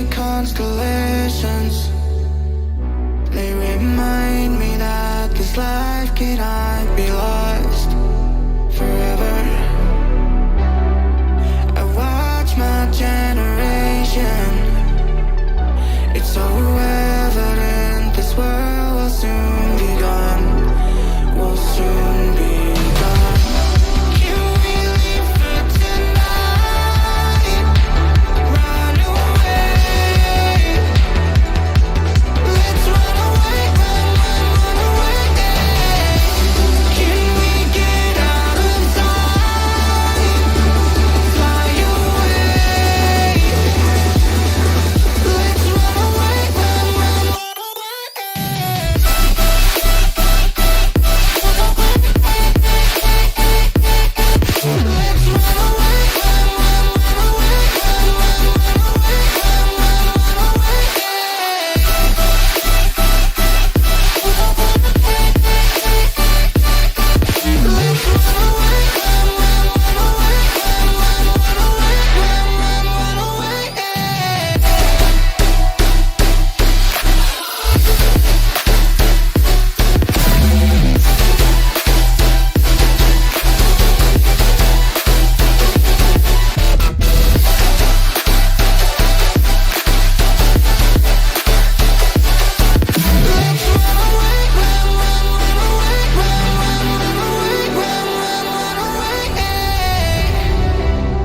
the constellations. They remind me that this life cannot be lost forever. I watch my generation. It's so evident this world will soon be gone. Will soon be gone. Can we live for tonight? Run away. Let's run away, run away. Can we get out of sight? Fly away. Let's run away, run away.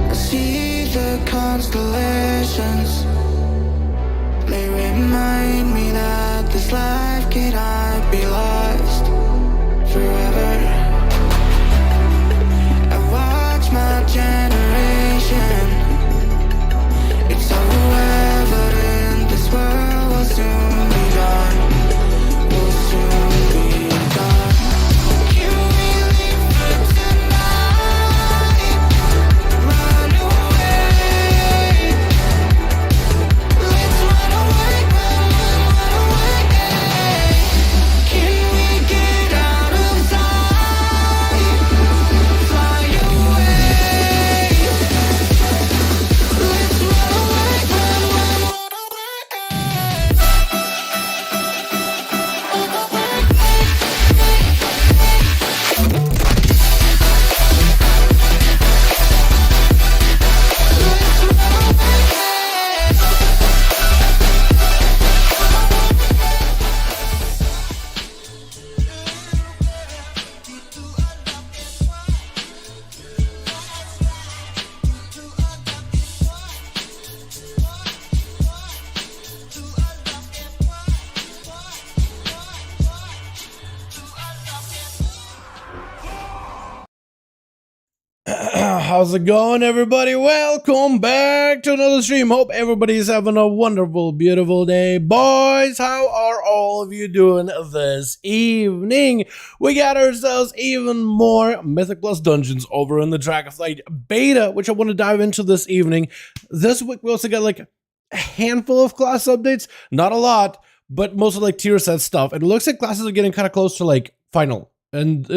I see the constellations. They remind me that this life cannot be lost forever. I watch my generation. It's so evident this world will soon be gone. Will soon be gone. Can we live for tonight? Run away. Let's run away, run away. Can we get out of sight? Fly away. Let's run away, run away. How's it going, everybody? Welcome back to another stream. Hope everybody's having a wonderful, beautiful day. Boys, how are all of you doing this evening? We got ourselves even more Mythic Plus dungeons over in the Dragonflight beta, which I want to dive into this evening. This week, we also got like a handful of class updates. Not a lot, but mostly like tier set stuff. And it looks like classes are getting kind of close to like final. And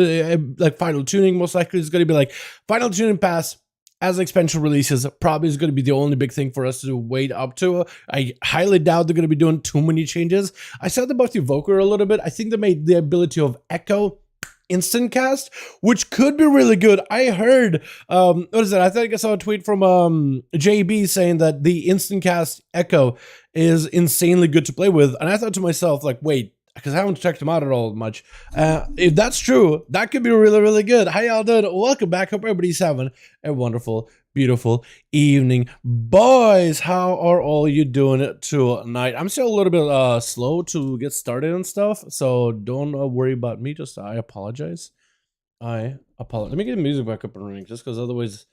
like final tuning most likely is going to be like final tuning pass as expansion releases. Probably is going to be the only big thing for us to wait up to. I highly doubt they're going to be doing too many changes. I said about the Evoker a little bit. I think they made the ability of Echo instant cast, which could be really good. I heard what is it? I think I saw a tweet from JB saying that the instant cast Echo is insanely good to play with, and I thought to myself like, wait, because I haven't checked them out at all much. If that's true, that could be really, really good. How y'all doing? Welcome back. Hope everybody's having a wonderful, beautiful evening. Boys, how are all you doing tonight? I'm still a little bit slow to get started and stuff, so don't worry about me. Just I apologize. I apologize. Let me get the music back up and running, just because otherwise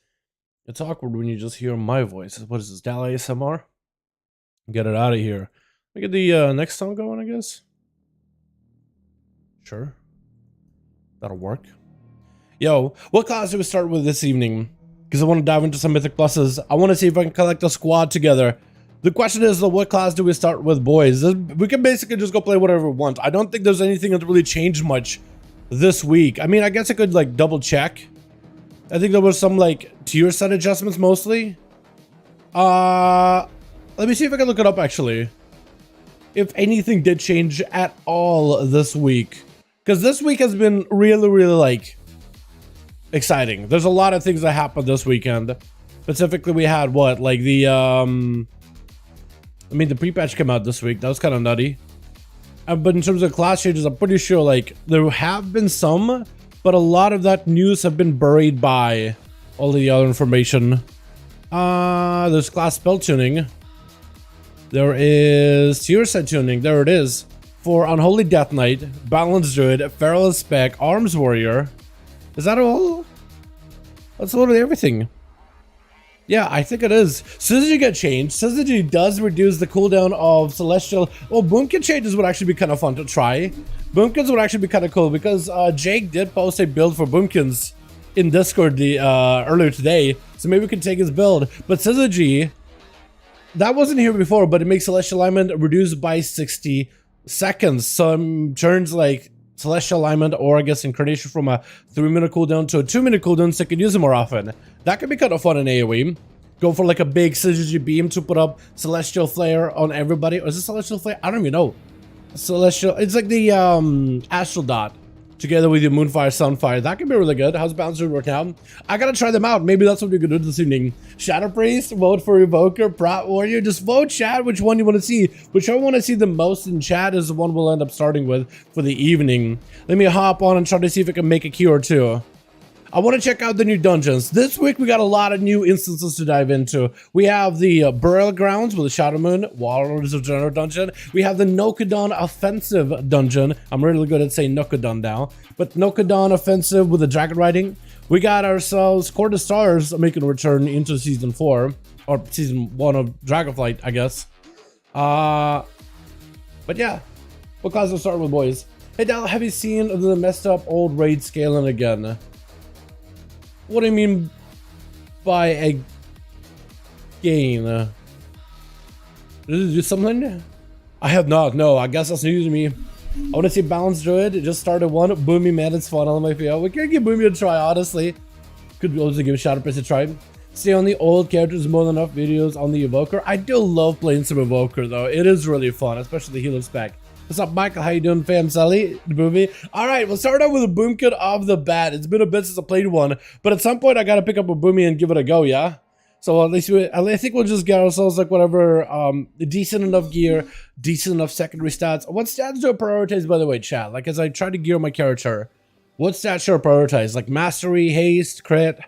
it's awkward when you just hear my voice. What is this, Dal ASMR? Get it out of here. Let me get the next song going, I guess. Sure. That'll work. Yo, what class do we start with this evening? Because I want to dive into some Mythic Pluses. I want to see if I can collect a squad together. The question is, what class do we start with, boys? We can basically just go play whatever we want. I don't think there's anything that really changed much this week. I mean, I guess I could, like, double check. I think there was some, like, tier set adjustments mostly. Let me see if I can look it up actually. If anything did change at all this week. Because this week has been really, really like exciting. There's a lot of things that happened this weekend. Specifically, we had what? Like the the pre-patch came out this week. That was kind of nutty. But in terms of class changes, I'm pretty sure like there have been some, but a lot of that news have been buried by all the other information. There's class spell tuning. There is tier set tuning. There it is. For Unholy Death Knight, Balanced Druid, Feral Spec, Arms Warrior. Is that all? That's literally everything. Yeah, I think it is. Syzygy got changed. Syzygy does reduce the cooldown of Celestial. Oh, boomkin changes would actually be kind of fun to try. Boomkins would actually be kind of cool because Jake did post a build for boomkins in Discord earlier today. So maybe we can take his build. But Syzygy, that wasn't here before, but it makes Celestial Alignment reduced by 60 seconds. Some turns like Celestial Alignment or I guess Incarnation from a 3-minute cooldown to a 2-minute cooldown so you can use it more often. That could be kind of fun in AoE. Go for like a big Syzygy beam to put up Celestial Flare on everybody. Or is it Celestial Flare? I don't even know. Celestial, it's like the Astral Dot together with your Moonfire, Sunfire. That could be really good. How's Bounce Druid work now? I gotta try them out. Maybe that's what we could do this evening. Shadow Priest, vote for Evoker, Prot Warrior. Just vote chat which one you want to see. Which I want to see the most in chat is the one we'll end up starting with for the evening. Let me hop on and try to see if I can make a queue or two. I want to check out the new dungeons. This week we got a lot of new instances to dive into. We have the Burial Grounds with the Shadowmoon, Warlords of General dungeon. We have the Nokhud Offensive dungeon. I'm really good at saying Nokhud now. But Nokhud Offensive with the Dragon Riding. We got ourselves Court of Stars making a return into Season 4. Or Season 1 of Dragonflight, I guess. But yeah. What class will start with, boys? Hey Dal, have you seen the messed up old raid scaling again? What do you mean by a gain? Did it do something? I have not. No, I guess that's news to me. I want to see Balanced Druid. It just started one. Boomy, man, it's fun. I like my PO. We can give Boomy a try, honestly. Could also give Shadow Priest a try. Stay on the old characters, more than enough videos on the Evoker. I do love playing some Evoker, though. It is really fun, especially the healer spec. What's up, Michael? How you doing, fam? Sally, the movie. All right, we'll start out with a boomkin off the bat. It's been a bit since I played one, but at some point I gotta pick up a boomy and give it a go. Yeah. So at least I think we'll just get ourselves like whatever decent enough gear, decent enough secondary stats. What stats do I prioritize, by the way, chat? Like as I try to gear my character, what stats should I prioritize? Like mastery, haste, crit.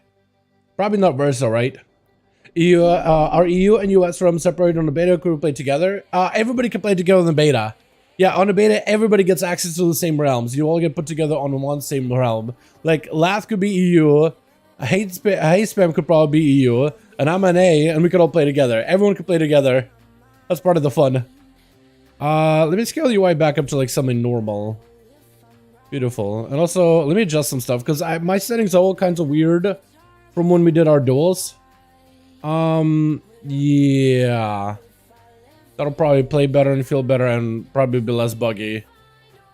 Probably not Versa, right? EU, are EU and US from separated on the beta? Could we play together? Everybody can play together in the beta. Yeah, on the beta, everybody gets access to the same realms. You all get put together on one same realm. Like, Lath could be EU, Hate Spam could probably be EU, and I'm NA, and we could all play together. Everyone can play together. That's part of the fun. Let me scale UI back up to, like, something normal. Beautiful. And also, let me adjust some stuff, because my settings are all kinds of weird from when we did our duels. Yeah. That'll probably play better and feel better and probably be less buggy.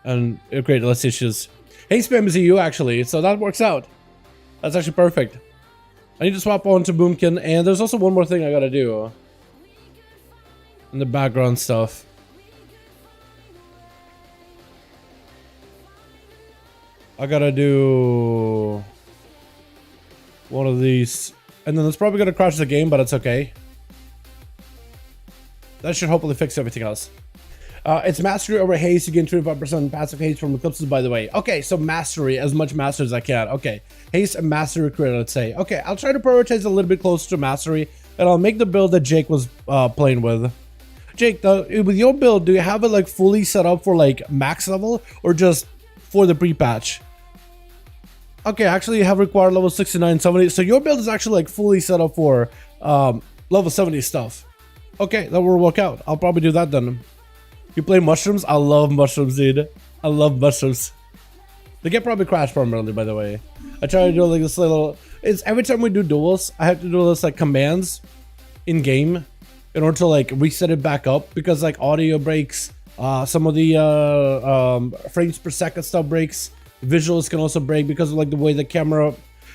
And create less issues. Hey, Spam is EU actually, so that works out. That's actually perfect. I need to swap on to Boomkin, and there's also one more thing I gotta do. In the background stuff. I gotta do one of these. And then it's probably gonna crash the game, but it's okay. That should hopefully fix everything else. It's mastery over haste. You gain 25% passive haste from eclipses, by the way. Okay, so mastery, as much mastery as I can. Okay, haste and mastery crit, let's say. Okay, I'll try to prioritize a little bit closer to mastery, and I'll make the build that Jake was playing with. Jake, with your build, do you have it like fully set up for like max level, or just for the pre-patch? Okay, actually you have required level 69, 70. So your build is actually like fully set up for level 70 stuff. Okay, that will work out. I'll probably do that then. You play mushrooms? I love mushrooms, dude. I love mushrooms. They get probably crashed permanently, by the way. I try to do like this little... It's every time we do duels, I have to do this like commands in game in order to like reset it back up, because like audio breaks, some of the frames per second stuff breaks. Visuals can also break because of like the way the camera...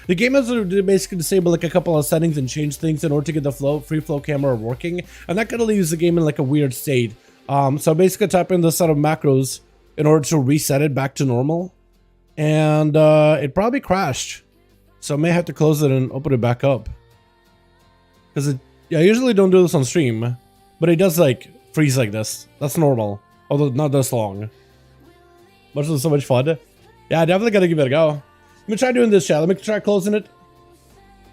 The game has to basically disable like a couple of settings and change things in order to get the free flow camera working, and that kind of leaves the game in like a weird state. So basically type in the set of macros in order to reset it back to normal, and it probably crashed. So I may have to close it and open it back up. Because I usually don't do this on stream, but it does like freeze like this. That's normal, although not this long. But it was so much fun. Yeah, I definitely gotta give it a go. Let me try doing this, chat. Let me try closing it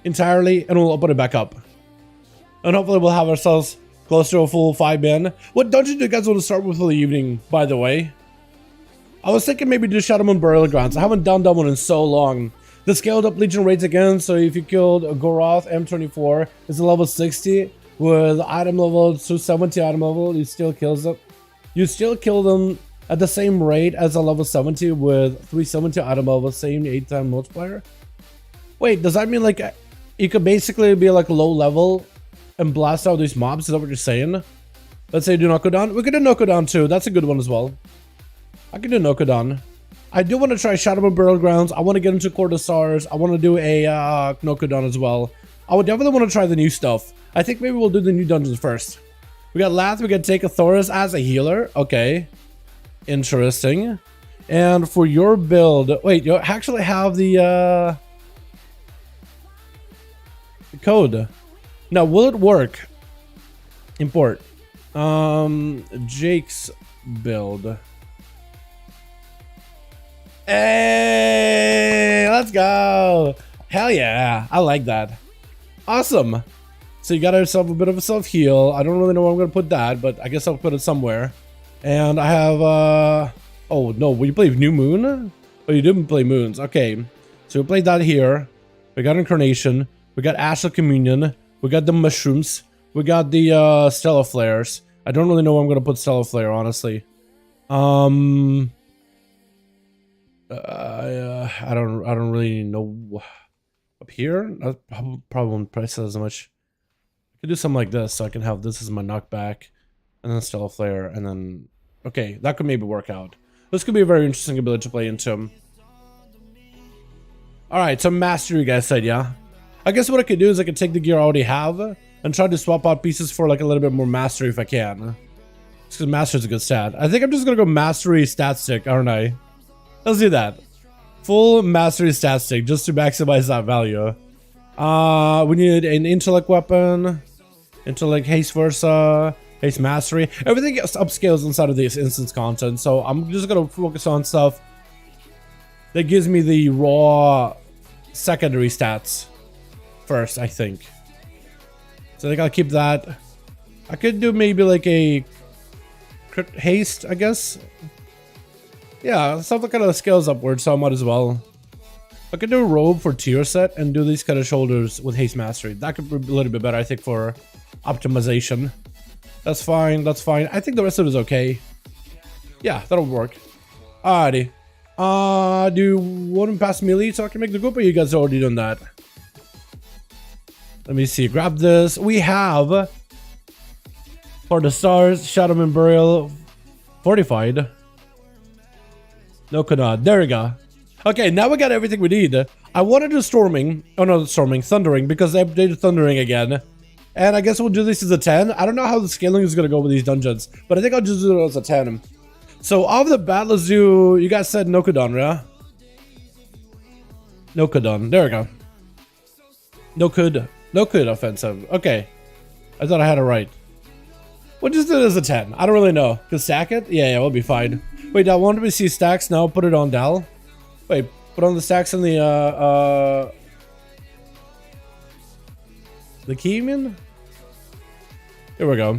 entirely, and we'll open it back up. And hopefully we'll have ourselves close to a full 5-man. What dungeon do you guys want to start with for the evening, by the way? I was thinking maybe do shadowmoon Burial Grounds. I haven't done that one in so long. The scaled up Legion raids again, so if you killed a Goroth M24, it's a level 60 with item level 270 item level, you still kill them at the same rate as a level 70 with 370 item level, same 8-time multiplier. Wait, does that mean like you could basically be like low level and blast out these mobs? Is that what you're saying? Let's say do Nokhud. We could do Nokhud too. That's a good one as well. I could do Nokhud. I do want to try shadowmoon Burial Grounds. I want to get into Court of Stars. I want to do a Nokhud as well. I would definitely want to try the new stuff. I think maybe we'll do the new dungeons first. We got Lath. We got take a Thoris as a healer. Okay. Interesting. And for your build, wait, you actually have the code. Now, will it work? Import. Jake's build. Hey, let's go. Hell yeah. I like that. Awesome. So you got yourself a bit of a self-heal. I don't really know where I'm going to put that, but I guess I'll put it somewhere. And I have, oh, no, we played New Moon? Oh, you didn't play Moons. Okay. So we played that here. We got Incarnation. We got Astral Communion. We got the Mushrooms. We got the, Stellar Flares. I don't really know where I'm going to put Stellar Flare, honestly. I don't really know. Up here? I probably won't price it as much. I could do something like this, so I can have this as my knockback, and then Stellar Flare, and then... Okay, that could maybe work out. This could be a very interesting ability to play into. Alright, so Mastery, you guys said, yeah? I guess what I could do is I could take the gear I already have, and try to swap out pieces for like a little bit more Mastery if I can. Because Mastery is a good stat. I think I'm just gonna go Mastery Stat Stick, aren't I? Let's do that. Full Mastery Stat Stick, just to maximize that value. We need an Intellect weapon, Intellect Haste Versa, Haste Mastery. Everything gets upscales inside of this instance content, so I'm just gonna focus on stuff that gives me the raw secondary stats first, I think. So I think I'll keep that. I could do maybe like a crit haste, I guess. Yeah, something kind of scales upwards, so I might as well. I could do a robe for tier set and do these kind of shoulders with haste mastery. That could be a little bit better, I think, for optimization. That's fine, that's fine. I think the rest of it is okay. Yeah, that'll work. Alrighty. Do you want to pass melee so I can make the group, or you guys already done that? Let me see, grab this. We have for the stars, shadowmoon Burial, fortified. Nokhud. There we go. Okay, now we got everything we need. I wanted to do storming. Oh no, storming, thundering, because they updated thundering again. And I guess we'll do this as a 10. I don't know how the scaling is gonna go with these dungeons, but I think I'll just do it as a 10. So off the bat, let's do. You guys said Nokhud, yeah? Nokhud. There we go. Nokhud offensive. Okay. I thought I had it right. We'll just do it as a 10. I don't really know. Can stack it? Yeah, we'll be fine. Wait, I wanted to see stacks now. Put it on Dal. Wait, put on the stacks in the Keyman? Here we go.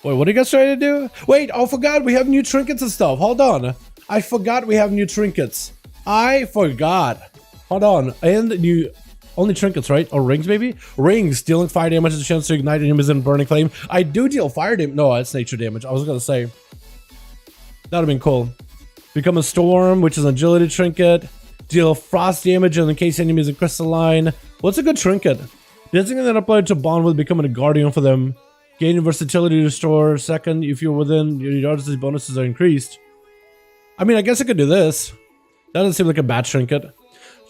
Wait, what are you guys trying to do? Wait, I forgot we have new trinkets and stuff. Hold on. I forgot we have new trinkets. I forgot. Hold on. And new... Only trinkets, right? Or rings, maybe? Rings. Dealing fire damage has a chance to ignite enemies in burning flame. I do deal fire damage. No, it's nature damage. I was gonna say. That would have been cool. Become a storm, which is an agility trinket. Deal frost damage in case enemies in crystalline. What's a good trinket? Designate that applied to bond with becoming a guardian for them. Gain versatility to store. Second, if you're within your yards, these bonuses are increased. I mean, I guess I could do this. Doesn't seem like a bad trinket.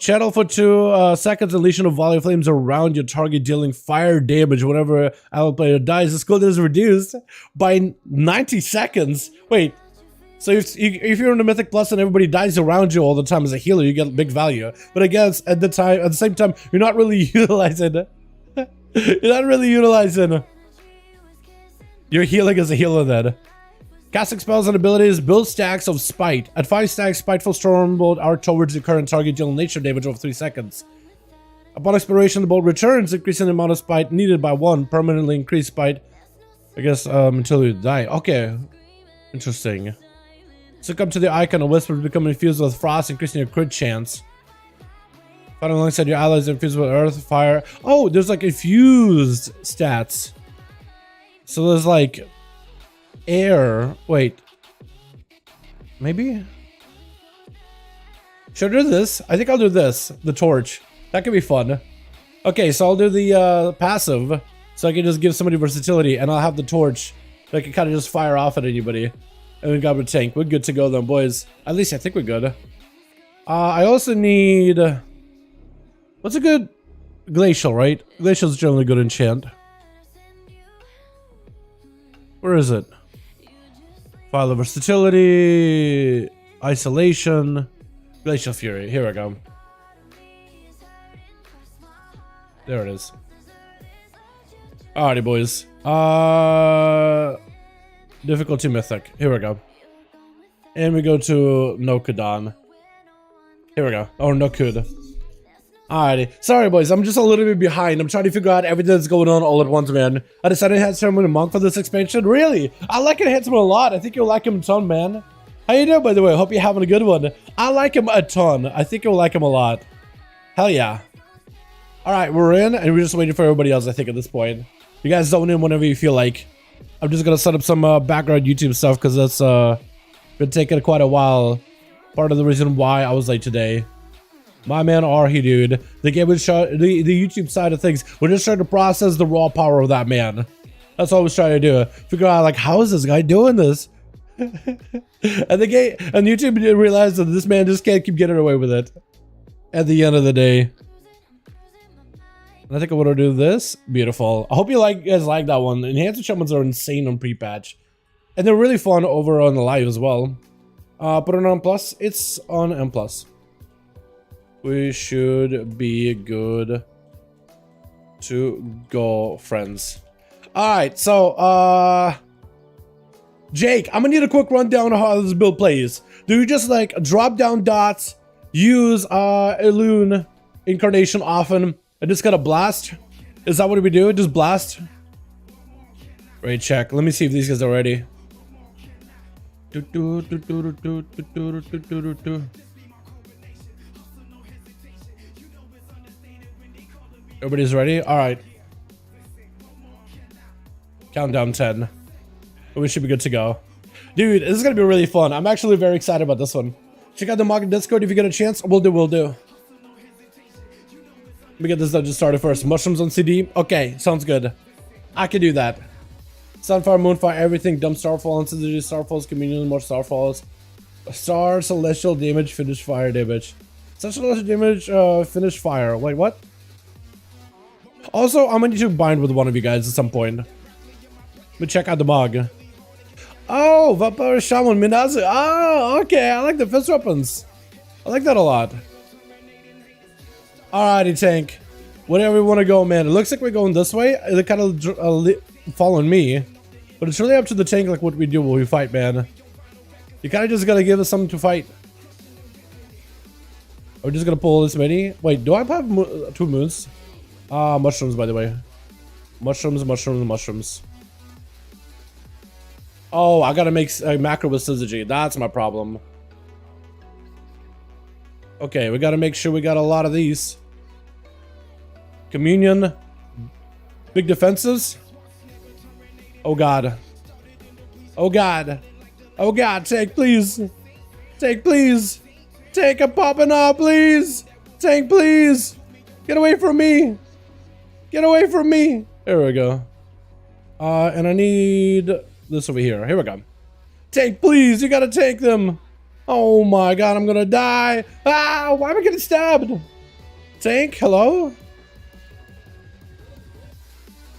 Channel for 2 seconds, unleashing of volley flames around your target, dealing fire damage whenever ally player dies. The skill is reduced by 90 seconds. Wait, so if you're in the Mythic Plus and everybody dies around you all the time as a healer, you get big value. But I guess at the same time, you're not really utilizing your healing as a healer then. Casting spells and abilities, build stacks of spite. At 5 stacks, spiteful stormbolt arc towards the current target, dealing nature damage over 3 seconds. Upon expiration, the bolt returns, increasing the amount of spite needed by 1. Permanently increase spite, I guess, until you die. Okay, interesting. Succumb to the icon of whispers, become infused with frost, increasing your crit chance. Fighting alongside your allies infused with earth, fire. Oh, there's like infused stats. So there's like air. Wait. Maybe? Should I do this? I think I'll do this. The torch. That could be fun. Okay, so I'll do the passive. So I can just give somebody versatility. And I'll have the torch. So I can kind of just fire off at anybody. And we got a tank. We're good to go then, boys. At least I think we're good. I also need... What's a good... Glacial, right? Glacial's generally good enchant. Where is it? File of versatility, isolation, glacial fury. Here we go. There it is. Alrighty, boys. Difficulty mythic. Here we go. And we go to Nokhud. Here we go. Or Nokhud. Alrighty. Sorry, boys. I'm just a little bit behind. I'm trying to figure out everything that's going on all at once, man. I decided to enhance him with a monk for this expansion. Really? I like enhance him a lot. I think you'll like him a ton, man. How you doing, by the way? Hope you're having a good one. I like him a ton. I think you'll like him a lot. Hell yeah. Alright, we're in, and we're just waiting for everybody else, I think, at this point. You guys zone in whenever you feel like. I'm just gonna set up some background YouTube stuff, because that's been taking quite a while. Part of the reason why I was late today. My man Arhi, dude. The game was shot, the YouTube side of things. We're just trying to process the raw power of that man. That's all I was trying to do. Figure out, like, how is this guy doing this? and YouTube didn't realize that this man just can't keep getting away with it. At the end of the day. I think I want to do this. Beautiful. I hope you guys like that one. Enhanced summons are insane on pre-patch. And they're really fun over on the live as well. Put it on plus. It's on M+. We should be good to go, friends. Alright, so, Jake, I'm gonna need a quick rundown of how this build plays. Do you just, like, drop down dots, use, Elune incarnation often, and just gotta blast? Is that what we do? Just blast? Wait, check. Let me see if these guys are ready. Everybody's ready? Alright. Countdown 10. We should be good to go. Dude, this is gonna be really fun. I'm actually very excited about this one. Check out the mock Discord if you get a chance. We'll do. Let me get this dungeon started first. Mushrooms on CD? Okay, sounds good. I can do that. Sunfire, Moonfire, everything. Dumb Starfall, Incendiary Starfalls, Communion, more Starfalls. Star, Celestial Damage, Finish Fire Damage. Celestial Damage, Finish Fire. Wait, what? Also, I'm gonna need to bind with one of you guys at some point. Let me check out the mog. Oh, Vampire Shaman, Minazu. Oh, okay. I like the fist weapons. I like that a lot. Alrighty, tank. Wherever we want to go, man. It looks like we're going this way. They're kind of following me. But it's really up to the tank, like what we do when we fight, man. You kind of just gotta give us something to fight. Are we just gonna pull this many? Wait, do I have 2 moons? Mushrooms, by the way. Mushrooms. Oh, I gotta make a macro with syzygy. That's my problem. Okay, we gotta make sure we got a lot of these. Communion. Big defenses. Oh god. Oh god. Oh god, tank, please. Tank, please. Tank, I'm popping up, please. Tank, please. Get away from me. Get away from me. There we go. And I need this over here. Here we go. Tank, please. You gotta take them. Oh my god, I'm gonna die. Ah, why am I getting stabbed? Tank, hello?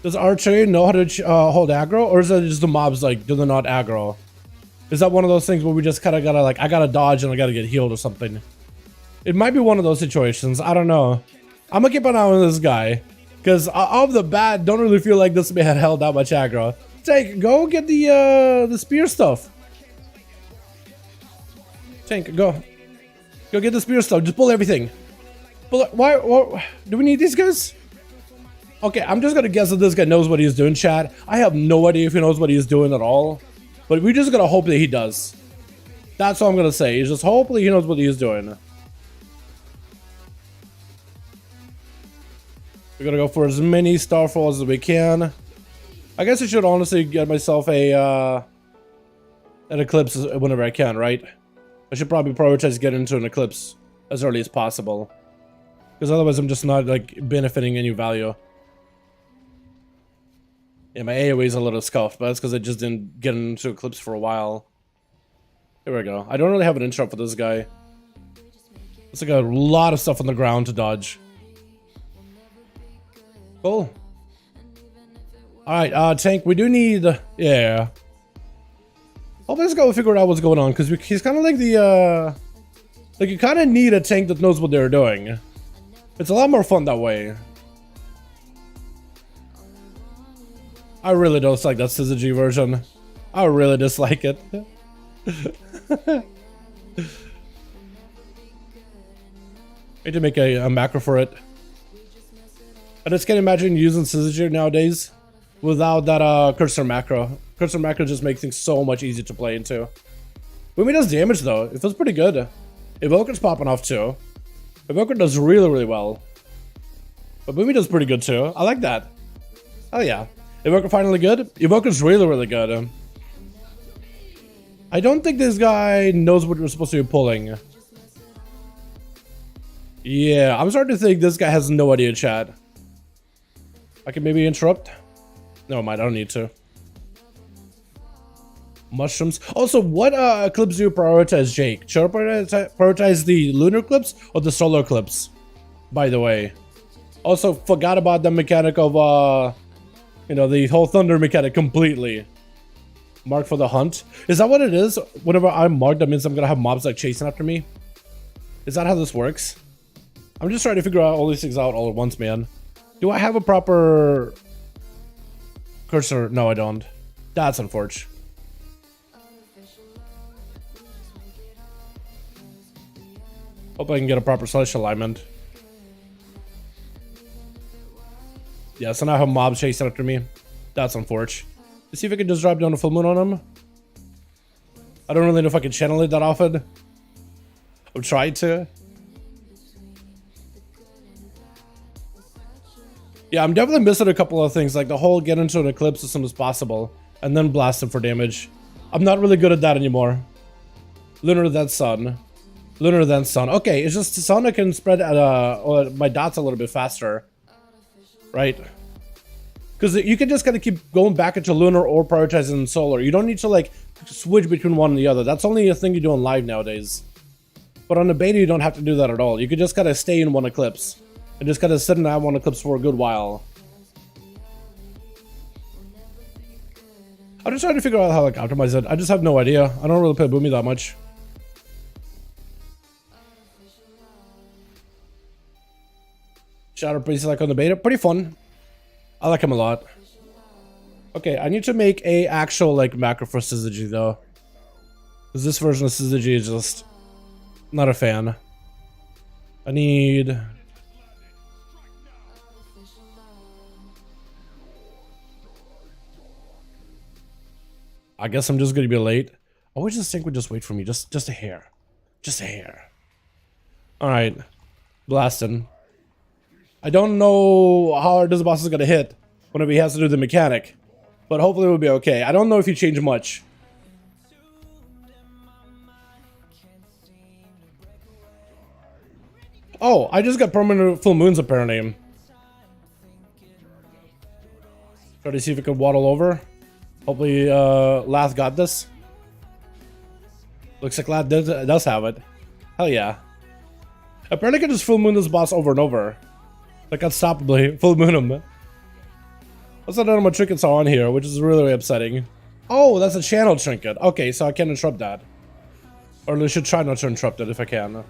Does archery know how to hold aggro? Or is it just the mobs, like, do they not aggro? Is that one of those things where we just kind of gotta, like, I gotta dodge and I gotta get healed or something? It might be one of those situations. I don't know. I'm gonna keep an eye on this guy. Because off the bat, don't really feel like this man held that much aggro. Tank, go get the spear stuff. Tank, go. Go get the spear stuff. Just pull everything. Pull it. Why? Do we need these guys? Okay, I'm just gonna guess that this guy knows what he's doing, chat. I have no idea if he knows what he's doing at all. But we just gotta hope that he does. That's all I'm gonna say. Is just hopefully he knows what he's doing. We're gonna go for as many starfalls as we can. I guess I should honestly get myself an eclipse whenever I can, right? I should probably prioritize getting into an eclipse as early as possible. Because otherwise I'm just not, like, benefiting any value. Yeah, my AoE is a little scuffed, but that's because I just didn't get into eclipse for a while. Here we go. I don't really have an intro for this guy. It's like a lot of stuff on the ground to dodge. Cool. Alright, Tank, we do need... yeah. Hope this guy will figure out what's going on, because he's kind of like the... like, you kind of need a tank that knows what they're doing. It's a lot more fun that way. I really don't like that syzygy version. I really dislike it. Need to make a macro for it. I just can't imagine using syzygy nowadays without that cursor macro. Cursor macro just makes things so much easier to play into. Boomy does damage though. It feels pretty good. Evoker's popping off too. Evoker does really, really well. But Boomy does pretty good too. I like that. Oh yeah. Evoker finally good? Evoker's really, really good. I don't think this guy knows what we're supposed to be pulling. Yeah, I'm starting to think this guy has no idea, chat. I can maybe interrupt. No, mind, I don't need to. Mushrooms. Also, what eclipse do you prioritize, Jake? Should I prioritize the lunar eclipse or the solar eclipse? By the way. Also, forgot about the mechanic of, you know, the whole thunder mechanic completely. Mark for the hunt. Is that what it is? Whenever I'm marked, that means I'm gonna have mobs like chasing after me? Is that how this works? I'm just trying to figure out all these things out all at once, man. Do I have a proper cursor? No, I don't. That's unfortunate. Hope I can get a proper celestial alignment. Yeah, so now I have mobs chasing after me. That's unfortunate. Let's see if I can just drop down a full moon on him. I don't really know if I can channel it that often. I'm trying to. Yeah, I'm definitely missing a couple of things, like the whole get into an eclipse as soon as possible, and then blast him for damage. I'm not really good at that anymore. Lunar then sun. Lunar then sun. Okay, it's just sun I can spread my dots a little bit faster. Right? Because you can just kind of keep going back into lunar or prioritizing solar. You don't need to like switch between one and the other. That's only a thing you do on live nowadays. But on the beta, you don't have to do that at all. You could just kind of stay in one eclipse. And just kind of sit in that one eclipse for a good while. I'm just trying to figure out how to like, optimize it. I just have no idea. I don't really play Boomy that much. ShadowPC like on the beta. Pretty fun. I like him a lot. Okay, I need to make a actual like macro for syzygy though. Because this version of syzygy is just not a fan. I need... I guess I'm just gonna be late. I always just think we just wait for me, just a hair. Just a hair. Alright. Blasting. I don't know how hard this boss is gonna hit whenever he has to do the mechanic. But hopefully we'll be okay. I don't know if he changed much. Oh, I just got permanent full moons apparently. Try to see if we can waddle over. Hopefully, Lath got this. Looks like Lad does have it. Hell yeah. Apparently I can just full moon this boss over and over. Like unstoppably. Full moon him. Also none of my trinkets are on here, which is really upsetting. Oh, that's a channel trinket. Okay, so I can't interrupt that. Or I should try not to interrupt it if I can.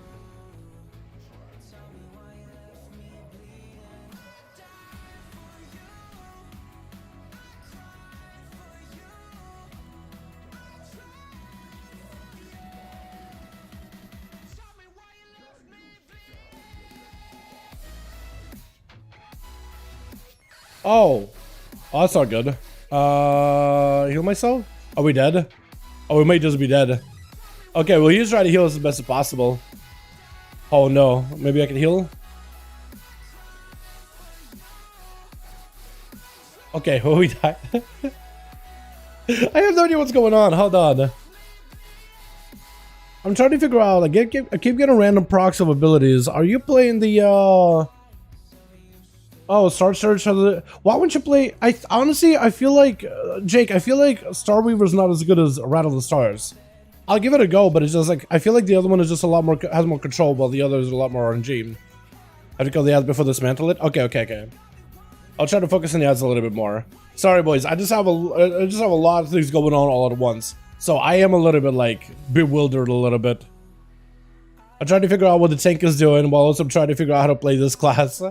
Oh, that's not good. Heal myself? Are we dead? Oh, we might just be dead. Okay, well, he's trying to heal us as best as possible. Oh no, maybe I can heal? Okay, well, we died. I have no idea what's going on. Hold on. I'm trying to figure out. I keep getting random procs of abilities. Are you playing the Oh, Star Search has a... Why wouldn't you play... honestly, I feel like... Jake, I feel like Star Weaver's not as good as Rattle the Stars. I'll give it a go, but it's just like... I feel like the other one is just a lot more... has more control, while the other is a lot more RNG. Have to kill the ads before dismantle it? Okay. I'll try to focus on the ads a little bit more. Sorry, boys. I just have a lot of things going on all at once. So I am a little bit, like, bewildered a little bit. I'm trying to figure out what the tank is doing, while also trying to figure out how to play this class.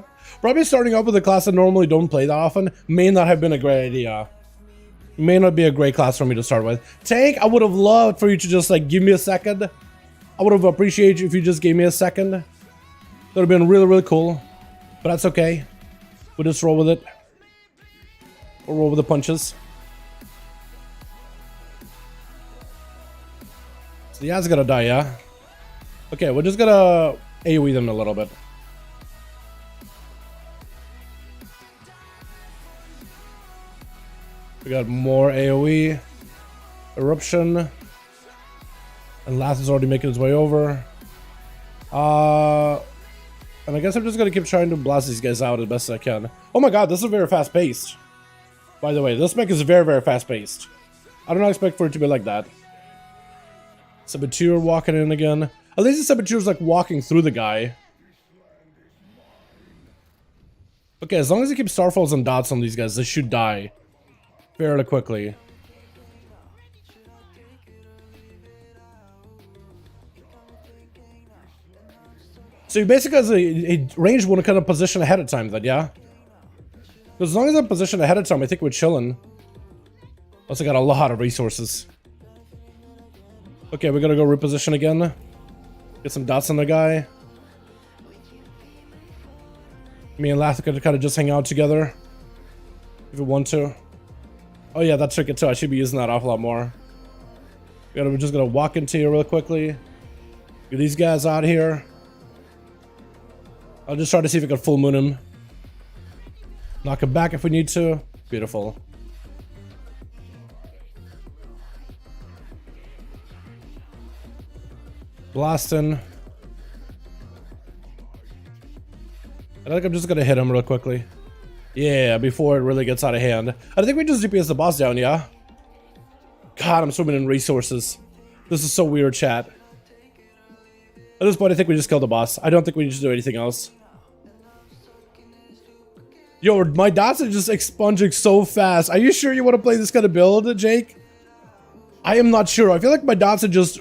Probably starting off with a class I normally don't play that often may not have been a great idea. May not be a great class for me to start with. Tank, I would have loved for you to just like give me a second. I would have appreciated you if you just gave me a second. That would have been really, really cool. But that's okay. We'll just roll with it. We'll roll with the punches. So the ad's gonna die, yeah? Okay, we're just gonna AoE them a little bit. We got more AoE. Eruption. And Last is already making his way over. And I guess I'm just gonna keep trying to blast these guys out as best as I can. Oh my god, this is very fast paced. By the way, this mech is very, very fast paced. I don't expect for it to be like that. Saboteur walking in again. At least the Saboteur's like walking through the guy. Okay, as long as you keep Starfalls and dots on these guys, they should die fairly quickly. So you basically has a ranged one kind of position ahead of time then, yeah? As long as I'm positioned ahead of time, I think we're chilling. Also got a lot of resources. Okay, we're gonna go reposition again. Get some dots on the guy. Me and Lath could kind of just hang out together. If we want to. Oh yeah, that trinket too. I should be using that awful lot more. We're just gonna walk into here real quickly. Get these guys out here. I'll just try to see if we can full moon him. Knock him back if we need to. Beautiful. Blasting. I think I'm just gonna hit him real quickly. Yeah, before it really gets out of hand. I think we just DPS the boss down, yeah? God, I'm swimming in resources. This is so weird, chat. At this point, I think we just killed the boss. I don't think we need to do anything else. Yo, my dots are just expunging so fast. Are you sure you want to play this kind of build, Jake? I am not sure. I feel like my dots are just,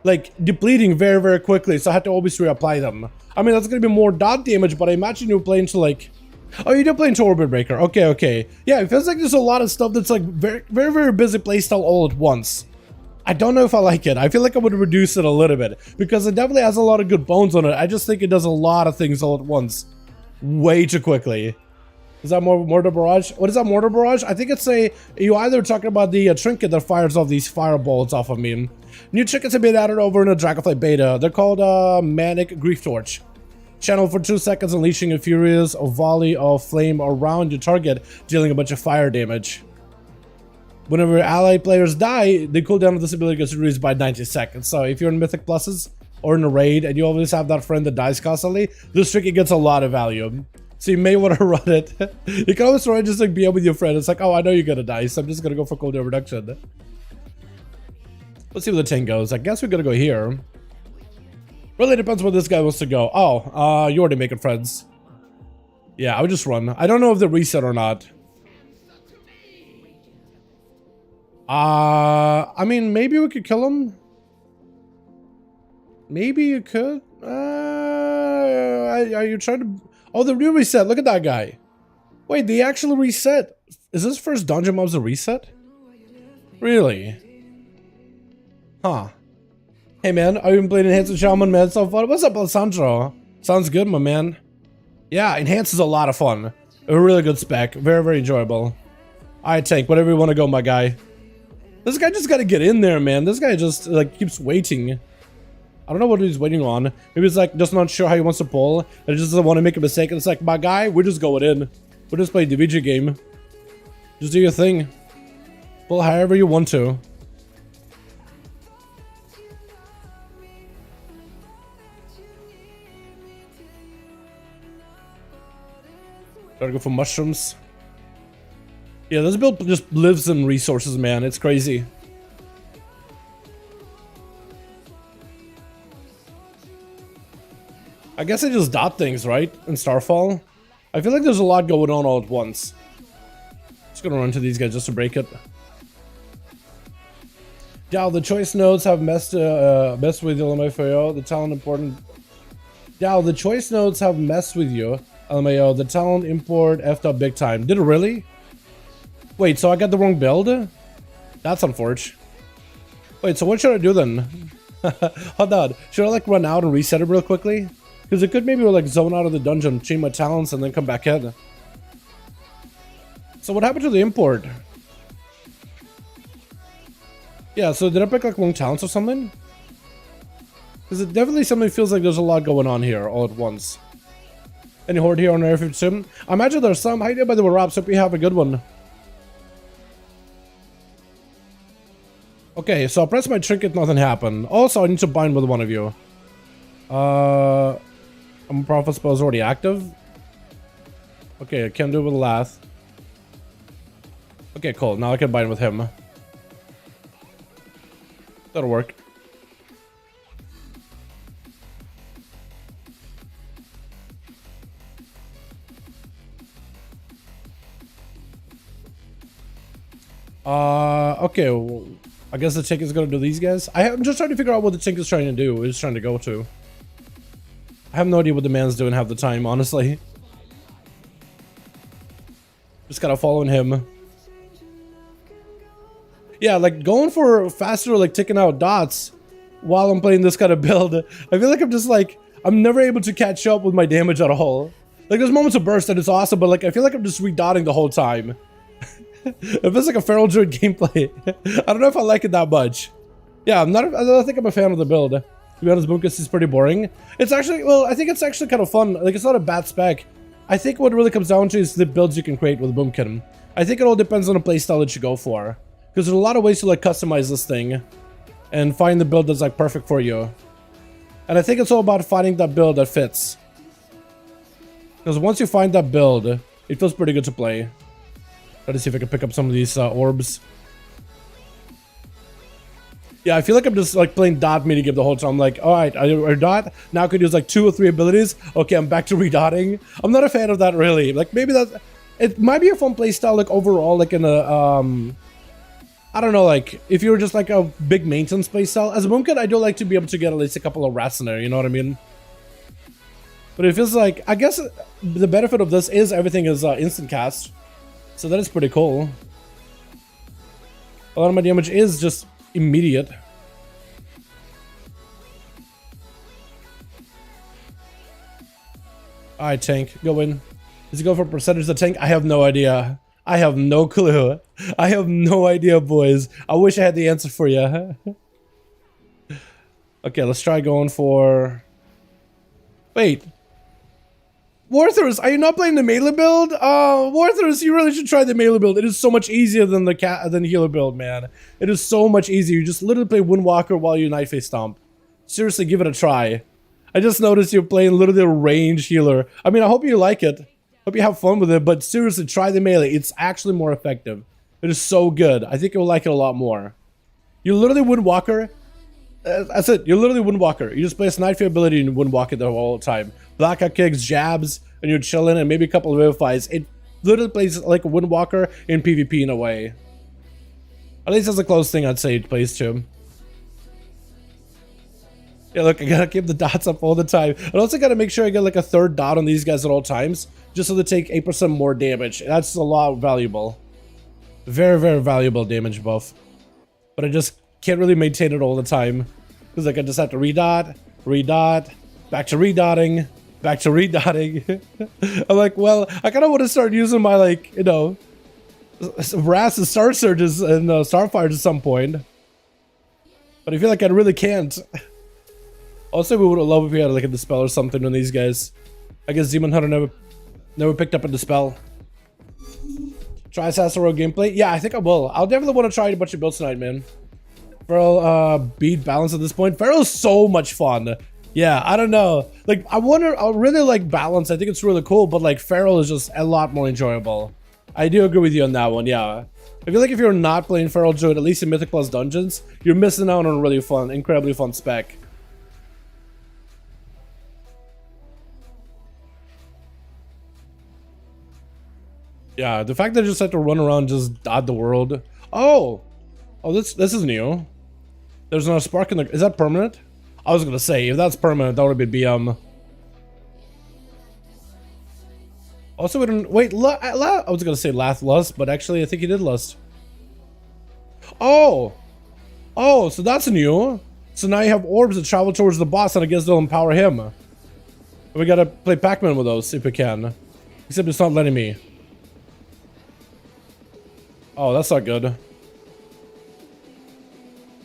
like, depleting very, very quickly, so I have to always reapply them. I mean, that's going to be more dot damage, but I imagine you're playing to, like... Oh, you did play into Orbit Breaker. Okay. Yeah, it feels like there's a lot of stuff that's, like, very, very, very busy playstyle all at once. I don't know if I like it. I feel like I would reduce it a little bit, because it definitely has a lot of good bones on it. I just think it does a lot of things all at once. Way too quickly. Is that Mortar Barrage? What is that Mortar Barrage? I think it's you either talking about the trinket that fires off these fireballs off of me. New trinkets have been added over in the Dragonflight beta. They're called Manic Grief Torch. Channel for 2 seconds, unleashing a furious volley of flame around your target, dealing a bunch of fire damage. Whenever allied players die, the cooldown of this ability gets reduced by 90 seconds. So if you're in Mythic Pluses or in a raid and you always have that friend that dies constantly, this trinket gets a lot of value. So you may want to run it. You can always try and just like be up with your friend. It's like, oh, I know you're gonna die, so I'm just gonna go for cooldown reduction. Let's see where the tank goes. I guess we gotta go here. Really depends where this guy wants to go. Oh, you already making friends. Yeah, I would just run. I don't know if they reset or not. I mean, maybe we could kill him. Maybe you could. Are you trying to... Oh, the real reset. Look at that guy. Wait, they actually reset. Is this first dungeon mobs a reset? Really? Huh. Hey, man. Are you been playing Enhanced with Shaman, man? So fun. What's up, Alessandro? Sounds good, my man. Yeah, Enhanced is a lot of fun. A really good spec. Very, very enjoyable. Alright, tank. Whatever you want to go, my guy. This guy just gotta get in there, man. This guy just, like, keeps waiting. I don't know what he's waiting on. Maybe he's, like, just not sure how he wants to pull. And he just doesn't want to make a mistake. And it's like, my guy, we're just going in. We're just playing the video game. Just do your thing. Pull however you want to. Gotta go for mushrooms. Yeah, this build just lives in resources, man. It's crazy. I guess I just dot things, right? In Starfall. I feel like there's a lot going on all at once. Just gonna run to these guys just to break it. Dow, the choice nodes have messed with you, LMFAO. The talent important. Dow, the choice nodes have messed with you, LMAO. The talent import effed up big time. Did it really? Wait, so I got the wrong build? That's unfortunate. Wait, so what should I do then? Hold on. Should I like run out and reset it real quickly? Because it could maybe like zone out of the dungeon, change my talents, and then come back in. So what happened to the import? Yeah, so did I pick like wrong talents or something? Because it definitely something feels like there's a lot going on here all at once. Any horde here on Area 52? I imagine there's some. Hi there, by the way, Robs. Hope you have a good one. Okay, so I'll press my trinket, nothing happened. Also, I need to bind with one of you. I'm Prophet Spell is already active. Okay, I can't do it with Lath. Okay, cool. Now I can bind with him. That'll work. Okay, well, I guess the tank is gonna do these guys. I'm just trying to figure out what the tank is trying to do. He's trying to go to. I have no idea what the man's doing half the time, honestly. Just gotta follow him. Yeah, like going for faster, like taking out dots while I'm playing this kind of build. I feel like I'm just like, I'm never able to catch up with my damage at all. Like there's moments of burst and it's awesome, but like I feel like I'm just redotting the whole time. It feels like a feral druid gameplay. I don't know if I like it that much. Yeah, I don't think I'm a fan of the build. To be honest, Boomkin is pretty boring. It's actually, well, I think it's actually kind of fun. Like, it's not a bad spec. I think what it really comes down to is the builds you can create with Boomkin. I think it all depends on the playstyle that you go for. Because there's a lot of ways to, like, customize this thing. And find the build that's, like, perfect for you. And I think it's all about finding that build that fits. Because once you find that build, it feels pretty good to play. Try to see if I can pick up some of these orbs. Yeah, I feel like I'm just like playing dot minigame the whole time. I'm like, alright, I dot. Now I could use like 2 or 3 abilities. Okay, I'm back to redotting. I'm not a fan of that really. Like maybe that... It might be a fun playstyle like overall, like in a... I don't know, like if you were just like a big maintenance playstyle. As a Boomkin, I do like to be able to get at least a couple of rats in there, you know what I mean? But it feels like... I guess the benefit of this is everything is instant cast. So that is pretty cool. A lot of my damage is just immediate. Alright, tank, go in. Does he go for percentage of tank? I have no idea. I have no clue. I have no idea, boys. I wish I had the answer for you. Okay, let's try going for... Wait. Warthers, are you not playing the melee build? Warthers, you really should try the melee build. It is so much easier than the healer build, man. It is so much easier. You just literally play Windwalker while you Night Face Stomp. Seriously, give it a try. I just noticed you're playing literally a range healer. I mean, I hope you like it. Hope you have fun with it, but seriously, try the melee. It's actually more effective. It is so good. I think you'll like it a lot more. You literally Windwalker. That's it. You're literally Windwalker. You just place Night Fear ability and Windwalker the whole time. Blackout kicks, jabs, and you're chilling, and maybe a couple of Vivifies. It literally plays like a Windwalker in PvP in a way. At least that's the closest thing I'd say it plays to. Yeah, look, I gotta keep the dots up all the time. I also gotta make sure I get like a third dot on these guys at all times, just so they take 8% more damage. That's a lot valuable. Very, very valuable damage buff. But I just can't really maintain it all the time. Because like I just have to redot, redot, back to redotting, back to redotting. I'm like, well, I kind of want to start using my, like, you know, Wraths and Star Surges and Starfires at some point. But I feel like I really can't. Also, we would love if we had like a Dispel or something on these guys. I guess Demon Hunter never picked up a Dispel. Try Assassin Rogue gameplay? Yeah, I think I will. I'll definitely want to try a bunch of builds tonight, man. Feral beat balance at this point. Feral's so much fun. Yeah, I don't know. Like, I really like balance. I think it's really cool, but like Feral is just a lot more enjoyable. I do agree with you on that one, yeah. I feel like if you're not playing Feral Druid, at least in Mythic Plus Dungeons, you're missing out on a really fun, incredibly fun spec. Yeah, the fact that I just have to run around just dot the world. Oh, this is new. There's no spark in the. Is that permanent? I was gonna say if that's permanent, that would be BM. Also, we didn't wait. I was gonna say lust, but actually, I think he did lust. Oh, so that's new. So now you have orbs that travel towards the boss, and I guess they'll empower him. We gotta play Pac-Man with those if we can. Except it's not letting me. Oh, that's not good.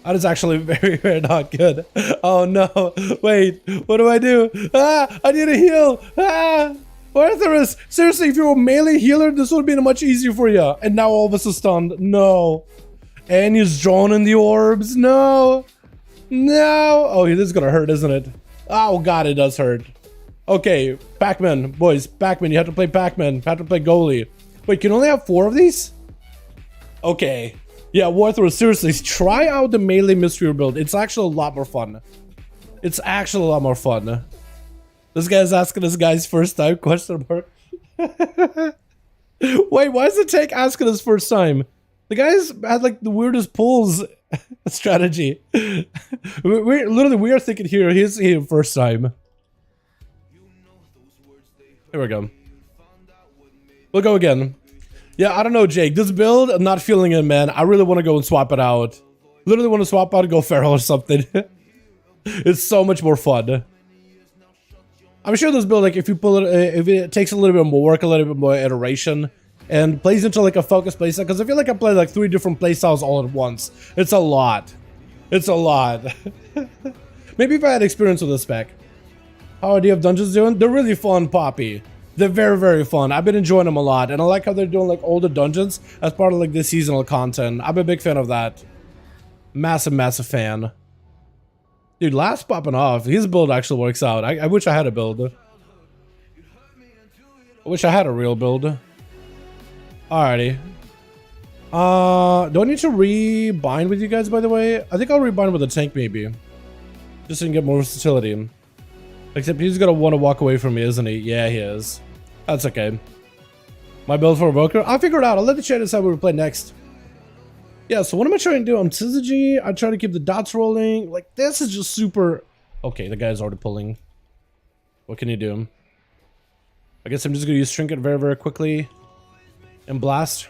That is actually very, very not good. Oh no. Wait, what do I do? Ah, I need a heal. Ah, Arthurus. Seriously, if you were a melee healer, this would have been much easier for you. And now all of us are stunned. No. And he's drawn in the orbs. No. No. Oh, this is gonna hurt, isn't it? Oh god, it does hurt. Okay, Pac-Man, boys. Pac-Man, you have to play Pac-Man. You have to play goalie. Wait, can you only have 4 of these? Okay. Yeah, Warthros, seriously, try out the melee mystery build. It's actually a lot more fun. It's actually a lot more fun. This guy's asking this guy's first time, question mark. Wait, why does it take asking his first time? The guy's had like the weirdest pulls strategy. We are thinking here, he's here first time. Here we go. We'll go again. Yeah, I don't know, Jake. This build, I'm not feeling it, man. I really want to go and swap it out. Literally want to swap out and go Feral or something. It's so much more fun. I'm sure this build, like, if you pull it, if it takes a little bit more work, a little bit more iteration, and plays into like a focus playstyle, because I feel like I played like 3 different playstyles all at once. It's a lot. It's a lot. Maybe if I had experience with this spec. How are DF Dungeons doing? They're really fun, Poppy. They're very, very fun. I've been enjoying them a lot, and I like how they're doing like older dungeons as part of like this seasonal content. I'm a big fan of that. Massive, massive fan. Dude, Last popping off. His build actually works out. I wish I had a build. I wish I had a real build. Alrighty. Do I need to rebind with you guys, by the way? I think I'll rebind with a tank, maybe. Just so you can get more versatility. Except he's gonna want to walk away from me, isn't he? Yeah, he is. That's okay. My build for Evoker? I'll figure it out. I'll let the chat decide what we play next. Yeah, so what am I trying to do? I'm Syzygy. I'm trying to keep the dots rolling. Like, this is just super... Okay, the guy's already pulling. What can you do? I guess I'm just gonna use Trinket very, very quickly. And Blast.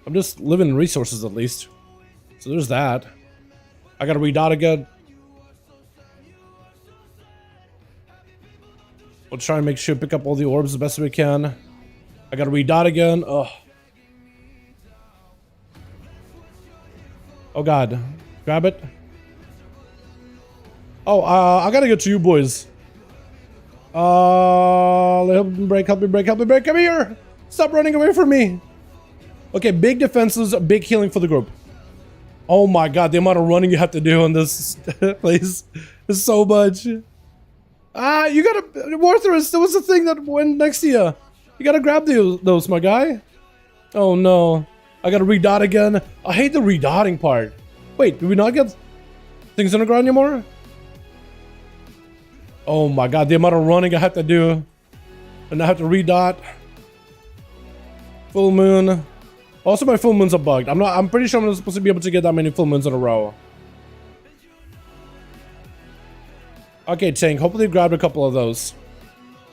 I'm just living in resources, at least. So there's that. I gotta redot again. We'll try and make sure to pick up all the orbs the best we can. I gotta redot again. Ugh. Oh god. Grab it. Oh, I gotta get to you boys. Help me break, help me break, help me break. Come here! Stop running away from me! Okay, big defenses, big healing for the group. Oh my god, the amount of running you have to do in this place is so much. Ah, you gotta... Warthorus, there was a thing that went next to you. You gotta grab those, my guy. Oh no. I gotta redot again. I hate the redotting part. Wait, do we not get things on the ground anymore? Oh my god, the amount of running I have to do. And I have to redot. Full moon. Also, my full moons are bugged. I'm pretty sure I'm not supposed to be able to get that many full moons in a row. Okay, Tank, hopefully you grabbed a couple of those.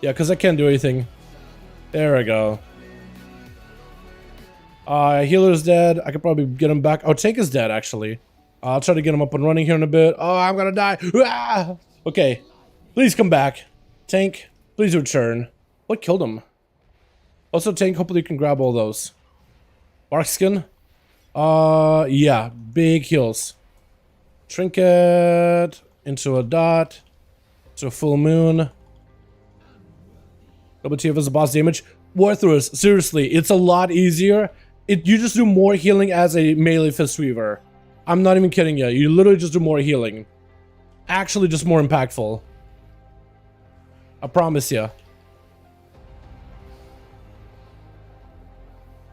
Yeah, because I can't do anything. There we go. Healer's dead. I could probably get him back. Oh, Tank is dead, actually. I'll try to get him up and running here in a bit. Oh, I'm gonna die. Ah! Okay. Please come back. Tank, please return. What killed him? Also, Tank, hopefully you can grab all those. Bark skin? Yeah. Big heals. Trinket. Into a dot. To a full moon. Double TF as a boss damage. Warthros, seriously, it's a lot easier. You just do more healing as a melee fist weaver. I'm not even kidding you. You literally just do more healing. Actually, just more impactful. I promise you.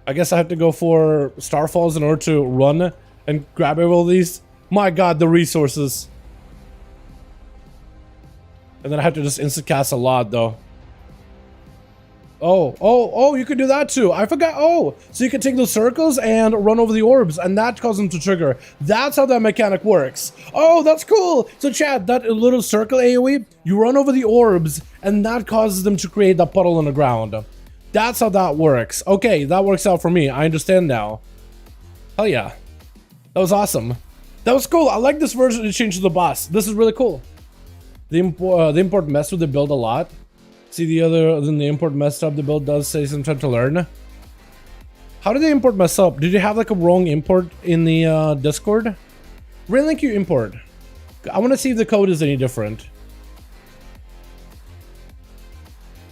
I guess I have to go for Starfalls in order to run and grab all these. My god, the resources. And then I have to just instant cast a lot, though. Oh, you can do that too. I forgot. Oh, so you can take those circles and run over the orbs, and that causes them to trigger. That's how that mechanic works. Oh, that's cool. So Chad, that little circle AoE, you run over the orbs, and that causes them to create that puddle on the ground. That's how that works. Okay, that works out for me. I understand now. Hell yeah. That was awesome. That was cool. I like this version to change to the boss. This is really cool. The import messed with the build a lot. See, the other than the import messed up, the build does say some time to learn. How did the import mess up? Did you have like a wrong import in the Discord? Relink your import. I want to see if the code is any different.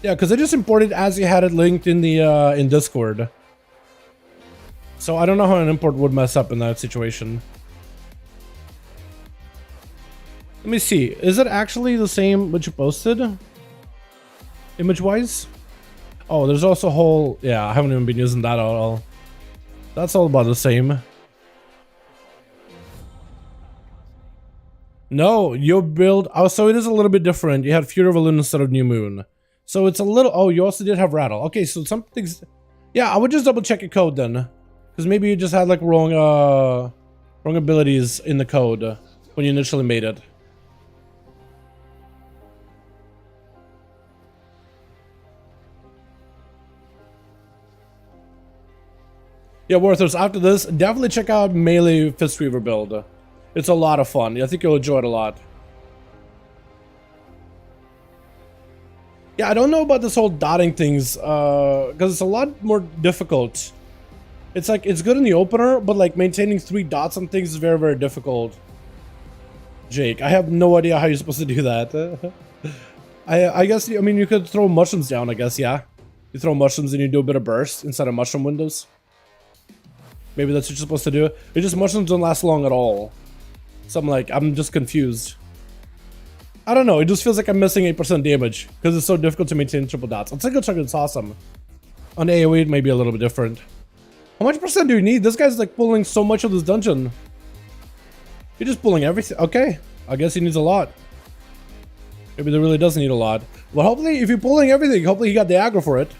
Yeah, because I just imported as you had it linked in the in Discord. So I don't know how an import would mess up in that situation. Let me see. Is it actually the same what you posted? Image-wise? Oh, there's also a whole... Yeah, I haven't even been using that at all. That's all about the same. No, your build... Oh, so it is a little bit different. You had Fury of Elune instead of New Moon. So it's a little... Oh, you also did have Rattle. Okay, so some things... Yeah, I would just double check your code then. Because maybe you just had like wrong abilities in the code when you initially made it. Yeah, Warthros, after this, definitely check out Melee Fistweaver build. It's a lot of fun. I think you'll enjoy it a lot. Yeah, I don't know about this whole dotting things, because it's a lot more difficult. It's like, it's good in the opener, but like maintaining 3 dots on things is very, very difficult. Jake, I have no idea how you're supposed to do that. I guess, I mean, you could throw mushrooms down, I guess, yeah. You throw mushrooms and you do a bit of burst inside of mushroom windows. Maybe that's what you're supposed to do. It's just mushrooms don't last long at all. So I'm just confused. I don't know, it just feels like I'm missing 8% damage because it's so difficult to maintain triple dots. On single chunk, it's awesome. On AoE, it may be a little bit different. How much percent do you need? This guy's like pulling so much of this dungeon. You're just pulling everything. Okay, I guess he needs a lot. Maybe there really does need a lot. Well, hopefully, if you're pulling everything, hopefully he got the aggro for it.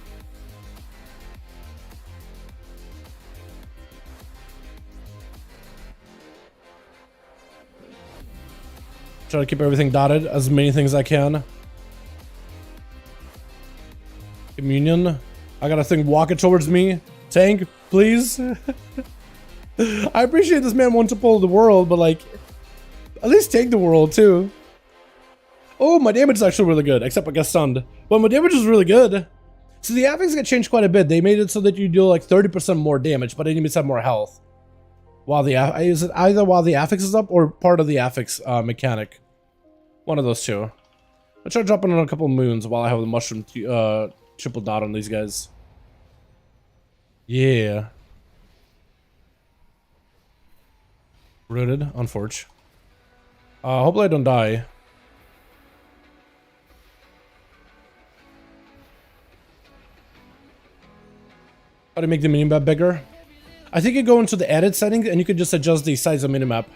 Try to keep everything dotted, as many things as I can. Communion. I got a thing walking towards me. Tank, please. I appreciate this man wanting to pull the world, but like, at least take the world too. Oh, my damage is actually really good, except I got stunned. But my damage is really good. So the affix got changed quite a bit. They made it so that you deal like 30% more damage, but enemies have more health. While the is it either while the affix is up or part of the affix mechanic? One of those two. I'll try dropping on a couple moons while I have the mushroom triple dot on these guys. Yeah. Rooted, unforge. Hopefully I don't die. How do you make the minion map bigger? I think you go into the edit settings and you can just adjust the size of minimap.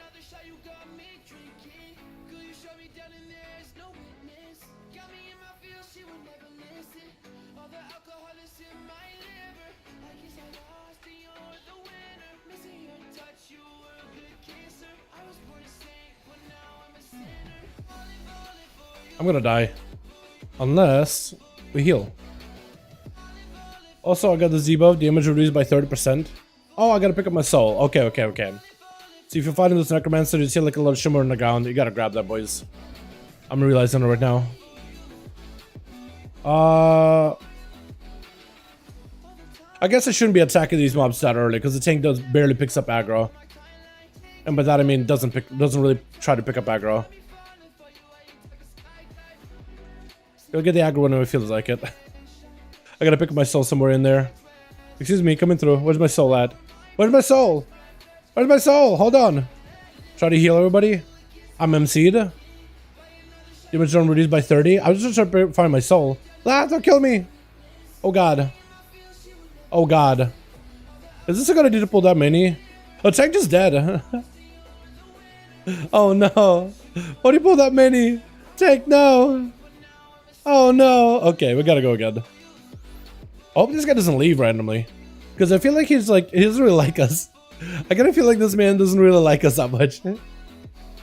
I'm gonna die. Unless we heal. Also, I got the Z buff, damage reduced by 30%. Oh, I gotta pick up my soul. Okay, okay, okay. So if you're fighting this necromancer, you see like a little shimmer on the ground, you gotta grab that, boys. I'm realizing it right now. I guess I shouldn't be attacking these mobs that early because the tank does barely picks up aggro. And by that I mean doesn't really try to pick up aggro. He'll get the aggro whenever it feels like it. I gotta pick up my soul somewhere in there. Excuse me, coming through. Where's my soul at? Where's my soul? Where's my soul? Hold on. Try to heal everybody. I'm MC'd. Damage done reduced by 30. I was just trying to find my soul. Ah, don't kill me. Oh god. Oh god. Is this a good idea to pull that many? Oh, tank just dead. Oh no. Why do you pull that many? Tank, no. Oh no. Okay, we gotta go again. I hope this guy doesn't leave randomly. Because I feel like he doesn't really like us. I kinda feel like this man doesn't really like us that much.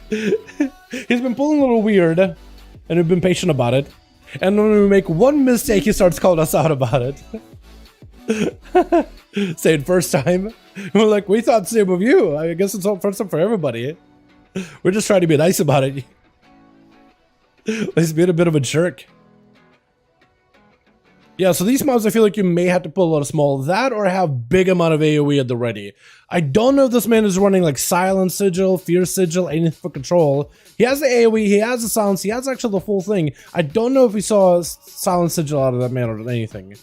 He's been pulling a little weird. And we've been patient about it. And when we make one mistake, he starts calling us out about it. Saying first time. We're like, we thought the same of you. I guess it's all first time for everybody. We're just trying to be nice about it. He's being a bit of a jerk. Yeah, so these mobs, I feel like you may have to pull a lot of small that or have big amount of AoE at the ready. I don't know if this man is running like Silent Sigil, Fierce Sigil, anything for control. He has the AoE, he has the silence, he has actually the full thing. I don't know if we saw Silent Sigil out of that man or anything.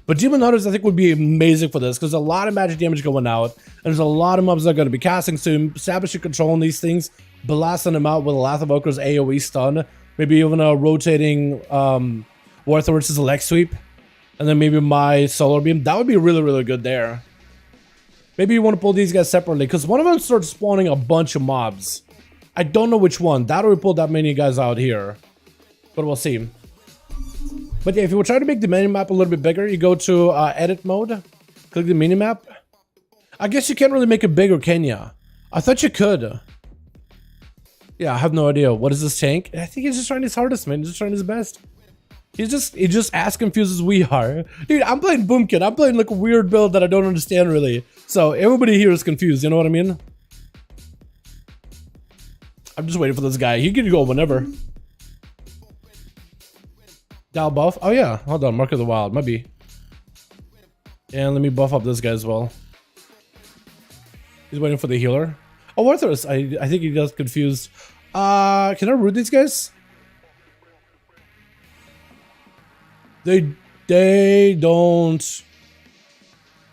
But Demon Hunters I think would be amazing for this because there's a lot of magic damage going out. And there's a lot of mobs that are going to be casting soon. Establishing control on these things, blasting them out with a Lath of Evoker's AoE stun. Maybe even a rotating Warthor's leg sweep. And then maybe my solar beam. That would be really, really good there. Maybe you want to pull these guys separately because one of them starts spawning a bunch of mobs. I don't know which one. That or we pull that many guys out here. But we'll see. But yeah, if you were trying to make the minimap a little bit bigger, you go to edit mode, click the minimap. I guess you can't really make it bigger, can ya? I thought you could. Yeah, I have no idea. What is this tank? I think he's just trying his hardest, man. He's just trying his best. He's just as confused as we are. Dude, I'm playing Boomkin. I'm playing like a weird build that I don't understand really. So everybody here is confused, you know what I mean? I'm just waiting for this guy. He can go whenever. Dal buff. Oh yeah, hold on. Mark of the Wild, maybe. And let me buff up this guy as well. He's waiting for the healer. Oh, Warthor's. I think he got confused. Can I root these guys? They don't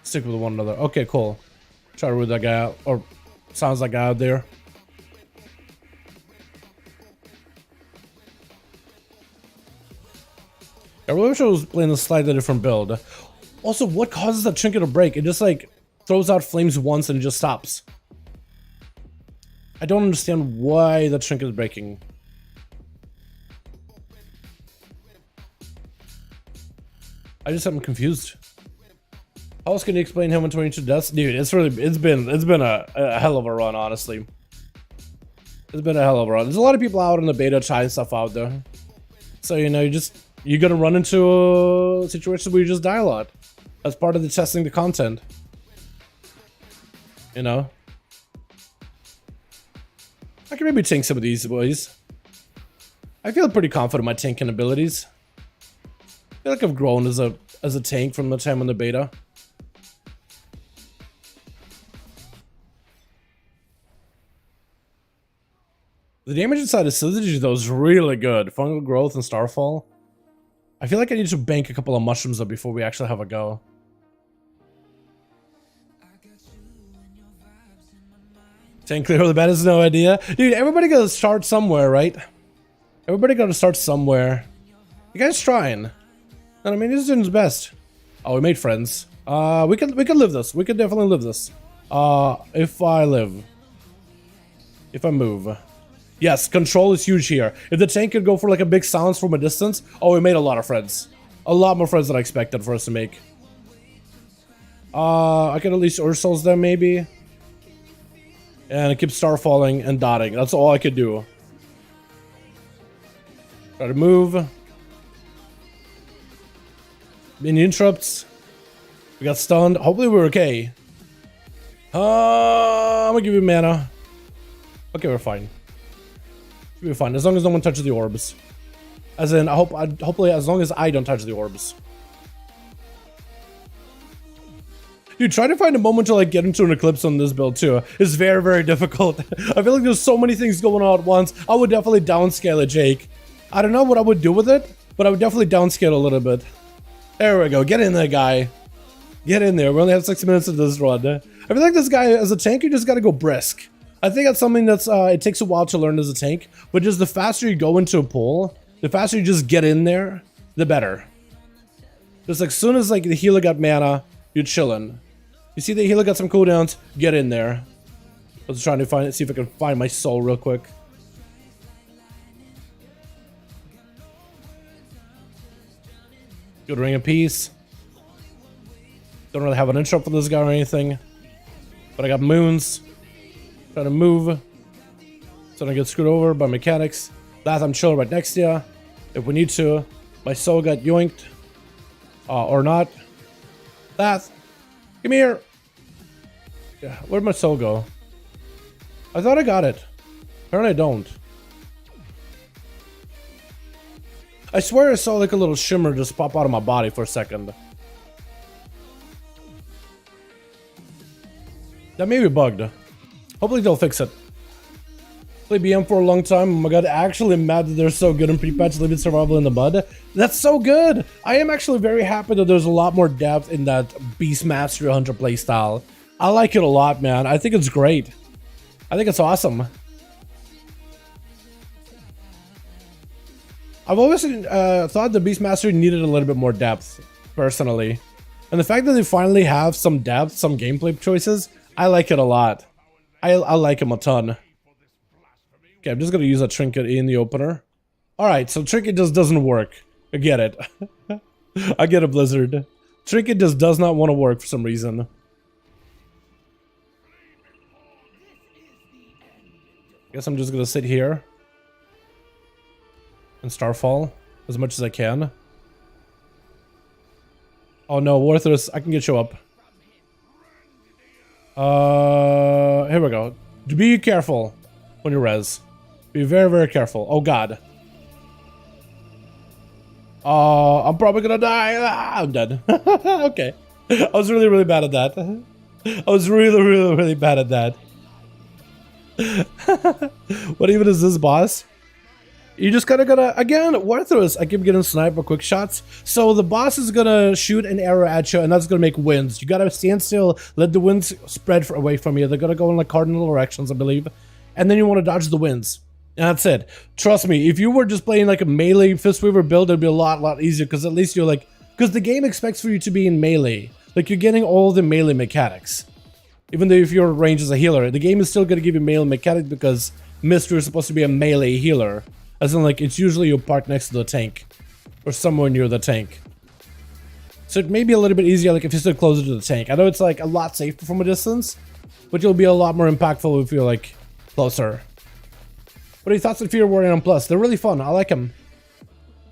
stick with one another. Okay, cool. Try to root that guy out, or sounds like guy out there. I really wish I was playing a slightly different build. Also, what causes that trinket to break? It just like throws out flames once and it just stops. I don't understand why the trinket is breaking. I just am confused. How else can you explain him in 22 deaths? Dude, it's been a hell of a run, honestly. It's been a hell of a run. There's a lot of people out in the beta trying stuff out there. So, you know, you're gonna run into situations where you just die a lot. That's part of the testing the content. You know? I can maybe tank some of these boys. I feel pretty confident in my tanking abilities. I feel like I've grown as a tank from the time on the beta. The damage inside of Syzygy though is really good. Fungal growth and Starfall. I feel like I need to bank a couple of mushrooms though before we actually have a go. Tank clear the bad is no idea. Dude, everybody gotta start somewhere, right? Everybody gotta start somewhere. You guys trying? I mean, he's doing his best. Oh, we made friends. We can live this. We can definitely live this. If I live. If I move. Yes, control is huge here. If the tank could go for like a big silence from a distance, oh, we made a lot of friends. A lot more friends than I expected for us to make. I can at least Ursul's them maybe. And keep star falling and dotting. That's all I could do. Try to move. Minion interrupts. We got stunned. Hopefully we're okay. I'm gonna give you mana. Okay, we're fine. Should be fine as long as no one touches the orbs. As in, hopefully as long as I don't touch the orbs. Dude, try to find a moment to like get into an eclipse on this build too. It's very, very difficult. I feel like there's so many things going on at once. I would definitely downscale it, Jake. I don't know what I would do with it, but I would definitely downscale a little bit. There we go. Get in there, guy. Get in there. We only have 6 minutes of this run. I feel like this guy, as a tank, you just gotta go brisk. I think that's something that's, it takes a while to learn as a tank, but just the faster you go into a pull, the faster you just get in there, the better. Just like, soon as like the healer got mana, you're chilling. You see the healer got some cooldowns, get in there. I was trying to see if I can find my soul real quick. Good ring of peace. Don't really have an interrupt for this guy or anything. But I got moons. Trying to move. So I don't get screwed over by mechanics. That I'm chilling right next to you. If we need to. My soul got yoinked. Or not. That. Come here. Yeah, where'd my soul go? I thought I got it. Apparently I don't. I swear I saw like a little shimmer just pop out of my body for a second. That may be bugged. Hopefully they'll fix it. Play BM for a long time. Oh my god, actually mad that they're so good in pre-patch leaving survival in the bud. That's so good! I am actually very happy that there's a lot more depth in that Beast Mastery Hunter playstyle. I like it a lot, man. I think it's great. I think it's awesome. I've always thought the Beast Mastery needed a little bit more depth, personally. And the fact that they finally have some depth, some gameplay choices, I like it a lot. I like them a ton. Okay, I'm just gonna use a trinket in the opener. Alright, so trinket just doesn't work. I get it. I get a Blizzard. Trinket just does not want to work for some reason. Guess I'm just gonna sit here. And Starfall as much as I can. Oh no, Worthless, I can get you up. Here we go. Be careful when you res. Be very, very careful. Oh god. I'm probably gonna die. Ah, I'm dead. Okay. I was really, really bad at that. I was really, really, really bad at that. What even is this, boss? You just kinda gotta, again, Worthless, I keep getting sniped for quick shots. So the boss is gonna shoot an arrow at you and that's gonna make winds. You gotta stand still, let the winds spread away from you. They're gonna go in like cardinal directions, I believe. And then you wanna dodge the winds. And that's it. Trust me, if you were just playing like a melee Fistweaver build, it'd be a lot easier because at least you're like, because the game expects for you to be in melee. Like you're getting all the melee mechanics. Even though if your range is a healer, the game is still gonna give you melee mechanics because Mystery is supposed to be a melee healer. As in, like, it's usually you park next to the tank. Or somewhere near the tank. So it may be a little bit easier, like, if you sit closer to the tank. I know it's, like, a lot safer from a distance. But you'll be a lot more impactful if you're, like, closer. What are your thoughts on Fear Warrior on Plus? They're really fun. I like them.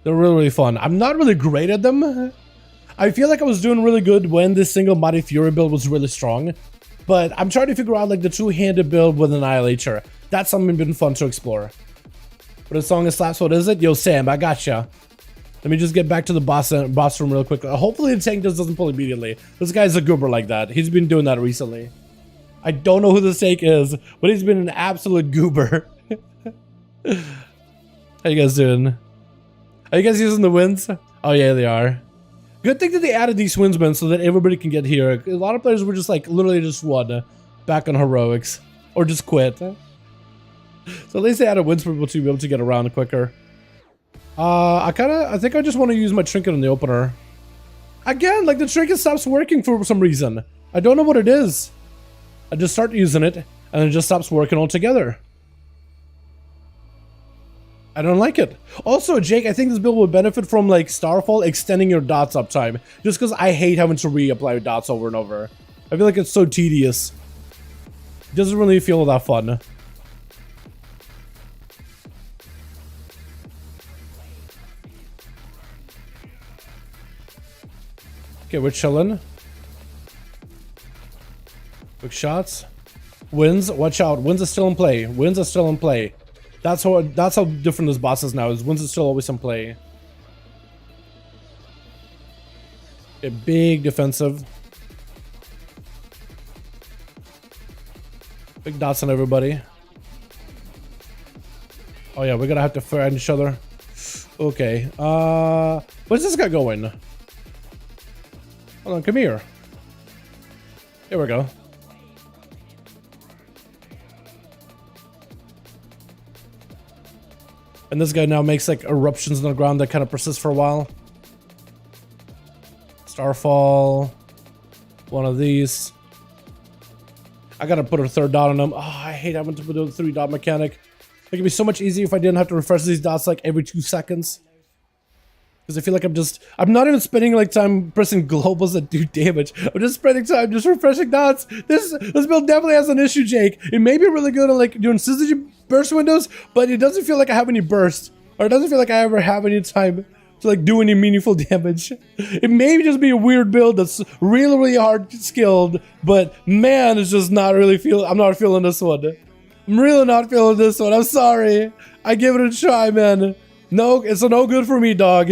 They're really, really fun. I'm not really great at them. I feel like I was doing really good when this single Mighty Fury build was really strong. But I'm trying to figure out, like, the two-handed build with Annihilator. That's something been fun to explore. But the song is slaps, what is it? Yo, Sam, I gotcha. Let me just get back to the boss room real quick. Hopefully the tank just doesn't pull immediately. This guy's a goober like that. He's been doing that recently. I don't know who this tank is, but he's been an absolute goober. How you guys doing? Are you guys using the winds? Oh yeah, they are. Good thing that they added these windsmen so that everybody can get here. A lot of players were just like, literally just won back on heroics. Or just quit. So at least they added winds for people to be able to get around quicker. I think I just want to use my trinket in the opener. Again, like the trinket stops working for some reason. I don't know what it is. I just start using it and it just stops working altogether. I don't like it. Also, Jake, I think this build would benefit from like Starfall extending your dots uptime. Just because I hate having to reapply dots over and over. I feel like it's so tedious. It doesn't really feel that fun. Okay, we're chilling. Quick shots. Winds, watch out. Winds are still in play. Winds are still in play. That's how different this boss is now. Is Winds is still always in play. A big defensive. Big dots on everybody. Oh yeah, we're gonna have to find each other. Okay. Where's this guy going? Hold on, come here. Here we go. And this guy now makes like eruptions on the ground that kind of persist for a while. Starfall. One of these. I gotta put a third dot on them. Oh, I hate having to put a 3-dot mechanic. It could be so much easier if I didn't have to refresh these dots like every 2 seconds. Because I feel like I'm not even spending like time pressing globals that do damage. I'm just spending time just refreshing dots. This build definitely has an issue, Jake. It may be really good at like doing syzygy burst windows, but it doesn't feel like I have any burst. Or it doesn't feel like I ever have any time to like do any meaningful damage. It may just be a weird build that's really, really hard skilled, but man, it's just not really I'm not feeling this one. I'm really not feeling this one. I'm sorry. I give it a try, man. No, it's a no good for me, dog.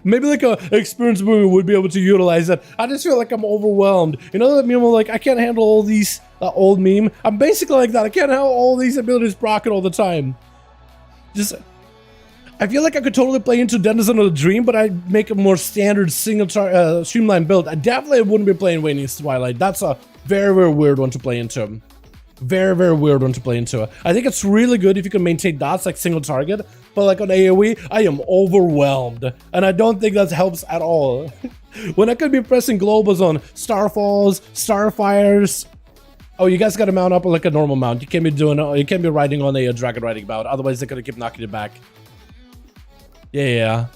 Maybe like a experienced movie would be able to utilize it. I just feel like I'm overwhelmed. You know that meme where like I can't handle all these old meme? I'm basically like that. I can't handle all these abilities proccing all the time. Just I feel like I could totally play into Denizen of the Dream, but I'd make a more standard single streamlined build. I definitely wouldn't be playing Waning Twilight. That's a very, very weird one to play into. Very, very weird one to play into. I think it's really good if you can maintain dots like single target, but like on AoE, I am overwhelmed. And I don't think that helps at all. When I could be pressing globals on Starfalls, Starfires. Oh, you guys gotta mount up like a normal mount. You can't be riding on a dragon riding mount, otherwise they're gonna keep knocking you back. Yeah.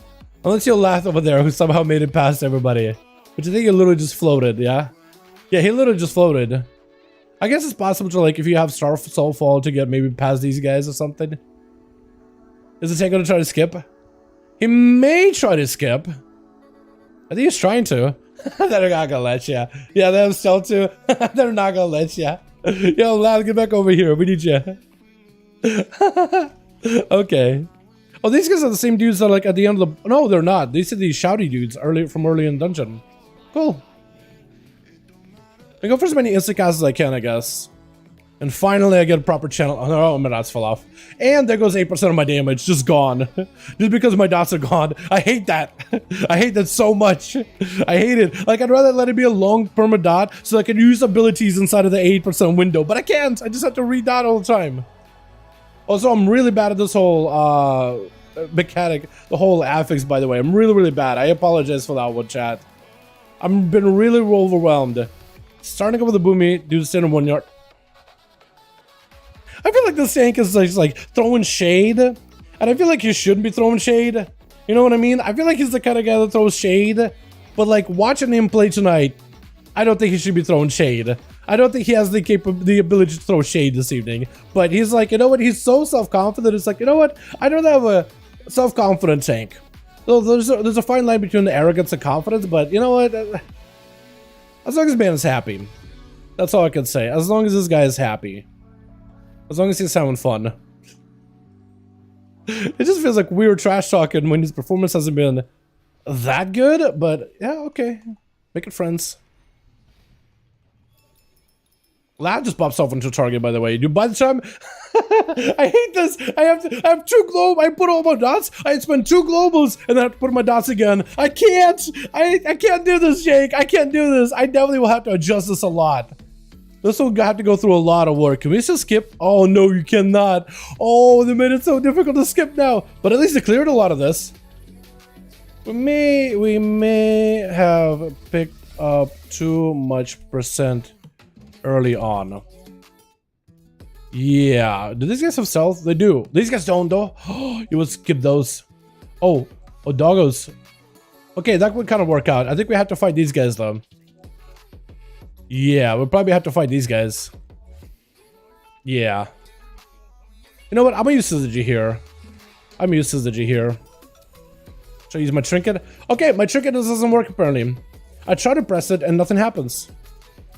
Unless you'll laugh over there who somehow made it past everybody. But you think he literally just floated, yeah? Yeah, he literally just floated. I guess it's possible to like if you have Soulfall to get maybe past these guys or something. Is the tank gonna try to skip? He may try to skip. I think he's trying to. They're not gonna let you. Yeah, they have stealth too. They're not gonna let you. Yo, lad, get back over here. We need you. Okay. Oh, these guys are the same dudes that are like at the end of the... No, they're not. These are these shouty dudes from early in dungeon. Cool. I go for as many instant casts as I can, I guess. And finally, I get a proper channel. Oh, my dots fell off. And there goes 8% of my damage. Just gone. Just because my dots are gone. I hate that. I hate that so much. I hate it. Like, I'd rather let it be a long perma dot so I can use abilities inside of the 8% window. But I can't. I just have to re-dot all the time. Also, I'm really bad at this whole mechanic. The whole affix, by the way. I'm really, really bad. I apologize for that one, chat. I've been really overwhelmed. Starting up with the boomy, do the standard 1 yard. I feel like this tank is like throwing shade. And I feel like he shouldn't be throwing shade. You know what I mean? I feel like he's the kind of guy that throws shade. But like watching him play tonight, I don't think he should be throwing shade. I don't think he has the ability to throw shade this evening. But he's like, you know what? He's so self-confident. It's like, you know what? I don't have a self-confident tank. So there's a fine line between arrogance and confidence. But you know what? As long as man is happy. That's all I can say. As long as this guy is happy. As long as he's having fun. It just feels like we were trash talking when his performance hasn't been that good. But yeah, okay. Make it friends. Lad just pops off into target, by the way. Dude, by the time I hate this. I have 2 globals. I put all my dots. I spend 2 globals and then I have to put my dots again. I can't. I can't do this, Jake. I can't do this. I definitely will have to adjust this a lot. This will have to go through a lot of work. Can we still skip? Oh no, you cannot. Oh, they made it so difficult to skip now. But at least they cleared a lot of this. We may have picked up too much percent early on. Yeah. Do these guys have stealth? They do. These guys don't though. You would skip those. Oh, doggos. Okay, that would kind of work out. I think we have to fight these guys though. Yeah, we'll probably have to fight these guys. Yeah. You know what? I'm gonna use syzygy here. I'm gonna use syzygy here. Should I use my trinket? Okay, my trinket doesn't work apparently. I try to press it and nothing happens.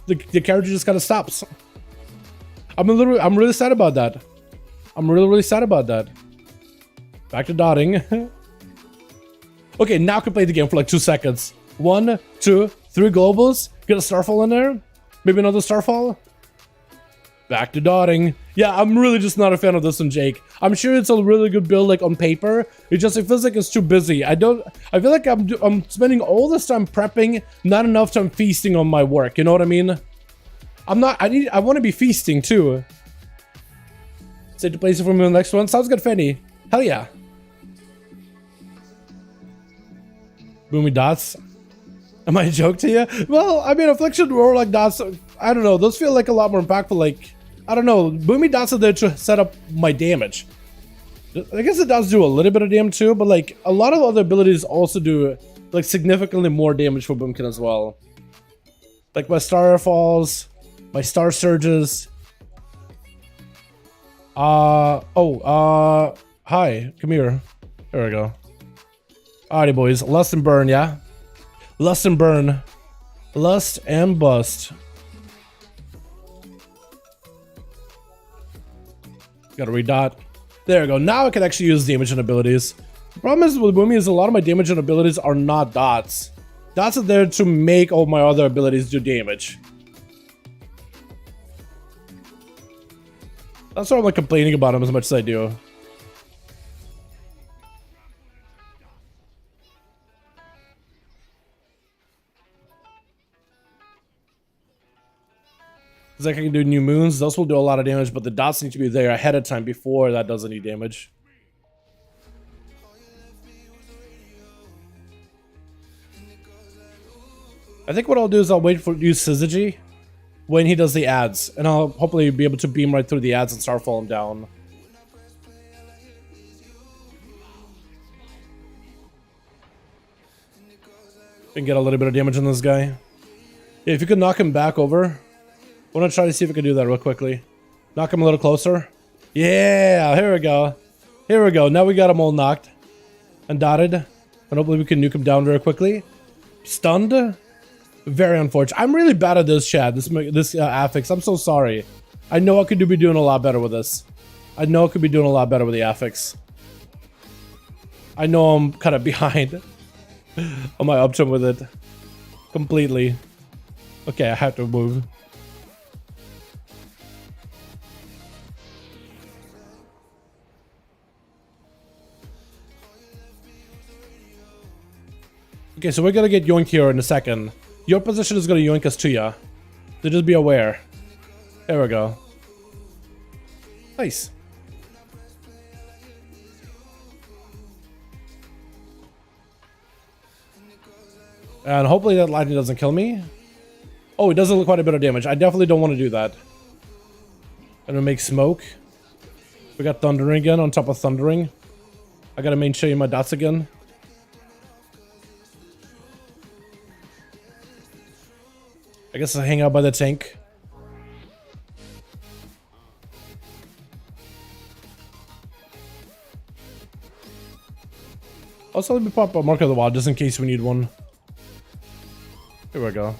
The character just kind of stops. I'm really sad about that. I'm really sad about that. Back to dotting. Okay, now I can play the game for like 2 seconds. 1, 2, 3 globals. Get a starfall in there. Maybe another starfall. Back to dotting. Yeah, I'm really just not a fan of this one, Jake. I'm sure it's a really good build, like on paper. It just it feels like it's too busy. I feel like I'm spending all this time prepping, not enough time feasting on my work. You know what I mean? I want to be feasting too. Save the place for me on the next one. Sounds good, Fanny. Hell yeah. Boomy dots. Am I a joke to you? Well, I mean, Affliction or like dots, I don't know. Those feel like a lot more impactful. Like, I don't know. Boomy dots are there to set up my damage. I guess it does do a little bit of damage too, but like a lot of other abilities also do like significantly more damage for Boomkin as well. Like my Star Falls, my Star Surges. Hi, come here. There we go. Alrighty, boys. Lust and burn, yeah? Lust and burn. Lust and bust. Gotta redot. There we go. Now I can actually use damage and abilities. The problem is with Boomy is a lot of my damage and abilities are not dots. Dots are there to make all my other abilities do damage. That's why I'm like complaining about him as much as I do. Because like I can do new moons, those will do a lot of damage, but the dots need to be there ahead of time before that does any damage. I think what I'll do is I'll wait for use syzygy when he does the ads, and I'll hopefully be able to beam right through the ads and start falling down. And get a little bit of damage on this guy. Yeah, if you could knock him back over. I want to try to see if I can do that real quickly. Knock him a little closer. Yeah, here we go. Here we go. Now we got him all knocked and dotted. And hopefully we can nuke him down very quickly. Stunned. Very unfortunate. I'm really bad at this, Chad. This affix. I'm so sorry. I know I could be doing a lot better with this. I know I could be doing a lot better with the affix. I know I'm kind of behind on my upturn with it. Completely. Okay, I have to move. Okay, so we're gonna get yoinked here in a second. Your position is gonna yoink us to ya. So just be aware. There we go. Nice. And hopefully that lightning doesn't kill me. Oh, it does look quite a bit of damage. I definitely don't want to do that. I'm gonna make smoke. We got thundering again on top of thundering. I gotta make sure you my dots again. I guess I'll hang out by the tank. Also, let me pop a Mark of the Wild just in case we need one. Here we go.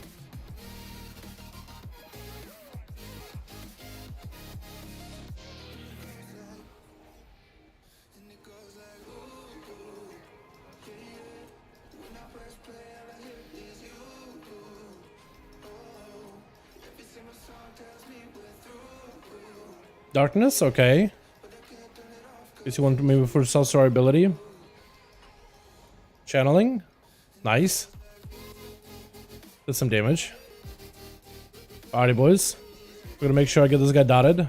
Darkness, okay. Guess you want maybe for self-story ability. Channeling, nice. Did some damage. Alrighty, boys. We're gonna make sure I get this guy dotted.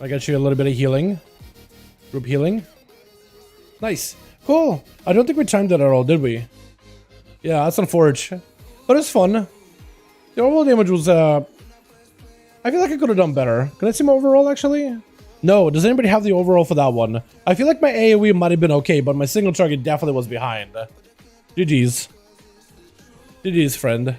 I got you a little bit of healing. Group healing. Nice. Cool. I don't think we timed that at all, did we? Yeah, that's unfortunate. But it's fun. The overall damage was, I feel like I could have done better. Can I see my overall, actually? No, does anybody have the overall for that one? I feel like my AoE might have been okay, but my single target definitely was behind. GG's. GG's, friend.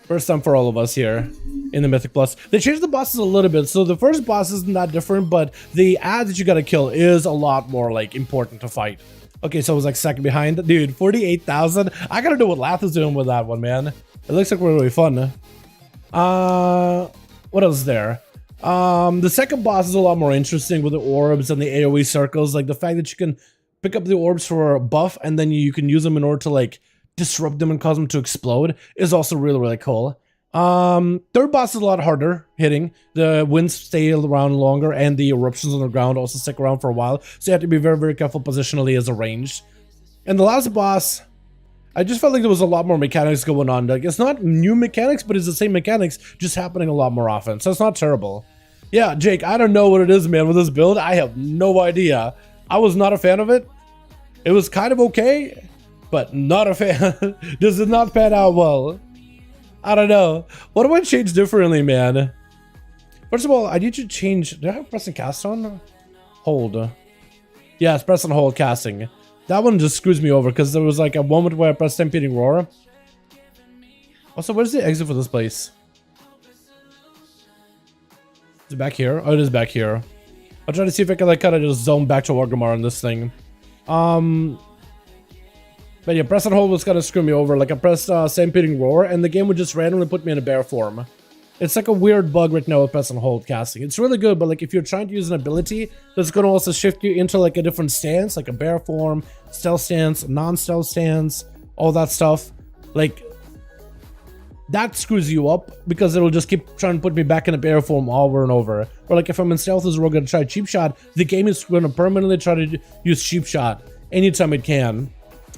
First time for all of us here in the Mythic Plus. They changed the bosses a little bit, so the first boss isn't that different, but the ad that you gotta kill is a lot more, like, important to fight. Okay, so it was like second behind. Dude, 48,000? I gotta know what Lath is doing with that one, man. It looks like really fun. What else is there? The second boss is a lot more interesting with the orbs and the AoE circles. Like the fact that you can pick up the orbs for a buff and then you can use them in order to like disrupt them and cause them to explode is also really, really cool. Third boss is a lot harder hitting. The winds stay around longer and the eruptions on the ground also stick around for a while. So you have to be very, very careful positionally as arranged. And the last boss, I just felt like there was a lot more mechanics going on. Like it's not new mechanics, but it's the same mechanics just happening a lot more often. So it's not terrible. Yeah, Jake, I don't know what it is, man, with this build. I have no idea. I was not a fan of it. It was kind of okay, but not a fan. This did not pan out well. I don't know. What do I change differently, man? First of all, I need to change. Do I have press and cast on? Hold. Yeah, it's press and hold casting. That one just screws me over because there was like a moment where I pressed Stampeding Roar. Also, where's the exit for this place? Is it back here? Oh, it is back here. I'll try to see if I can like kind of just zone back to Orgrimmar on this thing. But yeah, press and hold was kind of screw me over. Like I pressed Stampeding Roar and the game would just randomly put me in a bear form. It's like a weird bug right now with press and hold casting. It's really good, but like if you're trying to use an ability that's going to also shift you into like a different stance, like a bear form, stealth stance, non-stealth stance, all that stuff, like that screws you up because it'll just keep trying to put me back in a bear form over and over. Or like if I'm in stealth as we're going to try cheap shot, the game is going to permanently try to use cheap shot anytime it can.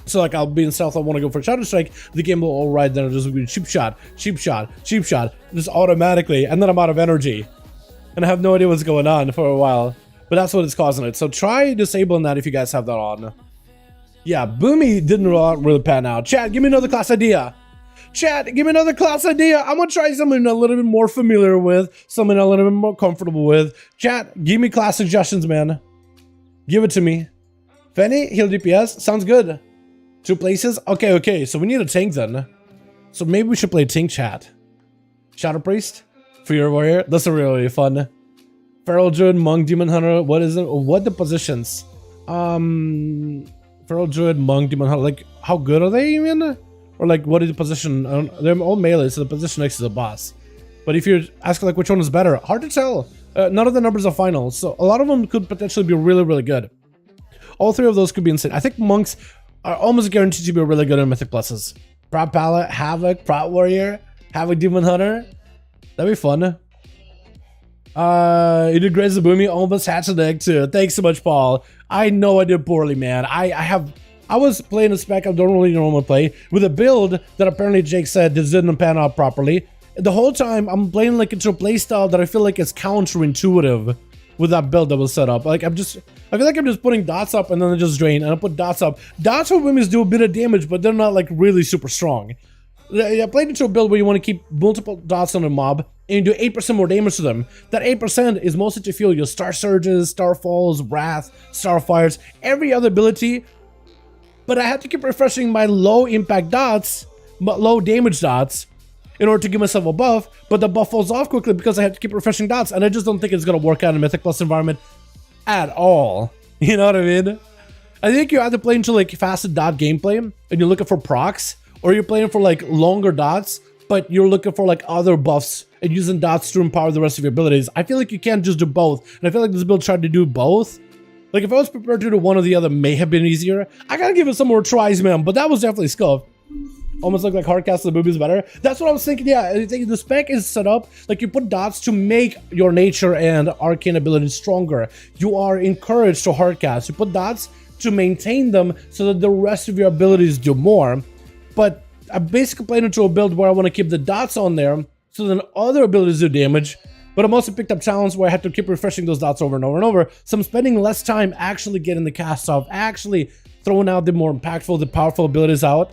So like I'll be in stealth, I want to go for Shadow Strike, the game will alright, then I'll just be cheap shot, just automatically, and then I'm out of energy. And I have no idea what's going on for a while. But that's what is causing it. So try disabling that if you guys have that on. Yeah, Boomy didn't really pan out. Chat, give me another class idea. Chat, give me another class idea. I'm gonna try something a little bit more familiar with, something a little bit more comfortable with. Chat, give me class suggestions, man. Give it to me. Fenny, heal DPS, sounds good. 2 places? Okay, so we need a tank then. So maybe we should play tank, chat. Shadow Priest? Fear Warrior? That's a really fun. Feral Druid, Monk, Demon Hunter, what is it? What the positions? Feral Druid, Monk, Demon Hunter, like how good are they even? Or like what is the position? They're all melee, so the position next to the boss. But if you're asking like which one is better, hard to tell. None of the numbers are final, so a lot of them could potentially be really, really good. All 3 of those could be insane. I think monks are almost guaranteed to be really good in Mythic Pluses. Prot Palette, Havoc, Prot Warrior, Havoc Demon Hunter. That'd be fun. You did great as a Boomy, almost hatched an egg too. Thanks so much, Paul. I know I did poorly, man. I was playing a spec I don't really normally play with a build that apparently Jake said didn't pan out properly. The whole time I'm playing like into a playstyle that I feel like is counterintuitive with that build that was set up. Like I feel like I'm just putting dots up and then they just drain, and I put dots up. Dots for women do a bit of damage, but they're not like really super strong. I played into a build where you want to keep multiple dots on a mob and you do 8% more damage to them. That 8% is mostly to fuel your Star Surges, Starfalls, Wrath, Starfires, every other ability. But I had to keep refreshing my low impact dots, but low damage dots, in order to give myself a buff, but the buff falls off quickly because I have to keep refreshing dots, and I just don't think it's going to work out in a Mythic Plus environment at all. You know what I mean? I think you either play into like faster dot gameplay, and you're looking for procs, or you're playing for like longer dots, but you're looking for like other buffs and using dots to empower the rest of your abilities. I feel like you can't just do both, and I feel like this build tried to do both. Like if I was prepared to do one or the other, may have been easier. I gotta give it some more tries, man, but that was definitely scuffed. Almost look like Hardcast of the movies better. That's what I was thinking. Yeah, I think the spec is set up like you put dots to make your nature and arcane abilities stronger. You are encouraged to hardcast. You put dots to maintain them so that the rest of your abilities do more. But I basically played into a build where I want to keep the dots on there so then other abilities do damage, But I'm also picked up challenges where I had to keep refreshing those dots over and over and over. So I'm spending less time actually getting the cast off, actually throwing out the more impactful, the powerful abilities out.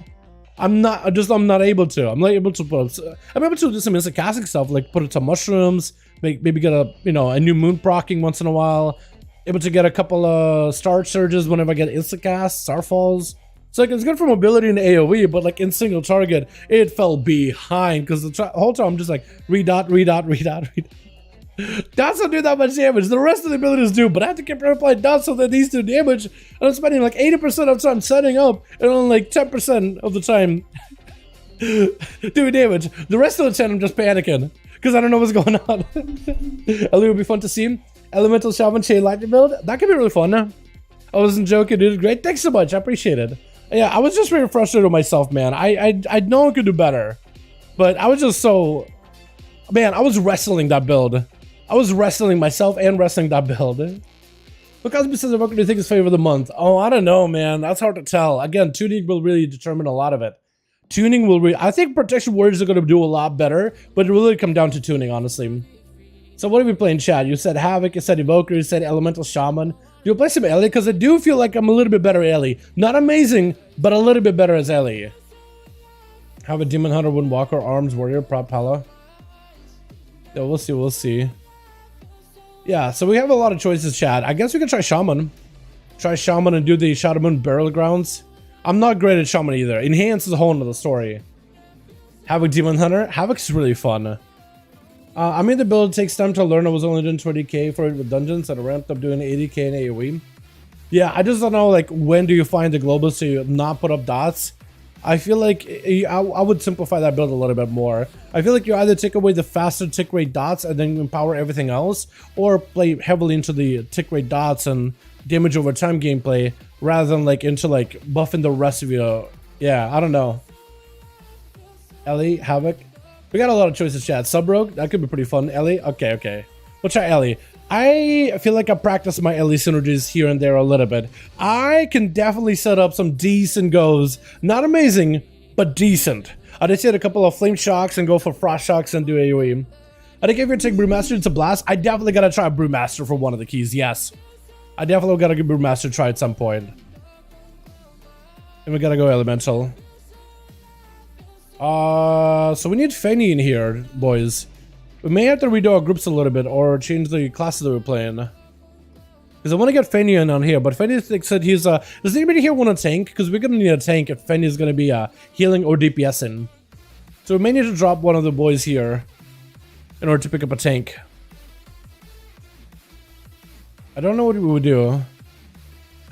I'm not able to. I'm not able to put up, I'm able to do some instant casting stuff, like put up some mushrooms, maybe get a, you know, a new moon procking once in a while. Able to get a couple of star surges whenever I get instant cast, starfalls. So like, it's good for mobility in AoE, but like in single target, it fell behind because the whole time I'm just like redot. Dots don't do that much damage. The rest of the abilities do, but I have to keep applying dots so that these do damage. And I'm spending like 80% of the time setting up, and only like 10% of the time doing damage. The rest of the time I'm just panicking because I don't know what's going on. Ellie would be fun to see. Elemental Shaman Chain Lightning build. That could be really fun. I wasn't joking, dude. Great. Thanks so much. I appreciate it. Yeah, I was just really frustrated with myself, man. I know I could do better, but I was just so... Man, I was wrestling that build. I was wrestling myself and wrestling that build. Because says, what do you think is flavor of the month? Oh, I don't know, man. That's hard to tell. Again, tuning will really determine a lot of it. Tuning will I think Protection Warriors are going to do a lot better, but it will really come down to tuning, honestly. So what are we playing, Chad? You said Havoc, you said Evoker, you said Elemental Shaman. Do you play some Ellie? Because I do feel like I'm a little bit better Ellie. Not amazing, but a little bit better as Ellie. Have a Demon Hunter, Windwalker, Arms, Warrior, Prop, Pala. Yeah, we'll see, we'll see. Yeah, so we have a lot of choices, Chad. I guess we can try Shaman. Try Shaman and do the shadowmoon Burial Grounds. I'm not great at Shaman either. Enhance is a whole nother story. Havoc Demon Hunter. Havoc's really fun. I made the build. It takes time to learn. I was only doing 20k for it with dungeons and I ramped up doing 80k in AoE. Yeah, I just don't know, like, when do you find the globals to not put up dots? I feel like I would simplify that build a little bit more. I feel like you either take away the faster tick rate dots and then empower everything else, or play heavily into the tick rate dots and damage over time gameplay, rather than like into like buffing the rest of your... Yeah, I don't know. Ellie, Havoc. We got a lot of choices, chat. Sub-Rogue, that could be pretty fun. Ellie, okay. We'll try Ellie. I feel like I practice my Ellie synergies here and there a little bit. I can definitely set up some decent goes. Not amazing, but decent. I just hit a couple of Flame Shocks and go for Frost Shocks and do AoE. I think if you take Brewmaster, it's a blast. I definitely gotta try Brewmaster for one of the keys, yes. I definitely gotta give Brewmaster a try at some point. And we gotta go Elemental. So we need Fenny in here, boys. We may have to redo our groups a little bit or change the classes that we're playing. Because I want to get Fenny in on here, but Fenny said he's does anybody here want a tank? Because we're gonna need a tank if Fenny's gonna be healing or DPSing. So we may need to drop one of the boys here in order to pick up a tank. I don't know what we would do.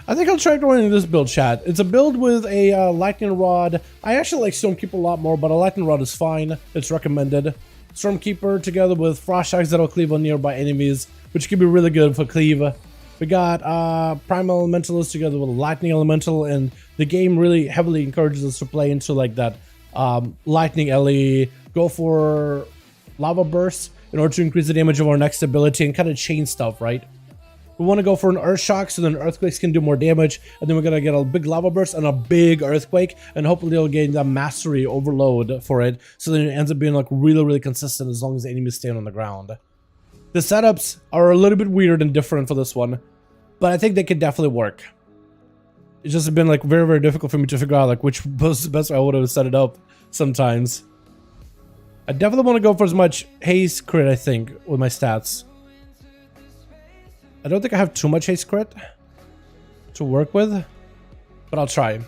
I think I'll try running this build, chat. It's a build with a lightning rod. I actually like Stormkeeper a lot more, but a lightning rod is fine. It's recommended. Stormkeeper together with Frost Shocks that'll cleave on nearby enemies, which could be really good for cleave. We got Primal Elementalist together with Lightning Elemental, and the game really heavily encourages us to play into like that Lightning Ellie, go for Lava Burst in order to increase the damage of our next ability and kind of chain stuff, right? We want to go for an Earth Shock so then Earthquakes can do more damage, and then we're going to get a big Lava Burst and a big Earthquake, and hopefully they'll gain that Mastery Overload for it, so then it ends up being like really consistent as long as the enemies stay on the ground. The setups are a little bit weird and different for this one, but I think they could definitely work. It's just been like very difficult for me to figure out like which was the best way I would have set it up sometimes. I definitely want to go for as much haste crit, I think, with my stats. I don't think I have too much haste crit to work with, but I'll try.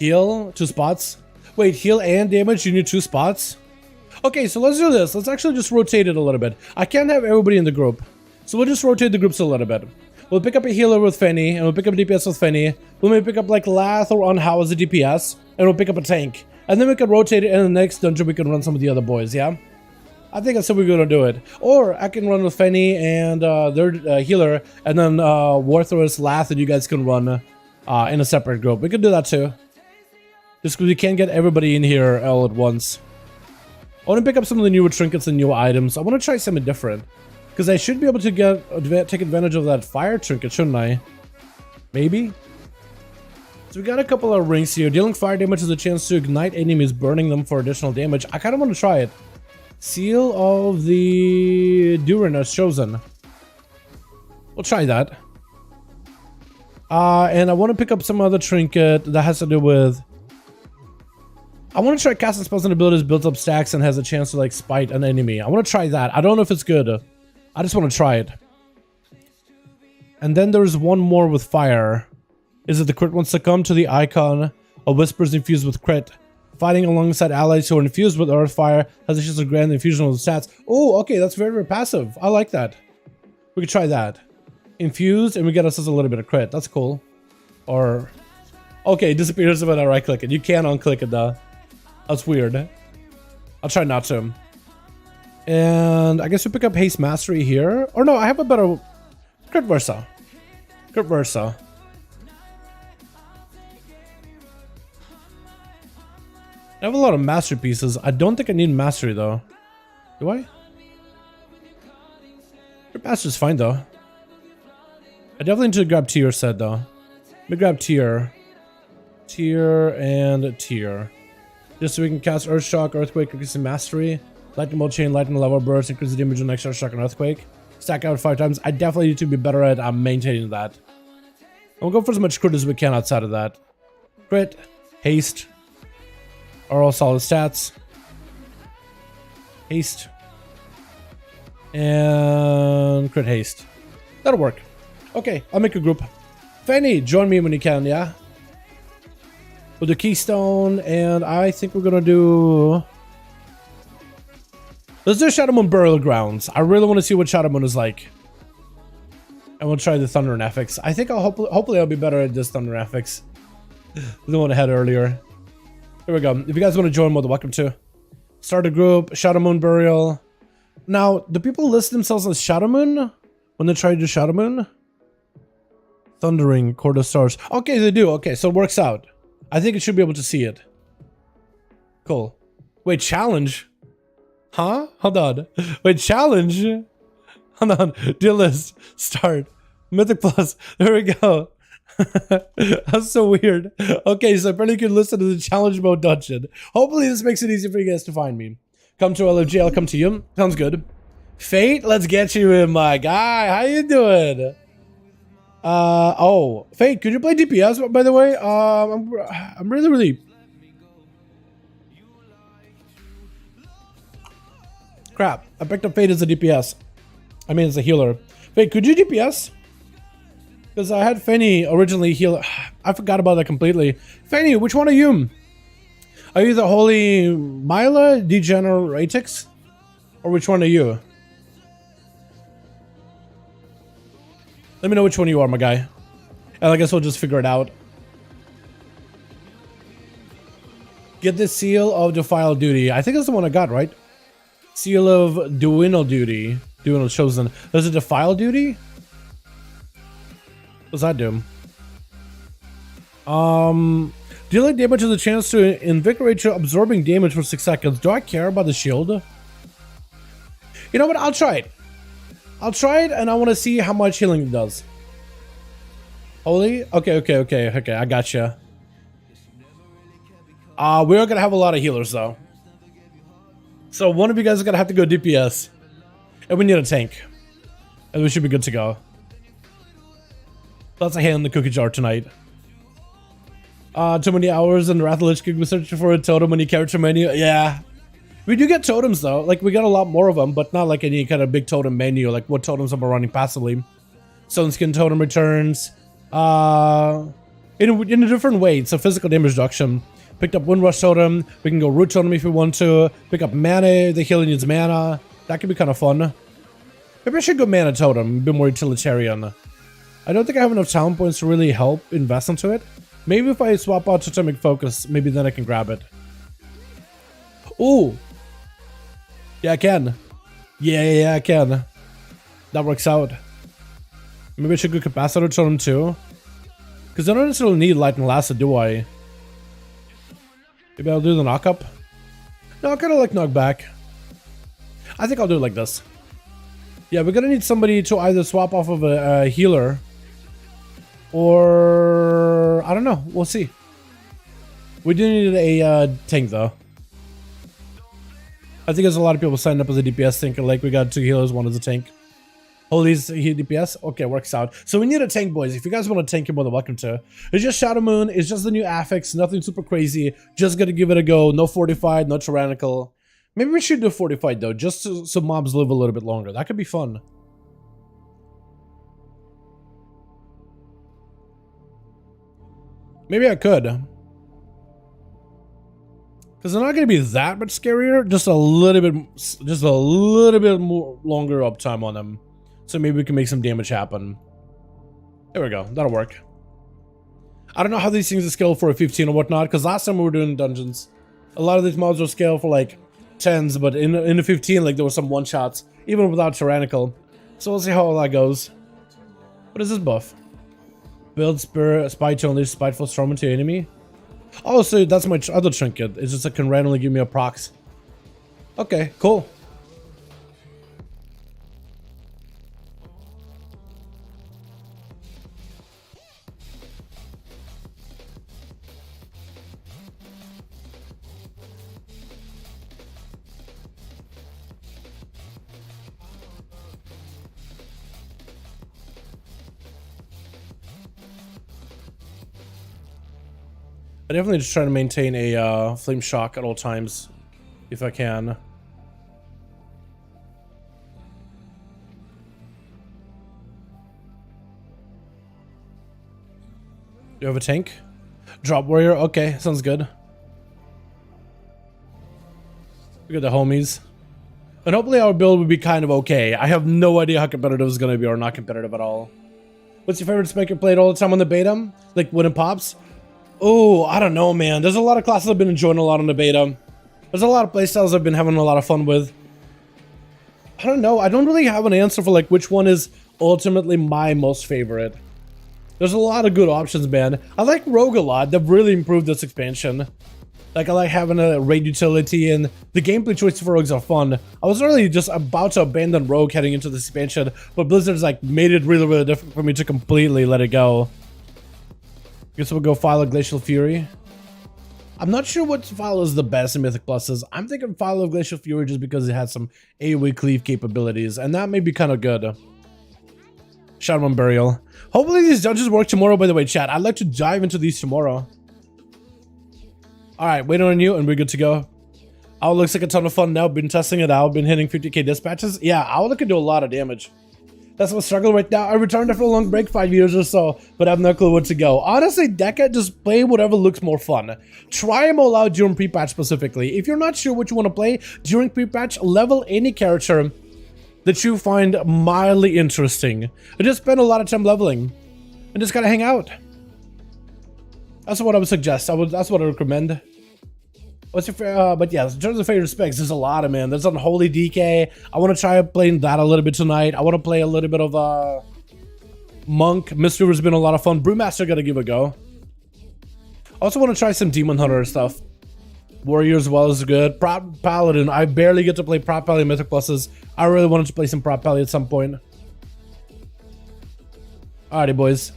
Heal, 2 spots. Wait, heal and damage, you need 2 spots? Okay, so let's do this. Let's actually just rotate it a little bit. I can't have everybody in the group, so we'll just rotate the groups a little bit. We'll pick up a healer with Fenny, and we'll pick up DPS with Fenny. We'll maybe pick up like Lath or Unhow as a DPS, and we'll pick up a tank. And then we can rotate it, and in the next dungeon we can run some of the other boys, yeah? I think that's how we're gonna do it. Or I can run with Fenny and their healer, and then Warthor's Lath, and you guys can run in a separate group. We can do that too. Just because we can't get everybody in here all at once. I want to pick up some of the newer trinkets and newer items. I want to try something different. Because I should be able to take advantage of that fire trinket, shouldn't I? Maybe? So we got a couple of rings here. Dealing fire damage is a chance to ignite enemies, burning them for additional damage. I kind of want to try it. Seal of the Duran as chosen. We'll try that. And I want to pick up some other trinket that has to do with... I want to try casting spells and abilities, builds up stacks, and has a chance to like spite an enemy. I want to try that. I don't know if it's good. I just want to try it. And then there's one more with fire. Is it the crit wants to come to the icon of whispers infused with crit? Fighting alongside allies who are infused with earth fire has a chance to grant the infusion of the stats. Oh, okay, that's very, very passive. I like that. We could try that. Infused, and we get us a little bit of crit. That's cool. Or... okay, it disappears when I right click it. You can't unclick it though. That's weird. I'll try not to. And I guess we pick up Haste Mastery here. Or no, I have a better... Crit Versa. Crit Versa. I have a lot of mastery pieces. I don't think I need mastery though. Do I? Crit Mastery is fine though. I definitely need to grab tier set though. Let me grab tier. Tier and tier. Just so we can cast Earth Shock, Earthquake, increasing mastery. Lightning Bolt Chain, Lightning Level Burst, increase the damage on next Earth Shock and Earthquake. Stack out 5 times. I definitely need to be better at maintaining that. And we'll go for as much crit as we can outside of that. Crit, haste, are all solid stats. Haste. And crit haste. That'll work. Okay, I'll make a group. Fanny, join me when you can, yeah? With the Keystone, and I think we're gonna do... let's do Shadowmoon Burial Grounds. I really want to see what Shadowmoon is like. And we'll try the Thunder and Affix. I think I'll hopefully I'll be better at this Thunder and Affix than what I had earlier. Here we go. If you guys want to join, more than welcome to. Start a group, Shadowmoon Burial. Now, do people list themselves as Shadowmoon when they try to do Shadowmoon? Thundering, Court of Stars. Okay, they do. Okay, so it works out. I think it should be able to see it. Cool. Wait, challenge? Huh? Hold on. Wait, challenge? Hold on. Deal list. Start. Mythic Plus. There we go. That's so weird. Okay, so apparently you can listen to the challenge mode dungeon. Hopefully this makes it easy for you guys to find me. Come to LFG, I'll come to you. Sounds good. Fate, let's get you in, my guy. How you doing? Oh, Fate, could you play DPS, by the way? I'm really... crap, I picked up Fate as a DPS. I mean, as a healer. Fate, could you DPS? Because I had Fanny originally heal... I forgot about that completely. Fanny, which one are you? Are you the Holy Mila Degeneratix? Or which one are you? Let me know which one you are, my guy. And I guess we'll just figure it out. Get the Seal of Defile Duty. I think that's the one I got, right? Seal of Duenal Duty. Duenal Chosen. There's a Defile Duty? What's that do? Dealing damage has a chance to invigorate your absorbing damage for 6 seconds. Do I care about the shield? You know what? I'll try it. I'll try it, and I want to see how much healing it does. Holy? Okay, I gotcha. We're gonna have a lot of healers, though. So one of you guys is gonna have to go DPS. And we need a tank. And we should be good to go. That's a hand in the cookie jar tonight. Too many hours in the Wrath of the Lich King. We're searching for a totem when you character menu. Yeah. We do get totems though, like we got a lot more of them, but not like any kind of big totem menu, like what totems am I running passively. Stone Skin Totem returns, in a different way. It's a physical damage reduction. Picked up Windrush Totem, we can go Root Totem if we want to, pick up Mana, the healer needs mana, that could be kind of fun. Maybe I should go Mana Totem, a bit more utilitarian. I don't think I have enough talent points to really help invest into it. Maybe if I swap out Totemic Focus, maybe then I can grab it. Ooh! Yeah, I can. Yeah, I can. That works out. Maybe I should go Capacitor Totem too. Because I don't necessarily need Lightning Lasso, do I? Maybe I'll do the Knock-Up. No, I kind of like Knockback. I think I'll do it like this. Yeah, we're gonna need somebody to either swap off of a healer. Or... I don't know. We'll see. We do need a tank though. I think there's a lot of people signed up as a DPS thinking like we got 2 healers, 1 as a tank. Holy's DPS? Okay, works out. So we need a tank, boys. If you guys want a tank, you're more than welcome to. It's just shadowmoon. It's just the new affix. Nothing super crazy. Just gonna give it a go. No fortified, no tyrannical. Maybe we should do fortified though, just so mobs live a little bit longer. That could be fun. Maybe I could. Because they're not going to be that much scarier. Just a little bit more longer uptime on them. So maybe we can make some damage happen. There we go. That'll work. I don't know how these things are scaled for a 15 or whatnot. Because last time we were doing dungeons, a lot of these mobs were scaled for like 10s. But in the 15, like there were some one-shots. Even without tyrannical. So we'll see how all that goes. What is this buff? Build spy to unleash spiteful storm into enemy. Oh, so that's my other trinket. It's just it can randomly give me a prox. Okay, cool. I definitely just try to maintain a flame shock at all times, if I can. You have a tank? Drop warrior? Okay, sounds good. We got the homies. And hopefully our build would be kind of okay. I have no idea how competitive it's going to be or not competitive at all. What's your favorite spec you played all the time on the beta? Like when it pops? Oh, I don't know, man. There's a lot of classes I've been enjoying a lot on the beta. There's a lot of playstyles I've been having a lot of fun with. I don't know. I don't really have an answer for like which one is ultimately my most favorite. There's a lot of good options, man. I like Rogue a lot. They've really improved this expansion. Like I like having a raid utility and the gameplay choices for Rogues are fun. I was really just about to abandon Rogue heading into this expansion, but Blizzard's like made it really, really difficult for me to completely let it go. Guess we'll go File of Glacial Fury. I'm not sure what file is the best in Mythic Pluses. I'm thinking File of Glacial Fury just because it has some AoE cleave capabilities, and that may be kind of good. Shadowmoon Burial. Hopefully these dungeons work tomorrow, by the way, chat. I'd like to dive into these tomorrow. Alright, waiting on you, and we're good to go. Owl looks like a ton of fun now. Been testing it out. Been hitting 50k dispatches. Yeah, Owl can do a lot of damage. That's my struggle right now. I returned after a long break, 5 years or so, but I have no clue what to go. Honestly, Deca, just play whatever looks more fun. Try them all out during pre-patch specifically. If you're not sure what you want to play during pre-patch, level any character that you find mildly interesting. And just spend a lot of time leveling. And just kind of hang out. That's what I would suggest. That's what I recommend. What's your favorite? But yeah, in terms of favorite specs, there's a lot of, man. There's Unholy DK. I want to try playing that a little bit tonight. I want to play a little bit of Monk. Mistweaver's been a lot of fun. Brewmaster gotta give a go. I also want to try some Demon Hunter stuff. Warrior as well is good. Prop Paladin. I barely get to play Prop Paladin Mythic Pluses. I really wanted to play some Prop Paladin at some point. Alrighty, boys.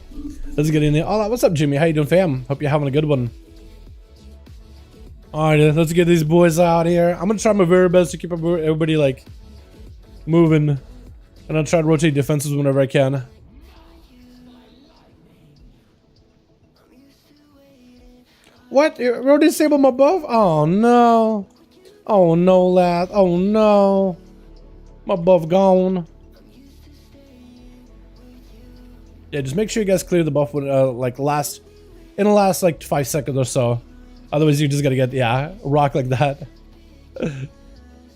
Let's get in there. Oh, what's up, Jimmy? How you doing, fam? Hope you're having a good one. Alright, let's get these boys out here. I'm gonna try my very best to keep everybody, like, moving. And I'll try to rotate defenses whenever I can. What? You already disabled my buff? Oh, no. Oh, no, lad. Oh, no. My buff gone. Yeah, just make sure you guys clear the buff when, like, in the last, like, 5 seconds or so. Otherwise, you're just gonna get, yeah, rock like that.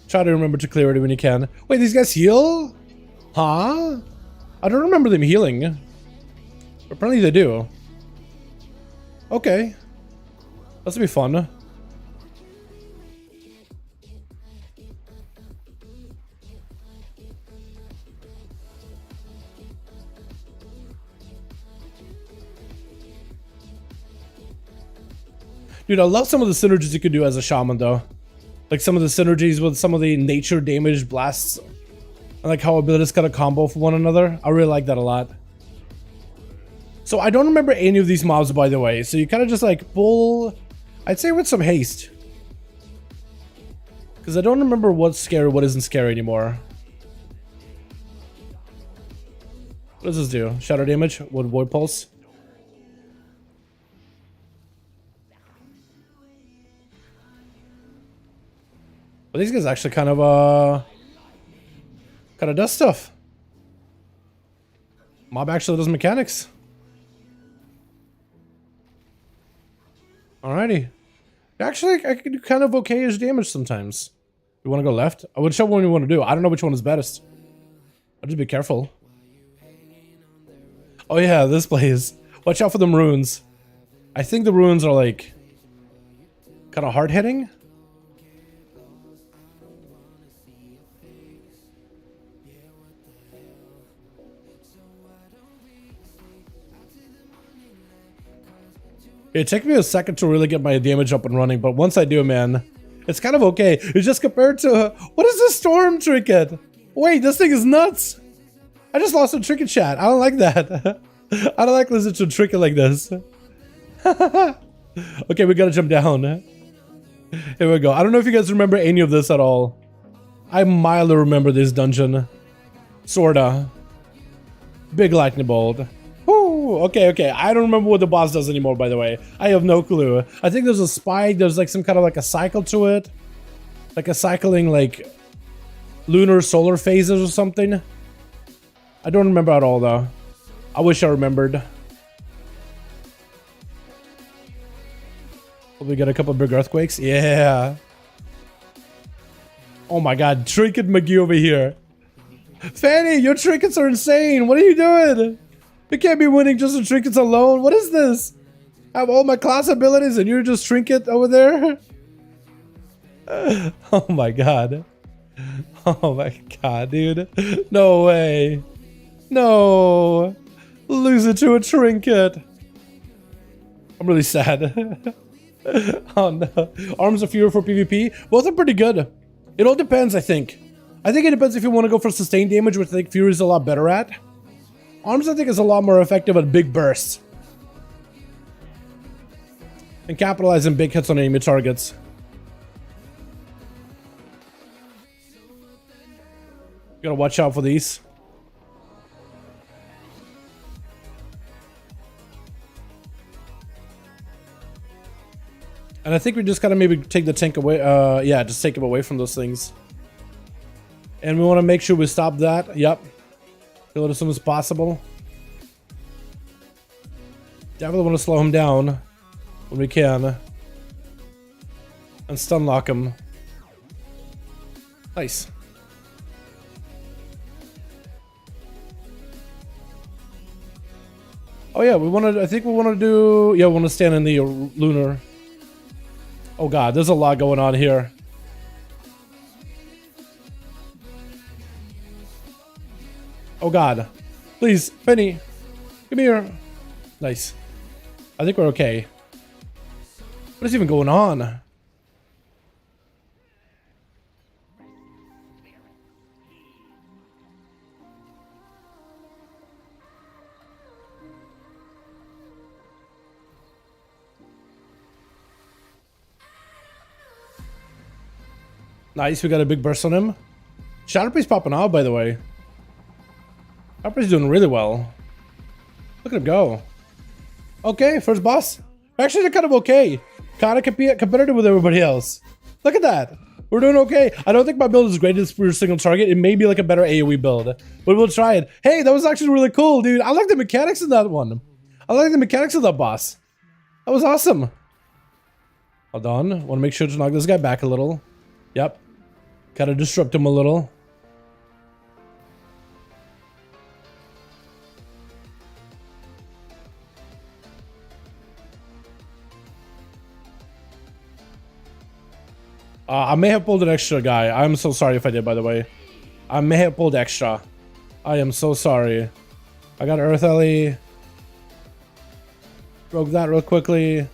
Try to remember to clear it when you can. Wait, these guys heal? Huh? I don't remember them healing. Apparently they do. Okay. That's gonna be fun. Dude, I love some of the synergies you could do as a shaman, though. Like some of the synergies with some of the nature damage blasts. I like how abilities kind of combo for one another. I really like that a lot. So I don't remember any of these mobs, by the way. So you kind of just like pull, I'd say with some haste. Because I don't remember what's scary, what isn't scary anymore. What does this do? Shadow damage? What, void pulse? Well, these guys actually kind of does stuff. Mob actually does mechanics. Alrighty. Actually, I can do kind of okay-ish damage sometimes. You want to go left? I would show what you want to do. I don't know which one is best. I'll just be careful. Oh yeah, this place. Watch out for them runes. I think the runes are like kind of hard-hitting. It took me a second to really get my damage up and running, but once I do, man, it's kind of okay. It's just compared to... What is this storm trinket? Wait, this thing is nuts. I just lost a trinket chat. I don't like that. I don't like listening to a trinket like this. Okay, we gotta jump down. Here we go. I don't know if you guys remember any of this at all. I mildly remember this dungeon. Sorta. Big lightning bolt. Woo, okay. I don't remember what the boss does anymore, by the way. I have no clue. I think there's a spike. There's like some kind of like a cycle to it. Like a cycling like lunar solar phases or something. I don't remember at all though. I wish I remembered. We got a couple of big earthquakes. Yeah. Oh my god, Trinket McGee over here. Fanny, your trinkets are insane. What are you doing? You can't be winning just the trinkets alone. What is this? I have all my class abilities and you're just trinket over there? Oh my god. Oh my god, dude. No way. No. Lose it to a trinket. I'm really sad. Oh no. Arms of Fury for PvP. Both are pretty good. It all depends, I think. I think it depends if you want to go for sustained damage, which I think Fury is a lot better at. Arms, I think, is a lot more effective at big bursts. And capitalizing big hits on enemy targets. You gotta watch out for these. And I think we just gotta maybe take the tank away. Yeah, just take him away from those things. And we want to make sure we stop that. Yep. Kill it as soon as possible. Definitely want to slow him down when we can. And stun lock him. Nice. Oh yeah, we want to, I think we want to do, yeah, we want to stand in the lunar. Oh god, there's a lot going on here. Oh god. Please, Penny. Come here. Nice. I think we're okay. What is even going on? Nice, we got a big burst on him. Shadowpriest popping out, by the way. Shadowpriest doing really well. Look at him go. Okay, first boss. Actually, they're kind of okay. Kind of competitive with everybody else. Look at that. We're doing okay. I don't think my build is greatest for a single target. It may be like a better AoE build, but we'll try it. Hey, that was actually really cool, dude. I like the mechanics in that one. I like the mechanics of that boss. That was awesome. Hold on. Want to make sure to knock this guy back a little. Yep. Gotta disrupt him a little. I may have pulled an extra guy. I'm so sorry if I did, by the way. I may have pulled extra. I am so sorry. I got Earth Ellie. Broke that real quickly.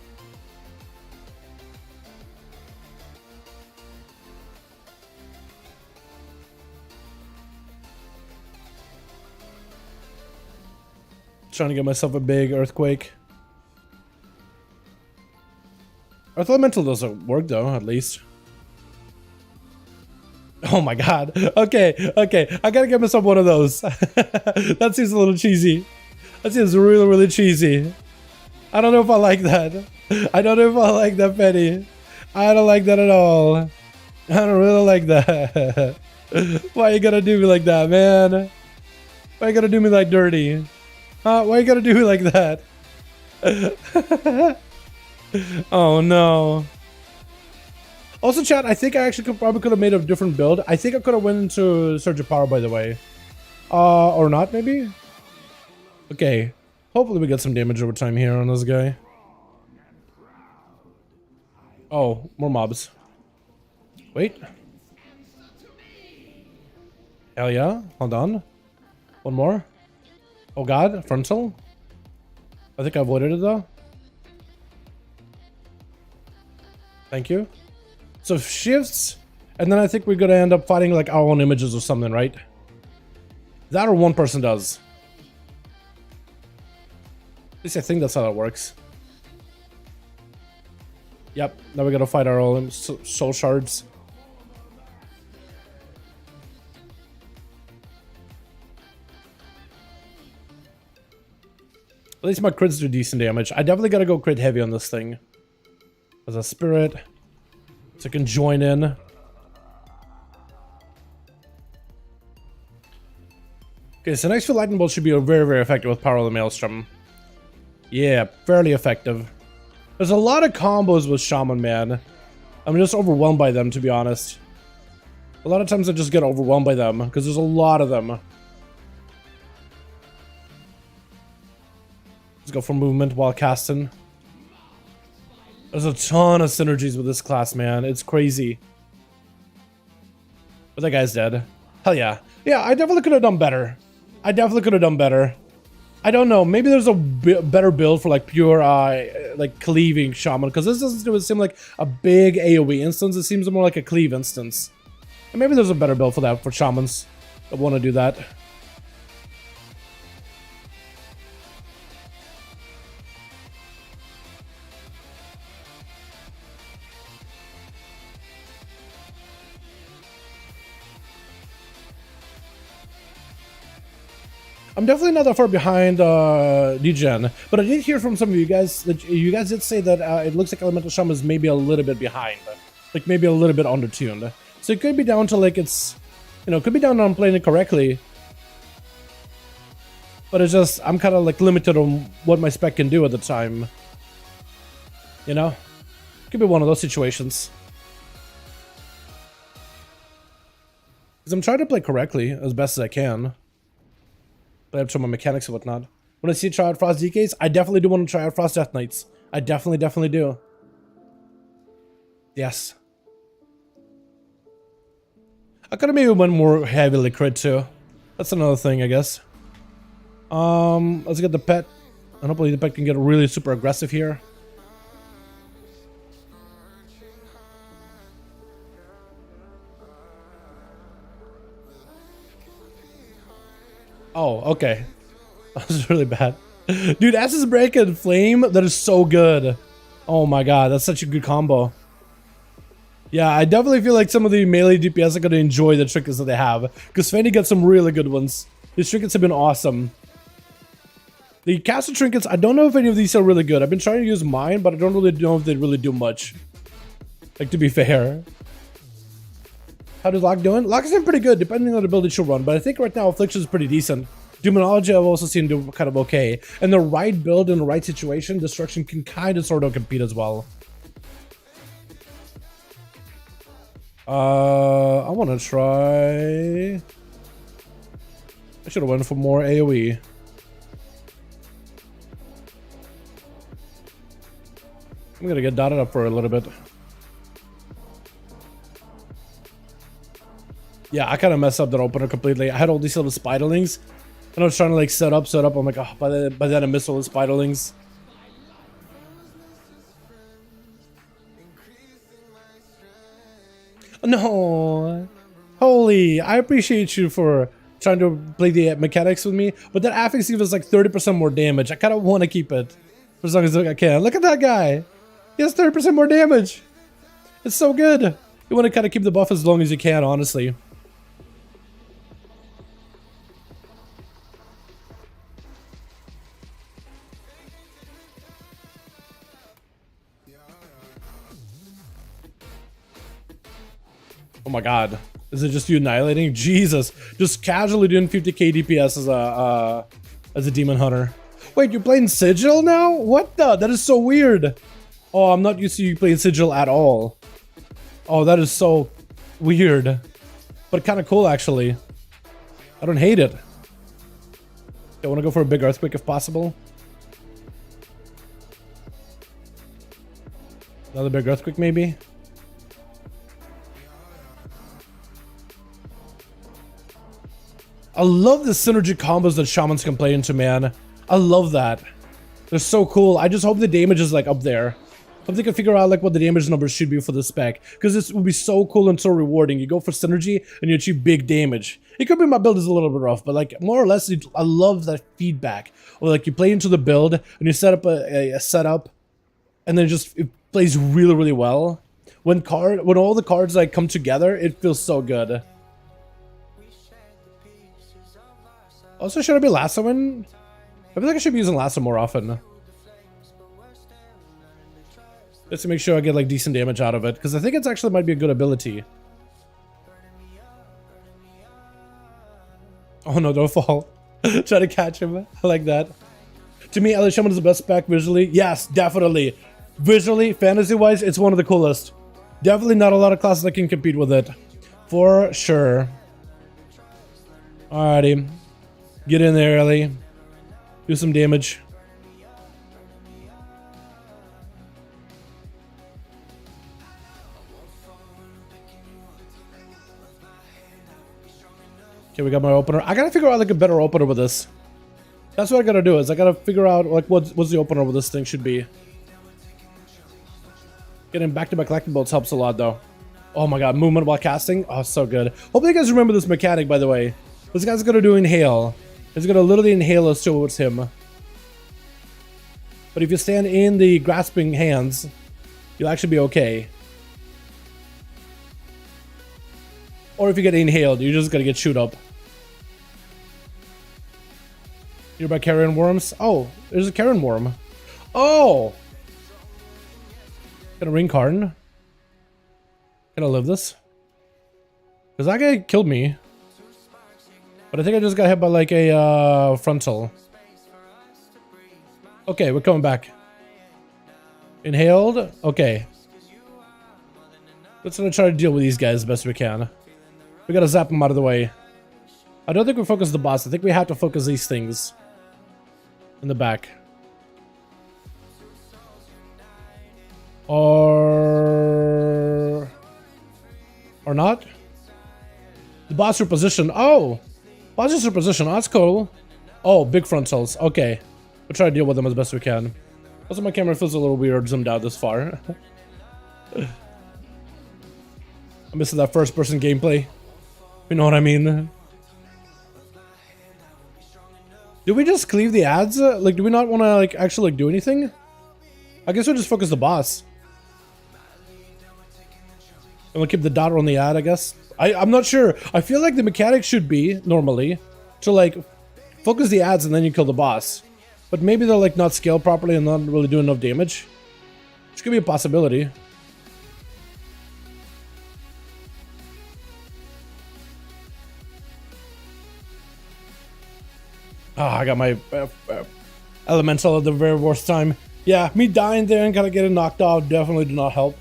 Trying to get myself a big earthquake. Earth Elemental doesn't work though, at least. Oh my god. Okay, okay. I gotta get myself one of those. That seems a little cheesy. That seems really, really cheesy. I don't know if I like that. I don't know if I like that, Penny. I don't like that at all. I don't really like that. Why you gotta do me like that, man? Why you gotta do me like dirty? Huh? Why you gotta do me like that? Oh no. Also, chat, I think I actually probably could have made a different build. I think I could have went into Surge of Power, by the way. Or not, maybe? Okay. Hopefully we get some damage over time here on this guy. Oh, more mobs. Wait. Hell yeah. Hold on. One more. Oh god, frontal. I think I avoided it though. Thank you. So shifts, and then I think we're gonna end up fighting like our own images or something, right? That or one person does. At least I think that's how that works. Yep, now we gotta fight our own soul shards. At least my crits do decent damage. I definitely gotta go crit heavy on this thing. As a spirit. So I can join in. Okay, so next few lightning bolts should be very, very effective with Power of the Maelstrom. Yeah, fairly effective. There's a lot of combos with Shaman, man. I'm just overwhelmed by them, to be honest. A lot of times I just get overwhelmed by them, because there's a lot of them. Let's go for movement while casting. There's a ton of synergies with this class, man. It's crazy. But that guy's dead. Hell yeah. Yeah, I definitely could have done better. I definitely could have done better. I don't know. Maybe there's a better build for like pure, like cleaving shaman. Because this doesn't seem like a big AoE instance. It seems more like a cleave instance. And maybe there's a better build for that, for shamans that want to do that. I'm definitely not that far behind DGen, but I did hear from some of you guys that you guys did say that it looks like Elemental Shaman is maybe a little bit behind, like maybe a little bit undertuned. So it could be down to like it's, you know, it could be down to I'm playing it correctly, but it's just I'm kind of like limited on what my spec can do at the time. You know, could be one of those situations. Because I'm trying to play correctly as best as I can. But I have to my mechanics and whatnot. When I see try out Frost DKs, I definitely do want to try out Frost Death Knights. I definitely do. Yes. I could have maybe went more heavily crit too. That's another thing, I guess. Let's get the pet. And hopefully the pet can get really super aggressive here. Oh, okay. That was really bad. Dude, ASUS Break and Flame, that is so good. Oh my god, that's such a good combo. Yeah, I definitely feel like some of the melee DPS are going to enjoy the trinkets that they have. Because Fanny got some really good ones. These trinkets have been awesome. The caster trinkets, I don't know if any of these are really good. I've been trying to use mine, but I don't really know if they really do much. Like, to be fair. How does Locke doing? Locke is doing pretty good, depending on the build that you run. But I think right now, Affliction is pretty decent. Demonology I've also seen do kind of okay. And the right build in the right situation, Destruction can kind of sort of compete as well. I want to try... I should have went for more AoE. I'm gonna get dotted up for a little bit. Yeah, I kind of messed up that opener completely. I had all these little spiderlings, and I was trying to like set up. I'm like, oh, by then I missed all the spiderlings. No, holy! I appreciate you for trying to play the mechanics with me, but that affix gives us like 30% more damage. I kind of want to keep it for as long as I can. Look at that guy. He has 30% more damage. It's so good. You want to kind of keep the buff as long as you can, honestly. Oh my god. Is it just you annihilating? Jesus. Just casually doing 50k DPS as a demon hunter. Wait, you're playing Sigil now? What the? That is so weird. Oh, I'm not used to you playing Sigil at all. Oh, that is so weird. But kind of cool, actually. I don't hate it. I want to go for a big earthquake if possible. Another big earthquake, maybe? I love the synergy combos that shamans can play into, man. I love that. They're so cool. I just hope the damage is like up there. Hope they can figure out like what the damage numbers should be for the spec. Because this would be so cool and so rewarding. You go for synergy and you achieve big damage. It could be my build is a little bit rough, but like more or less, I love that feedback. Or like you play into the build and you set up a setup, and then it plays really, really well. When all the cards like come together, it feels so good. Also, should I be lassoing? I feel like I should be using lasso more often. Just to make sure I get like decent damage out of it, because I think it's actually might be a good ability. Oh no, don't fall. Try to catch him. I like that. To me, Ellie Shaman is the best spec visually. Yes, definitely. Visually, fantasy-wise, it's one of the coolest. Definitely not a lot of classes that can compete with it. For sure. Alrighty. Get in there, Ellie. Do some damage. Okay, we got my opener. I gotta figure out like a better opener with this. That's what I gotta do, is I gotta figure out like what's the opener with this thing should be. Getting back-to-back lightning bolts helps a lot though. Oh my god, movement while casting. Oh, so good. Hope you guys remember this mechanic, by the way. This guy's gonna do inhale. He's gonna literally inhale us towards him. But if you stand in the grasping hands, you'll actually be okay. Or if you get inhaled, you're just gonna get chewed up. You're by carrion worms? Oh, there's a carrion worm. Oh! Can I ring Karn? Can I live this? Because that guy killed me. But I think I just got hit by like a frontal. Okay, we're coming back. Inhaled? Okay. Let's gonna try to deal with these guys as best we can. We gotta zap them out of the way. I don't think we focus the boss. I think we have to focus these things. In the back. Or not? The boss reposition. Oh! Boss is reposition. Oh, that's cool. Oh, big frontals. Okay. We'll try to deal with them as best we can. Also, my camera feels a little weird zoomed out this far. I'm missing that first person gameplay. You know what I mean? Did we just cleave the ads? Like, do we not want to like actually like do anything? I guess we'll just focus the boss. And we'll keep the dot on the ad, I guess. I'm not sure. I feel like the mechanic should be, normally, to like focus the ads and then you kill the boss. But maybe they're like not scaled properly and not really doing enough damage. Which could be a possibility. Ah, I got my elemental at the very worst time. Yeah, me dying there and kind of getting knocked off definitely did not help.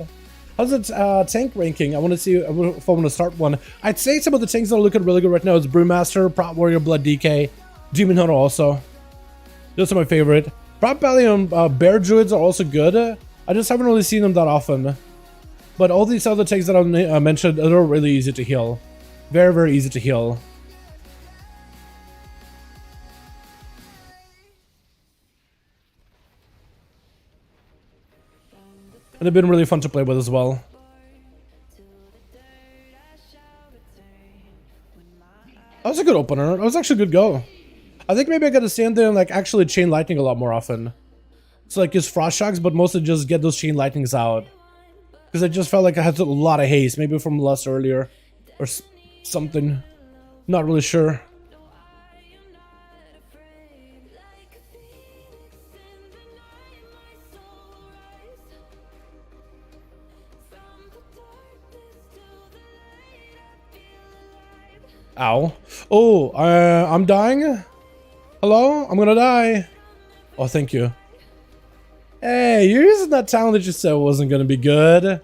How's it tank ranking? I want to see if I want to start one. I'd say some of the tanks that are looking really good right now is Brewmaster, Prop Warrior, Blood DK, Demon Hunter also. Those are my favorite. Prop Belly and Bear Druids are also good. I just haven't really seen them that often. But all these other tanks that I mentioned, they're really easy to heal. Very, very easy to heal. And they've been really fun to play with as well. That was a good opener. That was actually a good go. I think maybe I gotta stand there and like actually chain lightning a lot more often. So like use frost shocks, but mostly just get those chain lightnings out. Because I just felt like I had a lot of haste. Maybe from lust earlier. Or something. Not really sure. Ow. Oh, I'm dying? Hello? I'm gonna die. Oh, thank you. Hey, you're using that talent that you said wasn't gonna be good. It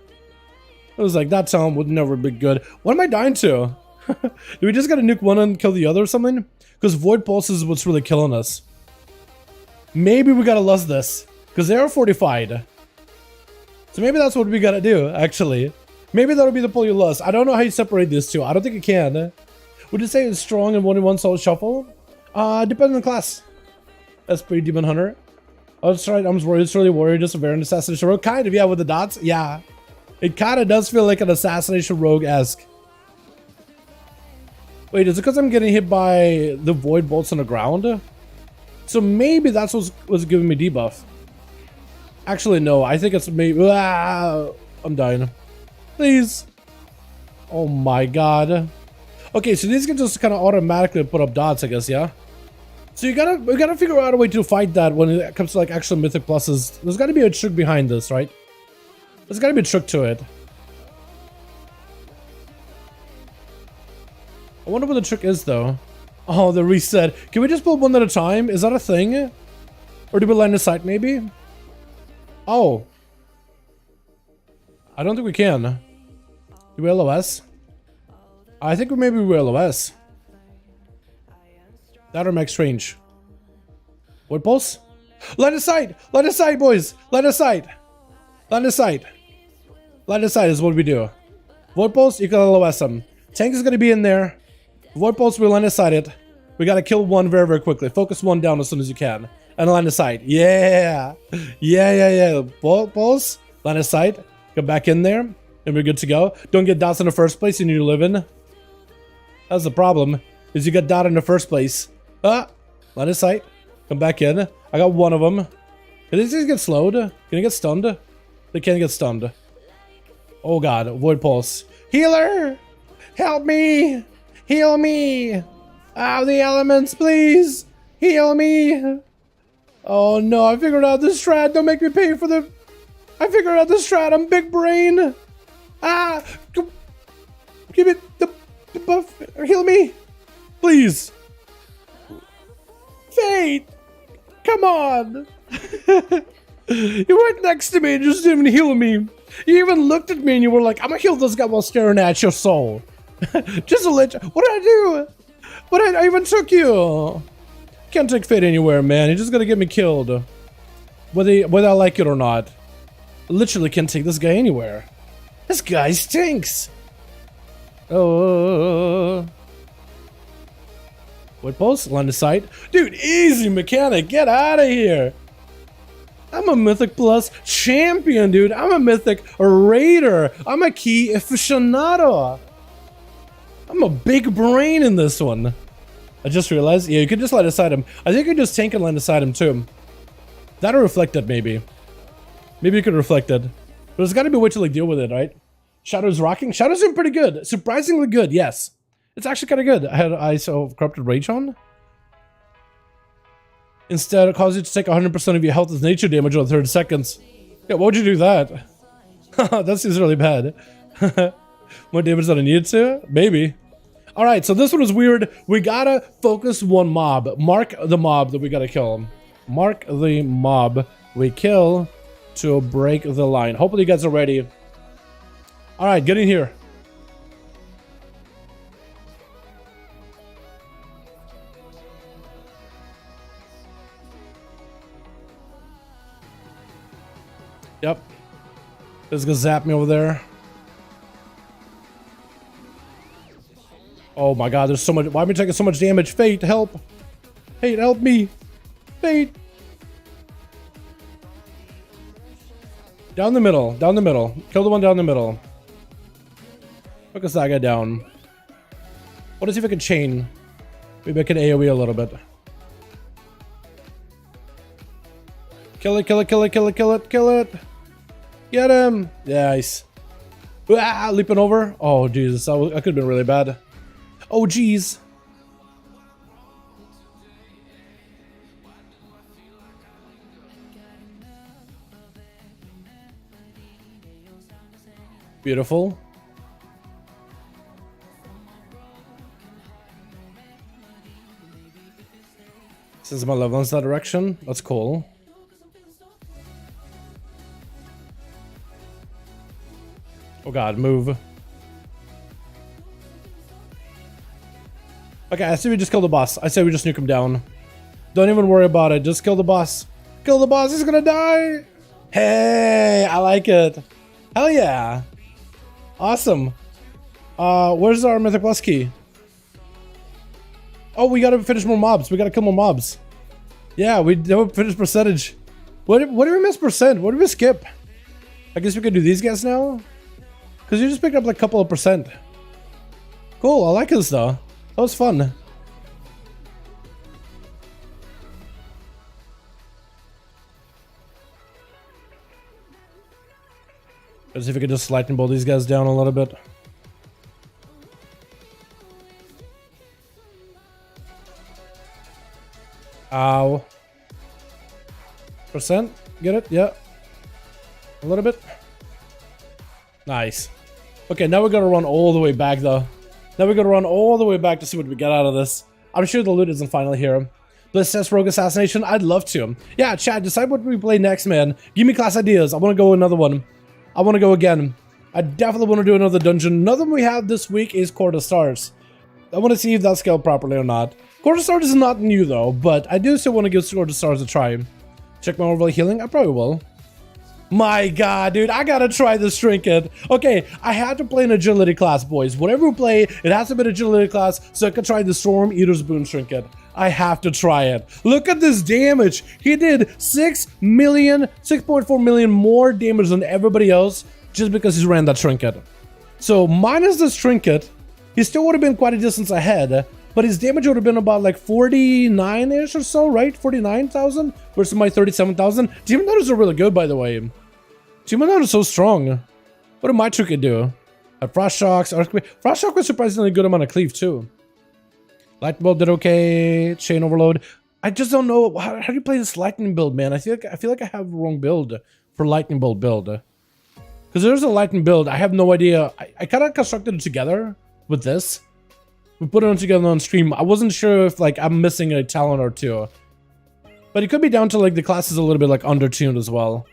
was like, that talent would never be good. What am I dying to? Do we just gotta nuke one and kill the other or something? Because Void Pulse is what's really killing us. Maybe we gotta lust this. Because they are fortified. So maybe that's what we gotta do, actually. Maybe that'll be the pull you lust. I don't know how you separate these two. I don't think you can. Would you say it's strong and 1-in-1 soul shuffle? Depends on the class. SP Demon Hunter. Oh, that's right. I'm worried. It's really warrior, just a variant assassination rogue. Kind of, yeah, with the dots. Yeah. It kind of does feel like an assassination rogue-esque. Wait, is it because I'm getting hit by the void bolts on the ground? So maybe that's what's giving me debuff. Actually, no. I think it's maybe... Ah, I'm dying. Please. Oh my god. Okay, so these can just kind of automatically put up dots, I guess, yeah? So we gotta figure out a way to fight that when it comes to like actual mythic pluses. There's gotta be a trick behind this, right? There's gotta be a trick to it. I wonder what the trick is though. Oh, the reset. Can we just pull one at a time? Is that a thing? Or do we line of sight maybe? Oh. I don't think we can. Do we LOS? I think maybe we LOS. That or max range. What pulse? Line of sight! Line of sight, boys! Line of sight! Line of sight! Line of sight is what we do. Void pulse, you can LOS them. Tank is gonna be in there. Void pulse, we line of sight it. We gotta kill one very, very quickly. Focus one down as soon as you can. And line of sight. Yeah! Yeah. Void pulse, line of sight. Go back in there. And we're good to go. Don't get dots in the first place, you need to live in. That's the problem. Is you got dot in the first place. Line of sight. Come back in. I got one of them. Can these get slowed? Can they get stunned? They can't get stunned. Oh god. Void pulse. Healer! Help me! Heal me! Out of the elements, please! Heal me! Oh no, I figured out the strat. Don't make me pay for the... I figured out the strat. I'm big brain. Ah! Give it the buff. Heal me! Please! Fate! Come on! You went next to me and just didn't heal me. You even looked at me and you were like, I'm gonna heal this guy while staring at your soul. Just to let you... What did I do? What did I even took you? Can't take Fate anywhere, man. You're just gonna get me killed. Whether I like it or not. I literally can't take this guy anywhere. This guy stinks. Oh. What pulse? Line of sight. Dude, easy mechanic. Get out of here. I'm a Mythic Plus champion, dude. I'm a Mythic Raider. I'm a key aficionado. I'm a big brain in this one. I just realized, yeah, you could just line aside him. I think you could just tank and line aside him too. That'll reflect it, maybe. Maybe you could reflect it. But there's gotta be a way to like deal with it, right? Shadow's rocking. Shadow's doing pretty good. Surprisingly good, yes. It's actually kind of good. I had ISO of Corrupted Rage on. Instead, it causes you to take 100% of your health as nature damage on 30 seconds. Yeah, why would you do that? That seems really bad. More damage than I needed to? Maybe. Alright, so this one is weird. We gotta focus one mob. Mark the mob that we gotta kill. Mark the mob we kill to break the line. Hopefully you guys are ready. Alright, get in here. Yep. This is gonna zap me over there. Oh my god, there's so much. Why am I taking so much damage? Fate, help. Fate, help me. Fate. Down the middle. Down the middle. Kill the one down the middle. Focus that guy down. What if I can chain? Maybe I can AoE a little bit. Kill it, kill it, kill it, kill it, kill it, kill it. Get him. Nice. Ah, leaping over. Oh, Jesus. That could have been really bad. Oh, jeez. Beautiful. Since my level is that direction, that's cool. Oh god, move. Okay, I say we just kill the boss. I say we just nuke him down. Don't even worry about it. Just kill the boss. Kill the boss. He's gonna die. Hey, I like it. Hell yeah. Awesome. Where's our Mythic Plus key? Oh, we gotta finish more mobs. We gotta kill more mobs. Yeah, we don't finish percentage. What did we miss percent? What did we skip? I guess we could do these guys now? Because you just picked up like a couple of percent. Cool, I like this though. That was fun. Let's see if we could just lightning bolt these guys down a little bit. Ow. Percent? Get it? Yeah. A little bit. Nice. Okay, now we gotta run all the way back though. Now we gotta run all the way back to see what we get out of this. I'm sure the loot isn't finally here. Let's test Rogue Assassination. I'd love to. Yeah, chat, decide what we play next, man. Give me class ideas. I want to go another one. I want to go again. I definitely want to do another dungeon. Another one we have this week is Court of Stars. I want to see if that's scaled properly or not. Court of Stars is not new though, but I do still want to give Court of Stars a try. Check my overall healing. I probably will. My god, dude, I gotta try this trinket. Okay, I had to play an agility class, boys. Whatever we play, it has to be an agility class so I can try the Storm Eater's Boon trinket. I have to try it. Look at this damage. He did 6.4 million more damage than everybody else just because he ran that trinket. So minus this trinket, he still would have been quite a distance ahead, but his damage would have been about like 49-ish or so, right? 49,000 versus my 37,000. Demon Nutters are really good, by the way. Demon Nutters is so strong. What did my trinket do? Frost Shocks, Earthquake. Frost Shock was surprisingly good amount of cleave too. Lightning Bolt did okay. Chain Overload. I just don't know how do you play this Lightning build, man. I feel like I have the wrong build for Lightning Bolt build. Because there's a Lightning build. I have no idea. I kind of constructed it together with this. We put it on together on stream. I wasn't sure if like I'm missing a talent or two. But it could be down to like the class is a little bit like undertuned as well.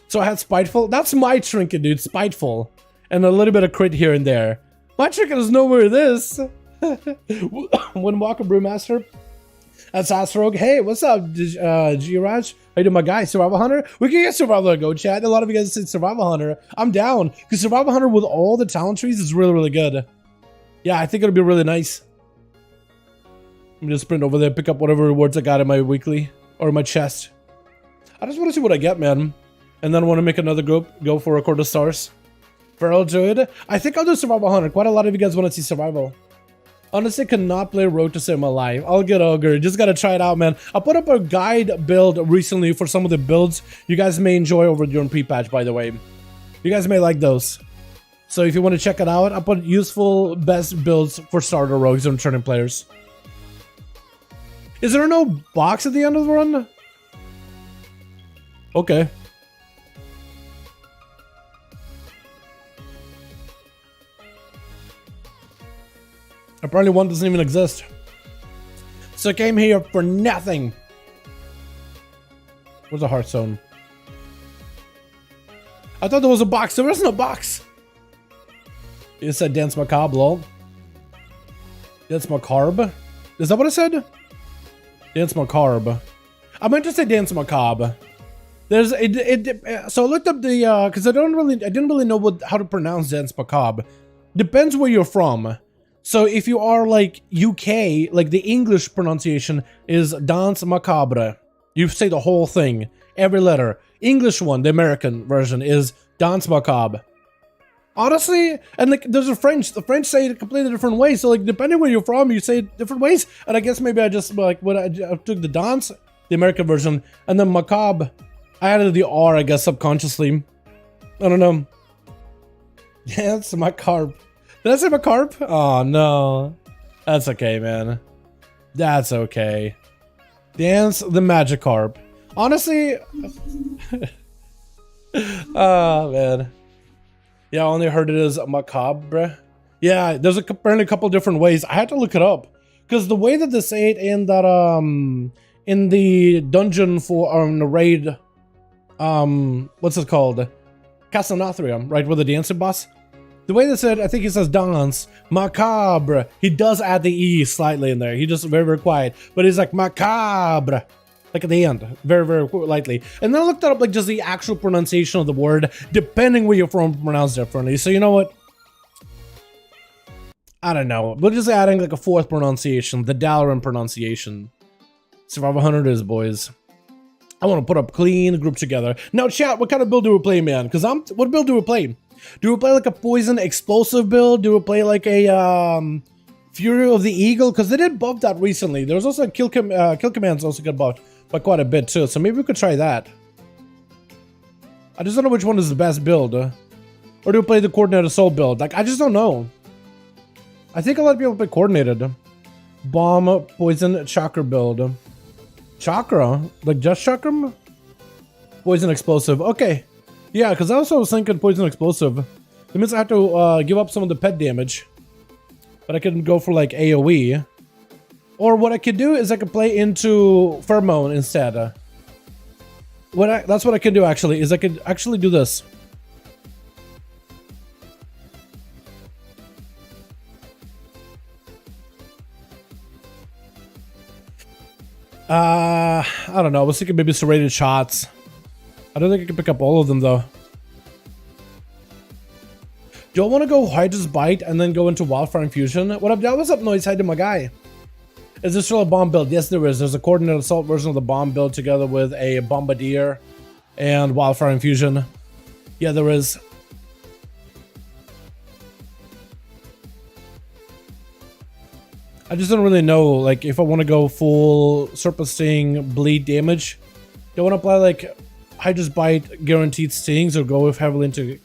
So I had Spiteful. That's my trinket, dude. Spiteful. And a little bit of crit here and there. My trinket is nowhere this. Windwalker Brewmaster. That's Asrogue. Hey, what's up, G-Raj? How you doing, my guy? Survival Hunter? We can get Survival Go, chat. A lot of you guys said Survival Hunter. I'm down. Because Survival Hunter with all the talent trees is really, really good. Yeah, I think it'll be really nice. I'm just sprint over there, pick up whatever rewards I got in my weekly or my chest. I just want to see what I get, man. And then I want to make another group, go for a Court of Stars. Feral Druid. I think I'll do Survival Hunter. Quite a lot of you guys want to see Survival. Honestly, cannot play Road to save my life. I'll get Ogre. Just gotta try it out, man. I put up a guide build recently for some of the builds you guys may enjoy over during pre-patch, by the way. You guys may like those. So if you want to check it out, I put useful best builds for starter rogues and returning players. Is there no box at the end of the run? Okay. Apparently one doesn't even exist. So I came here for nothing. Where's the Hearthstone? I thought there was a box. There wasn't a box. It said Dance Macabre, lol. Dance Macabre? Is that what I said? Dance Macabre. I meant to say Dance Macabre. There's so I looked up the because I didn't really know how to pronounce Dance Macabre. Depends where you're from. So if you are like UK, like the English pronunciation is Dance Macabre. You say the whole thing, every letter. English one, the American version is Dance Macabre. Honestly, and like there's a French, the French say it a completely different way. So like depending where you're from, you say it different ways. And I guess maybe I just like when I took the dance, the American version, and then macabre, I added the R, I guess subconsciously. I don't know. That's my carp. Did I say my carp? Oh no. That's okay, man. That's okay. Dance the Magikarp. Honestly, oh man. Yeah, I only heard it as macabre. Yeah, there's apparently a couple different ways. I had to look it up because the way that this ate in that in the dungeon for the raid, what's it called? Castlanathrium, right, with the dancing boss. The way they said, I think he says dance, macabre. He does add the E slightly in there. He just very, very quiet. But he's like macabre. Like at the end. Very, very lightly. And then I looked up like just the actual pronunciation of the word, depending where you're from, pronounced differently. So you know what? I don't know. We're just adding like a fourth pronunciation, the Dalaran pronunciation. Survival 100 is, boys. I want to put a clean group together. Now, chat, what kind of build do we play, man? Because what build do we play? Do we play like a poison explosive build? Do we play like a Fury of the Eagle? Because they did buff that recently. There was also a kill commands also got buffed by quite a bit too. So maybe we could try that. I just don't know which one is the best build. Or do we play the coordinated assault build? Like, I just don't know. I think a lot of people play coordinated. Bomb, poison, chakra build. Chakra? Like just chakra? Poison explosive. Okay. Yeah, because I also was thinking poison explosive. It means I have to give up some of the pet damage. But I can go for like AoE. Or what I could do is I could play into pheromone instead. That's what I can do actually, is I could actually do this. I don't know. I was thinking maybe serrated shots. I don't think I can pick up all of them though. Do I want to go Hydra's Bite and then go into Wildfire Infusion? What up, What's up, Noise? Hi to my guy. Is this still a bomb build? Yes, there is. There's a coordinated assault version of the bomb build together with a Bombardier and Wildfire Infusion. Yeah, there is. I just don't really know, like, if I want to go full Serpent Sting bleed damage. Do I want to apply, like, Hydra's Bite guaranteed stings or go with heavily into...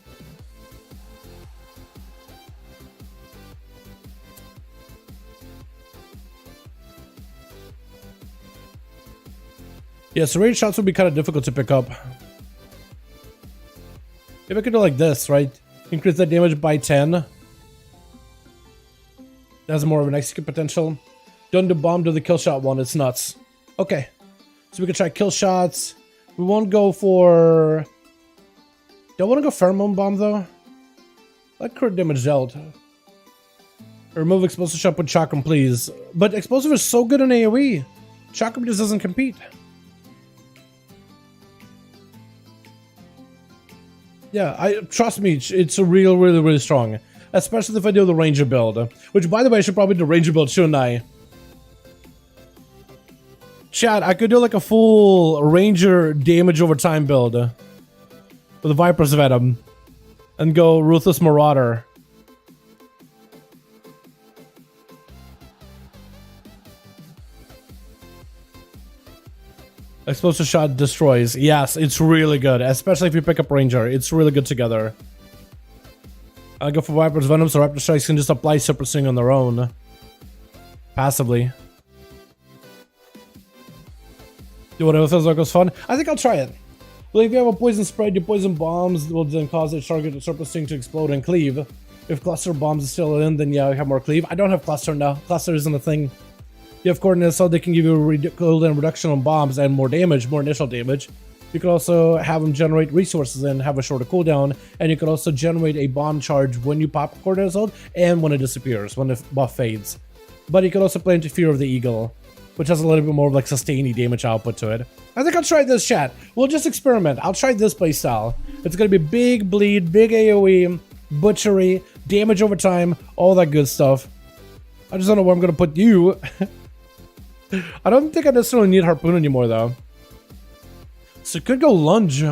Yeah, so range shots would be kind of difficult to pick up. If I could do like this, right? Increase that damage by 10. That has more of an execute potential. Don't do bomb, do the kill shot one. It's nuts. Okay. So we can try kill shots. We won't go for... Don't want to go pheromone bomb though. Let crit damage dealt. Remove explosive shot with chakram, please. But explosive is so good in AoE. Chakram just doesn't compete. Yeah, trust me, it's a really strong. Especially if I do the Ranger build. Which, by the way, I should probably do Ranger build, shouldn't I? Chat, I could do like a full Ranger damage over time build. With the Viper's Venom. And go Ruthless Marauder. Explosive shot destroys. Yes, it's really good. Especially if you pick up Ranger. It's really good together. I go for Viper's Venom, so Raptor Strikes can just apply Super Sting on their own. Passively. Do whatever feels like was fun. I think I'll try it. Well, if you have a poison spread, your poison bombs will then cause the target of Super Sting to explode and cleave. If cluster bombs is still in, then yeah, I have more cleave. I don't have cluster now. Cluster isn't a thing. You have coordinates, so they can give you a reduction on bombs and more damage, more initial damage. You can also have them generate resources and have a shorter cooldown, and you can also generate a bomb charge when you pop a coordinate assault and when it disappears, when the buff fades. But you can also play into Fear of the Eagle, which has a little bit more of like sustaining damage output to it. I think I'll try this, chat. We'll just experiment. I'll try this playstyle. It's gonna be big bleed, big AoE, butchery, damage over time, all that good stuff. I just don't know where I'm gonna put you. I don't think I necessarily need Harpoon anymore, though. So it could go Lunge.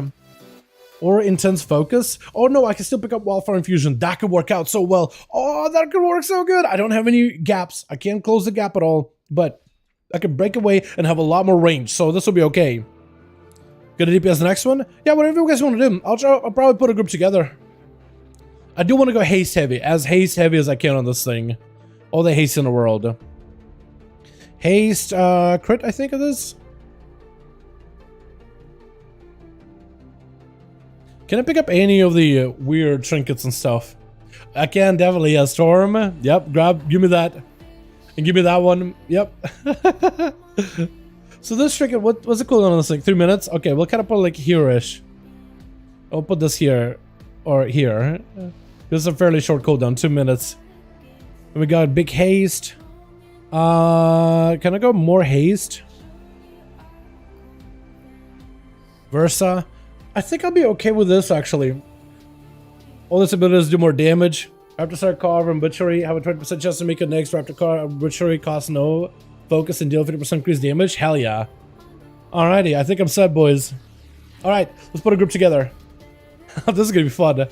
Or Intense Focus. Oh no, I can still pick up Wildfire Infusion. That could work out so well. Oh, that could work so good. I don't have any gaps. I can't close the gap at all. But I could break away and have a lot more range. So this will be okay. Gonna DPS the next one? Yeah, whatever you guys want to do. I'll probably put a group together. I do want to go haste heavy as I can on this thing. All the haste in the world. Haste, crit, I think it is. Can I pick up any of the weird trinkets and stuff? I can, definitely. Yeah, Storm. Yep, give me that. And give me that one. Yep. So this trinket, what's the cooldown on this thing? 3 minutes? Okay, we'll kind of put it like here-ish. I'll put this here. Or here. This is a fairly short cooldown, 2 minutes. And we got big haste. Can I go more haste? Versa. I think I'll be okay with this actually. All this ability is do more damage. After start carve and butchery, have a 20% chance to make it next. After carve butchery costs no focus and deal 50% increased damage. Hell yeah. Alrighty, I think I'm set, boys. Alright, let's put a group together. This is gonna be fun.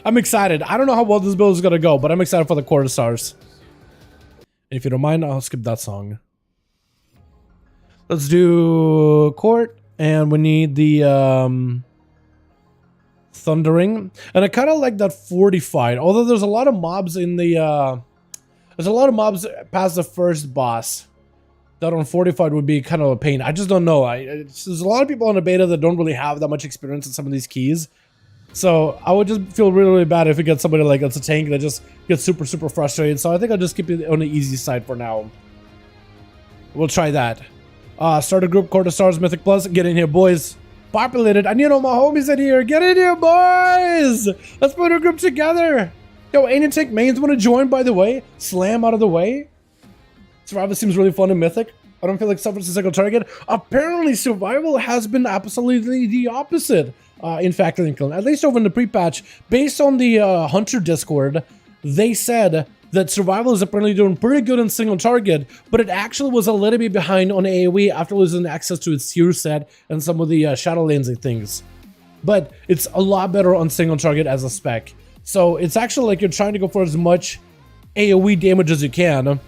I'm excited. I don't know how well this build is gonna go, but I'm excited for the quarter stars. And if you don't mind, I'll skip that song. Let's do court, and we need the thundering. And I kind of like that fortified, although there's a lot of mobs in the there's a lot of mobs past the first boss that on fortified would be kind of a pain. I just don't know. There's a lot of people on the beta that don't really have that much experience in some of these keys. So I would just feel really, really bad if we get somebody like that's a tank that just gets super, super frustrated. So I think I'll just keep it on the easy side for now. We'll try that. Start a group, Quarter Stars, Mythic Plus. Get in here, boys. Populated. I need all my homies in here. Get in here, boys. Let's put a group together. Yo, any tank mains want to join, by the way? Slam out of the way. Survival seems really fun in Mythic. I don't feel like suffering a single target. Apparently, survival has been absolutely the opposite. In fact, Lincoln, at least over in the pre-patch, based on the Hunter Discord, they said that survival is apparently doing pretty good in single target, but it actually was a little bit behind on AoE after losing access to its tier set and some of the shadow lanes and things. But it's a lot better on single target as a spec. So it's actually like you're trying to go for as much AoE damage as you can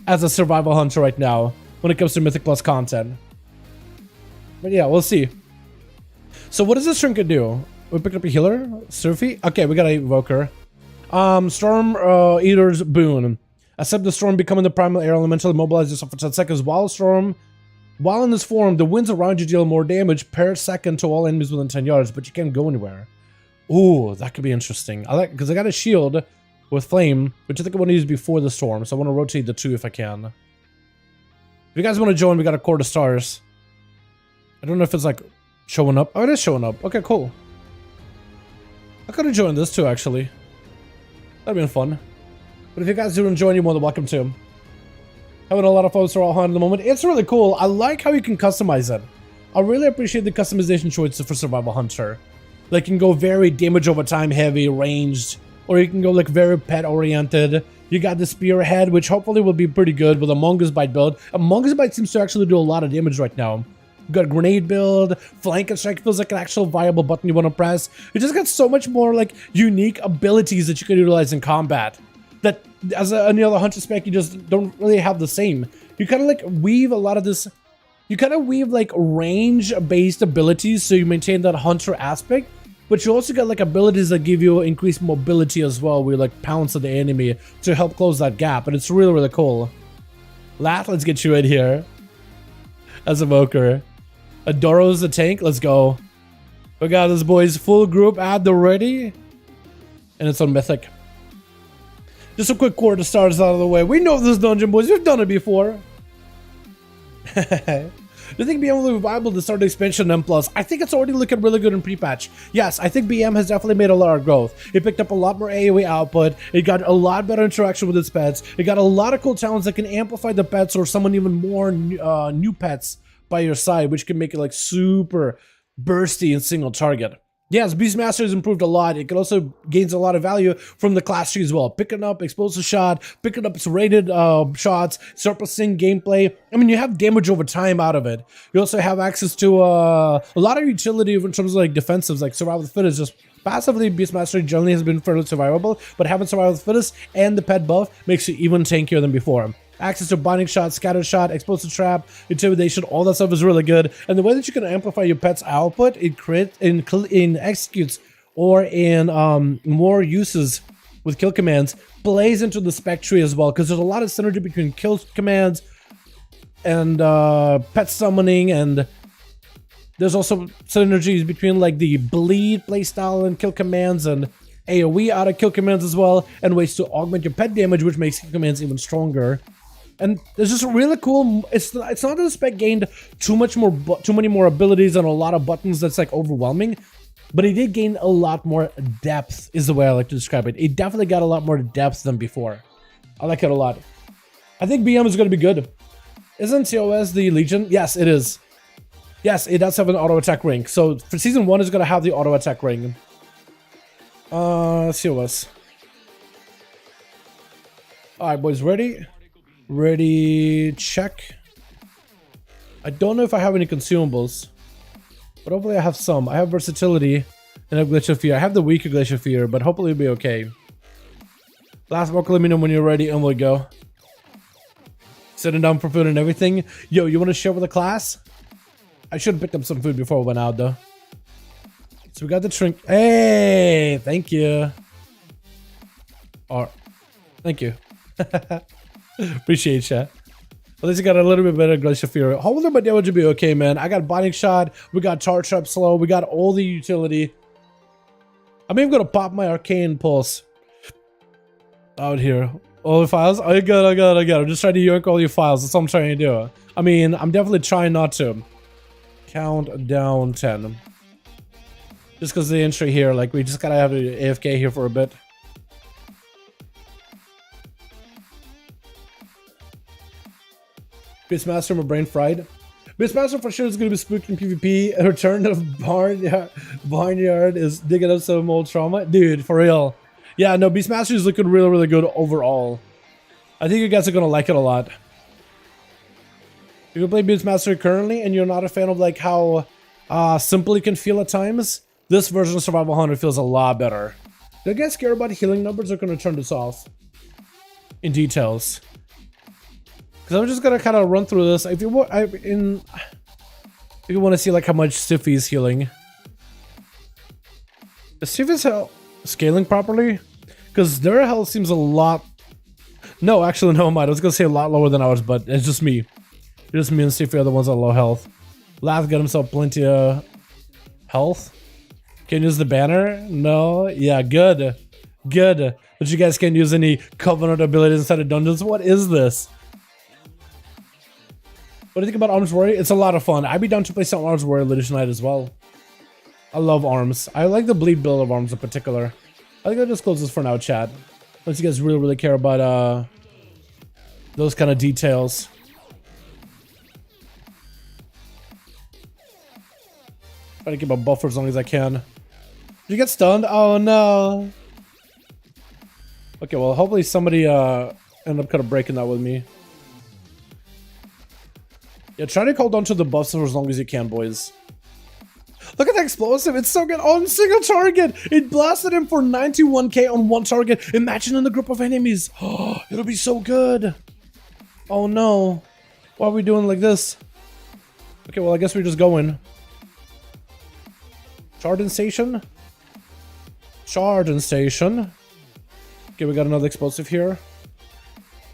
as a survival hunter right now when it comes to Mythic Plus content. But yeah, we'll see. So what does this trinket do? We picked up a healer? Surfy? Okay, we got a evoker. Storm Eater's Boon. Accept the storm becoming the primal air elemental. Immobilize yourself for 10 seconds. While in this form, the winds around you deal more damage per second to all enemies within 10 yards, but you can't go anywhere. Ooh, that could be interesting. I like, because I got a shield with flame, which I think I want to use before the storm, so I want to rotate the two if I can. If you guys want to join, we got a Quarter Stars. I don't know if it's like showing up. Oh, it is showing up. Okay, cool. I could have joined this too, actually. That'd been fun. But if you guys do join, you're more than welcome to. Having a lot of folks who are all on at the moment. It's really cool. I like how you can customize it. I really appreciate the customization choices for Survival Hunter. Like, you can go very damage over time heavy, ranged, or you can go like very pet oriented. You got the Spearhead, which hopefully will be pretty good with a Mongoose Bite build. A Mongoose Bite seems to actually do a lot of damage right now. You got a grenade build, flank and strike feels like an actual viable button you want to press. You just got so much more like unique abilities that you can utilize in combat that as any other hunter spec you just don't really have the same. You kind of like weave a lot of this, you kind of weave like range based abilities so you maintain that hunter aspect, but you also got like abilities that give you increased mobility as well, where you like pounce at the enemy to help close that gap, and it's really, really cool. Let's get you in here as a Evoker. Adoro's the tank. Let's go. We got this, boys. Full group at the ready. And it's on Mythic. Just a quick Quarter Stars out of the way. We know this dungeon, boys. We've done it before. Do you think BM will be viable to start the expansion M+? I think it's already looking really good in pre-patch. Yes, I think BM has definitely made a lot of growth. It picked up a lot more AoE output. It got a lot better interaction with its pets. It got a lot of cool talents that can amplify the pets or summon even more new pets by your side, which can make it like super bursty and single target. Yes, Beastmaster has improved a lot. It can also gains a lot of value from the class tree as well. Picking up explosive shot, picking up its rated shots, surplusing gameplay. I mean, you have damage over time out of it. You also have access to a lot of utility in terms of like defensives, like Survival of the Fittest. Just passively, Beastmaster generally has been fairly survivable, but having Survival of the Fittest and the pet buff makes you even tankier than before. Access to binding shot, scatter shot, explosive trap, intimidation, all that stuff is really good. And the way that you can amplify your pet's output in executes or in more uses with kill commands plays into the spec tree as well, because there's a lot of synergy between kill commands and pet summoning, and there's also synergies between like the bleed playstyle and kill commands and AoE out of kill commands as well, and ways to augment your pet damage, which makes kill commands even stronger. And there's just really cool. It's not that the spec gained too many more abilities and a lot of buttons that's like overwhelming, but it did gain a lot more depth, is the way I like to describe it. It definitely got a lot more depth than before. I like it a lot. I think BM is going to be good. Isn't COS the Legion? Yes, it is. Yes, it does have an auto attack ring. So for season 1, it's going to have the auto attack ring. COS. Alright, boys, ready? Ready, check. I don't know if I have any consumables, but hopefully I have some. I have versatility and I have glacial fear. I have the weaker glacial fear, but hopefully it'll be okay. Last walk, let me know when you're ready and we'll go. Sitting down for food and everything. Yo, you want to share with the class? I should have picked up some food before we went out though. So we got the trink. Hey, thank you. Or, thank you. Appreciate ya. At least you got a little bit better glacial fear. Hopefully my damage will be okay, man. I got binding shot. We got charge up slow. We got all the utility. I'm even gonna pop my arcane pulse out here. All the files. I got. I'm just trying to yoink all your files. That's what I'm trying to do. I mean, I'm definitely trying not to. Count down 10. Just because the entry here, like we just gotta have an AFK here for a bit. Beastmaster, my brain fried. Beastmaster for sure is gonna be spooked in PvP. A return of Barnyard is digging up some old trauma. Dude, for real. Yeah, no, Beastmaster is looking really, really good overall. I think you guys are gonna like it a lot. If you play Beastmaster currently and you're not a fan of like how simple it can feel at times, this version of Survival 100 feels a lot better. Do you guys care about healing numbers? Or gonna turn this off in details? Because I'm just gonna kind of run through this. If you want, if you want to see like how much Stiffy is healing, is Stiffy's health scaling properly? Because their health seems a lot. No, actually, no, I was gonna say a lot lower than ours, but it's just me. Just me and Stiffy are the ones at low health. Lath got himself plenty of health. Can you use the banner? No. Yeah, good, good. But you guys can't use any Covenant abilities inside of dungeons. What is this? What do you think about Arms Warrior? It's a lot of fun. I'd be down to play some Arms Warrior later tonight as well. I love Arms. I like the bleed build of Arms in particular. I think I'll just close this for now, chat. Unless you guys really, really care about those kind of details. Try to keep a buffer as long as I can. Did you get stunned? Oh no. Okay, well hopefully somebody ended up kind of breaking that with me. Yeah, try to hold on to the buffs for as long as you can, boys. Look at that explosive. It's so good. On single target. It blasted him for 91k on one target. Imagine in a group of enemies. Oh, it'll be so good. Oh no. Why are we doing like this? Okay, well I guess we're just going. Charging station. Charging station. Okay, we got another explosive here.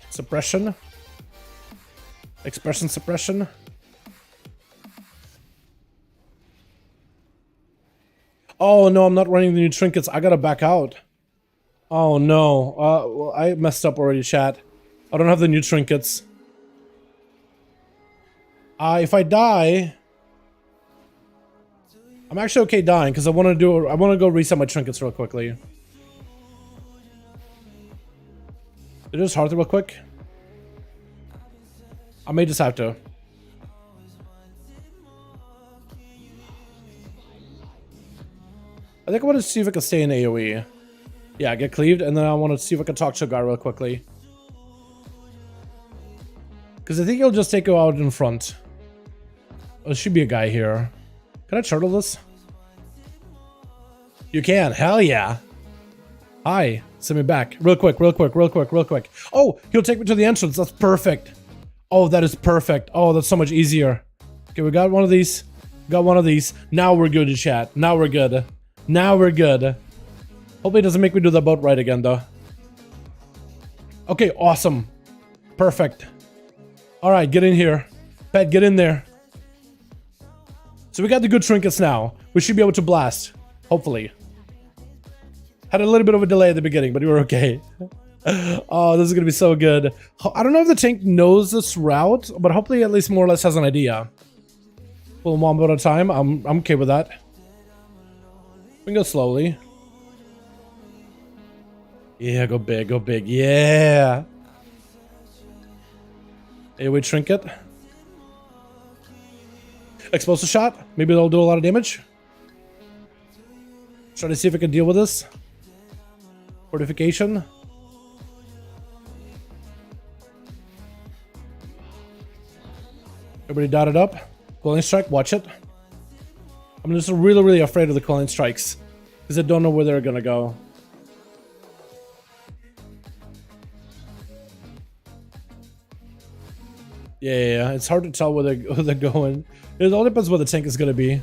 Suppression. Expression suppression. Oh no, I'm not running the new trinkets. I gotta back out. Oh no. Well, I messed up already, chat. I don't have the new trinkets. If I die, I'm actually okay dying because I want to go reset my trinkets real quickly. Did I just heart real quick? I may just have to. I think I want to see if I can stay in AoE. Yeah, get cleaved, and then I want to see if I can talk to a guy real quickly. Because I think he'll just take you out in front. Oh, there should be a guy here. Can I turtle this? You can. Hell yeah. Hi. Send me back. Real quick, real quick, real quick, real quick. Oh, he'll take me to the entrance. That's perfect. Oh, that is perfect. Oh, that's so much easier. Okay, we got one of these. Got one of these. Now we're good to chat. Now we're good. Now we're good. Hopefully it doesn't make me do the boat ride again, though. Okay, awesome. Perfect. All right, get in here. Pet, get in there. So we got the good trinkets now. We should be able to blast. Hopefully. Had a little bit of a delay at the beginning, but we were okay. Oh, this is going to be so good. I don't know if the tank knows this route, but hopefully at least more or less has an idea. Pull them one at a time. I'm okay with that. We can go slowly. Yeah, go big, go big. Yeah. AoE trinket. Explosive shot. Maybe they'll do a lot of damage. Try to see if I can deal with this. Fortification. Everybody dotted up. Quelling strike, watch it. I'm just really, really afraid of the quelling strikes. Because I don't know where they're gonna go. Yeah, it's hard to tell where they're going. It all depends what the tank is gonna be.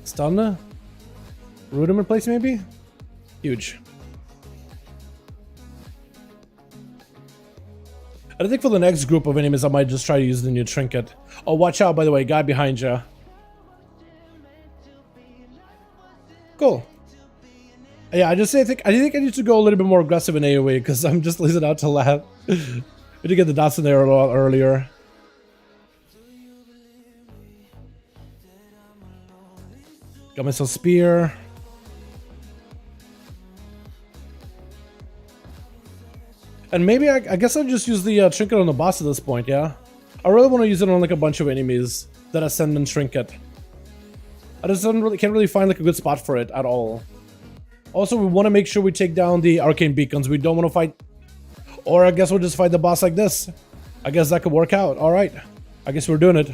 Stun? Rudiment place maybe? Huge. I think for the next group of enemies I might just try to use the new trinket. Oh, watch out, by the way, guy behind you. Cool. Yeah, I think I need to go a little bit more aggressive in AoE because I'm just losing out to laugh. We need to get the dots in there a lot earlier. Got myself spear. And maybe I guess I'll just use the trinket on the boss at this point, yeah? I really want to use it on like a bunch of enemies that Ascendant trinket. I just can't really find like a good spot for it at all. Also, we want to make sure we take down the arcane beacons. We don't want to fight... Or I guess we'll just fight the boss like this. I guess that could work out. Alright. I guess we're doing it.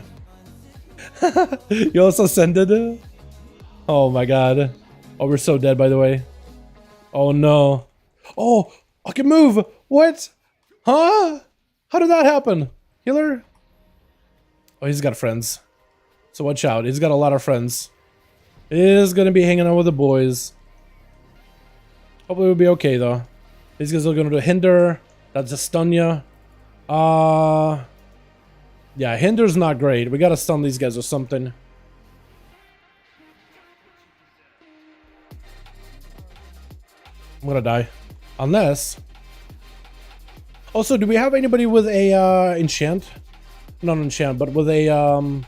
You also ascended? Oh my god. Oh, we're so dead, by the way. Oh no. Oh, I can move! What? Huh? How did that happen? Healer? Oh, he's got friends. So watch out. He's got a lot of friends. He's gonna be hanging out with the boys. Hopefully we'll be okay, though. These guys are gonna do hinder. That's just stun ya. Yeah, hinder's not great. We gotta stun these guys or something. I'm gonna die. Unless... Also, do we have anybody with a enchant? Not enchant, but with a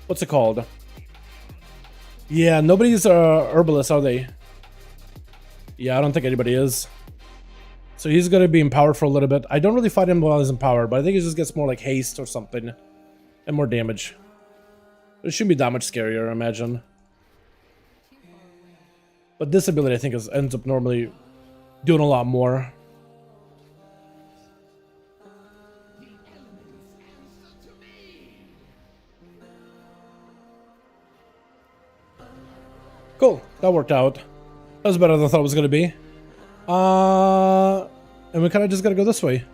what's it called? Yeah, nobody's herbalist, are they? Yeah, I don't think anybody is. So he's gonna be empowered for a little bit. I don't really fight him while he's empowered, but I think he just gets more like haste or something. And more damage. It shouldn't be that much scarier, I imagine. But this ability, I think, ends up normally doing a lot more. Cool, that worked out. That was better than I thought it was going to be. And we kind of just got to go this way.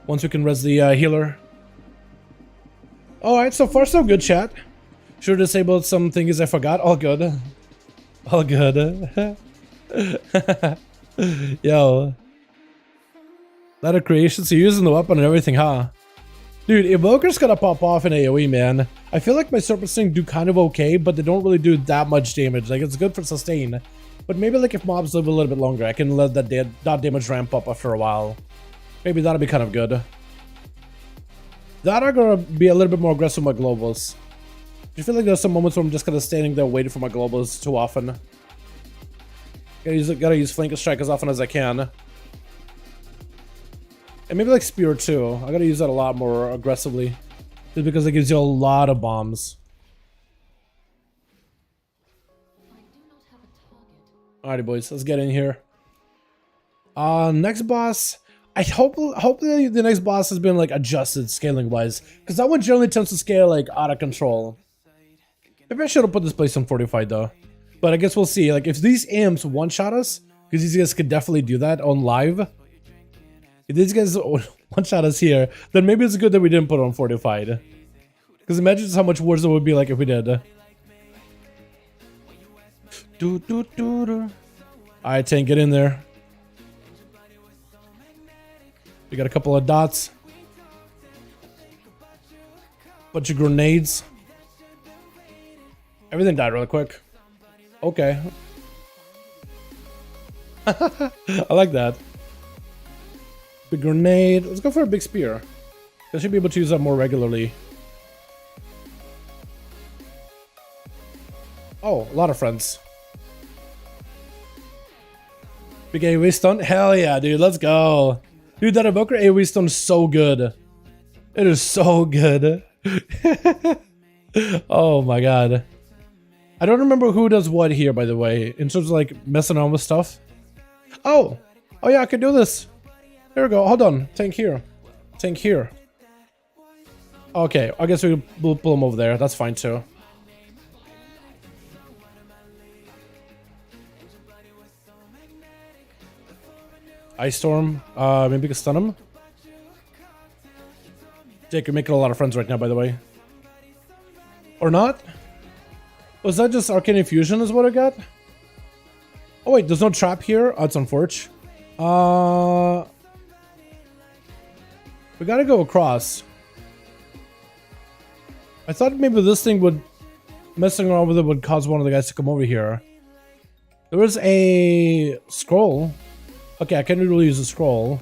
Once we can res the healer. Alright, so far so good, chat. Should have disabled some things I forgot. All good. All good. Yo. Lot of creations. So you're using the weapon and everything, huh? Dude, Evoker's gonna pop off in AoE, man. I feel like my Serpent Sting do kind of okay, but they don't really do that much damage. Like, it's good for sustain. But maybe, like, if mobs live a little bit longer, I can let that damage ramp up after a while. Maybe that'll be kind of good. That I'm gonna be a little bit more aggressive with my globals. I feel like there's some moments where I'm just kind of standing there waiting for my globals too often. Gotta use flank strike as often as I can. And maybe like spear too. I gotta use that a lot more aggressively. Just because it gives you a lot of bombs. Alrighty boys, let's get in here. Next boss. I hope the next boss has been like adjusted scaling wise. Because that one generally tends to scale like out of control. Maybe I should have put this place on fortified though. But I guess we'll see. Like if these imps one-shot us, because these guys could definitely do that on live. If these guys one-shot us here, then maybe it's good that we didn't put it on fortified. Because imagine just how much worse it would be like if we did. Alright, tank, get in there. We got a couple of dots. Bunch of grenades. Everything died really quick. Okay. I like that. Big grenade. Let's go for a big spear. I should be able to use that more regularly. Oh, a lot of friends. Big AoE stun? Hell yeah, dude. Let's go. Dude, that evoker AoE stun is so good. It is so good. Oh my god. I don't remember who does what here, by the way, in terms of like messing around with stuff. Oh! Oh yeah, I can do this. Here we go. Hold on. Tank here. Tank here. Okay, I guess we'll pull him over there. That's fine too. Ice Storm. Maybe we can stun him. Jake, you're making a lot of friends right now, by the way. Or not? Was that just Arcane Infusion is what I got? Oh wait, there's no trap here? Oh, it's unfortunate. We gotta go across. I thought maybe this thing would... messing around with it would cause one of the guys to come over here. There was a scroll. Okay, I can't really use a scroll.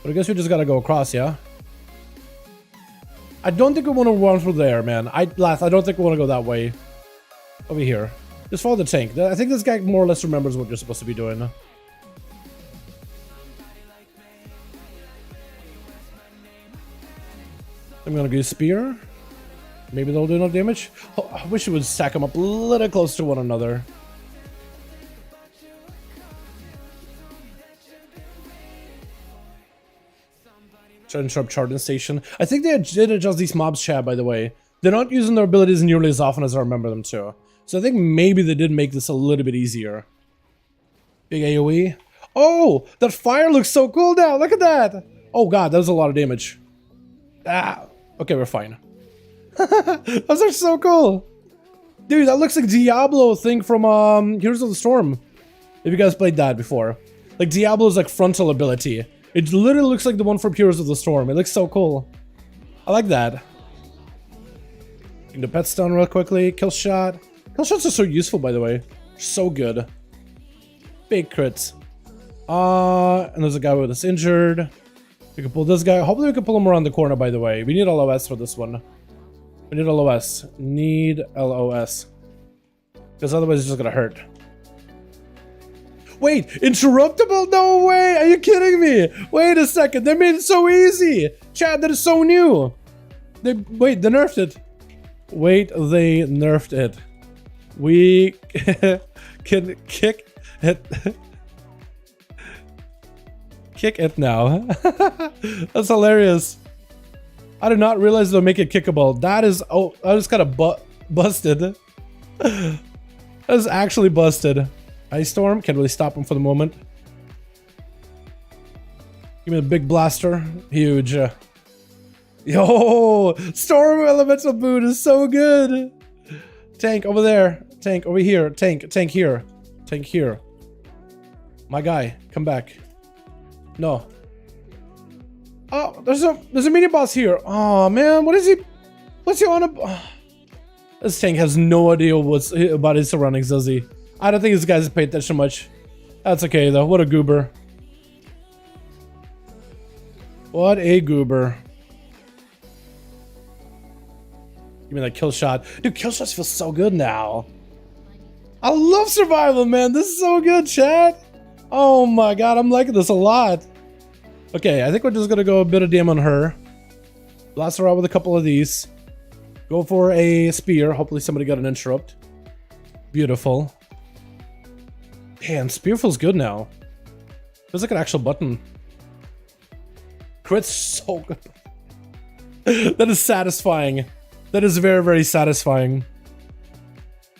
But I guess we just gotta go across, yeah? I don't think we want to run through there, man. I don't think we want to go that way. Over here. Just follow the tank. I think this guy more or less remembers what you're supposed to be doing. I'm gonna go spear. Maybe they'll do enough damage. Oh, I wish it would stack them up a little close to one another. Try to interrupt Charging Station. I think they did adjust these mobs, chat, by the way. They're not using their abilities nearly as often as I remember them to. So I think maybe they did make this a little bit easier. Big AoE. Oh, that fire looks so cool now. Look at that. Oh god, that was a lot of damage. Ah, okay, we're fine. Those are so cool. Dude, that looks like Diablo thing from Heroes of the Storm. If you guys played that before. Like Diablo's like frontal ability. It literally looks like the one from Heroes of the Storm. It looks so cool. I like that. Getting the pets down real quickly. Kill shot. Kill shots are so useful, by the way. So good. Big crits. And there's a guy with us injured. We can pull this guy. Hopefully we can pull him around the corner, by the way. We need LOS for this one. We need LOS. Need LOS. Because otherwise it's just gonna hurt. Wait, interruptible? No way! Are you kidding me? Wait a second, they made it so easy! Chat, that is so new! Wait, they nerfed it. Wait, they nerfed it. We can kick it. Kick it now. That's hilarious. I did not realize they'll make it kickable. That is... oh, I was kind of busted. That is actually busted. Ice Storm, can't really stop him for the moment. Give me a big blaster. Huge. Yo! Storm Elemental Boot is so good! Tank over there. Tank over here. Tank here. Tank here. My guy, come back. No. Oh, there's a mini boss here. Oh man, what's he on a... This tank has no idea what's about his surroundings, does he? I don't think this guy's paid attention much. That's okay though. What a goober. What a goober. Give me that kill shot. Dude, kill shots feel so good now. I love survival, man. This is so good, chat. Oh my god, I'm liking this a lot. Okay, I think we're just gonna go a bit of damn on her. Blast her out with a couple of these. Go for a spear. Hopefully somebody got an interrupt. Beautiful. Damn, spear feels good now. Feels like an actual button. Crit's so good. That is satisfying. That is very, very satisfying.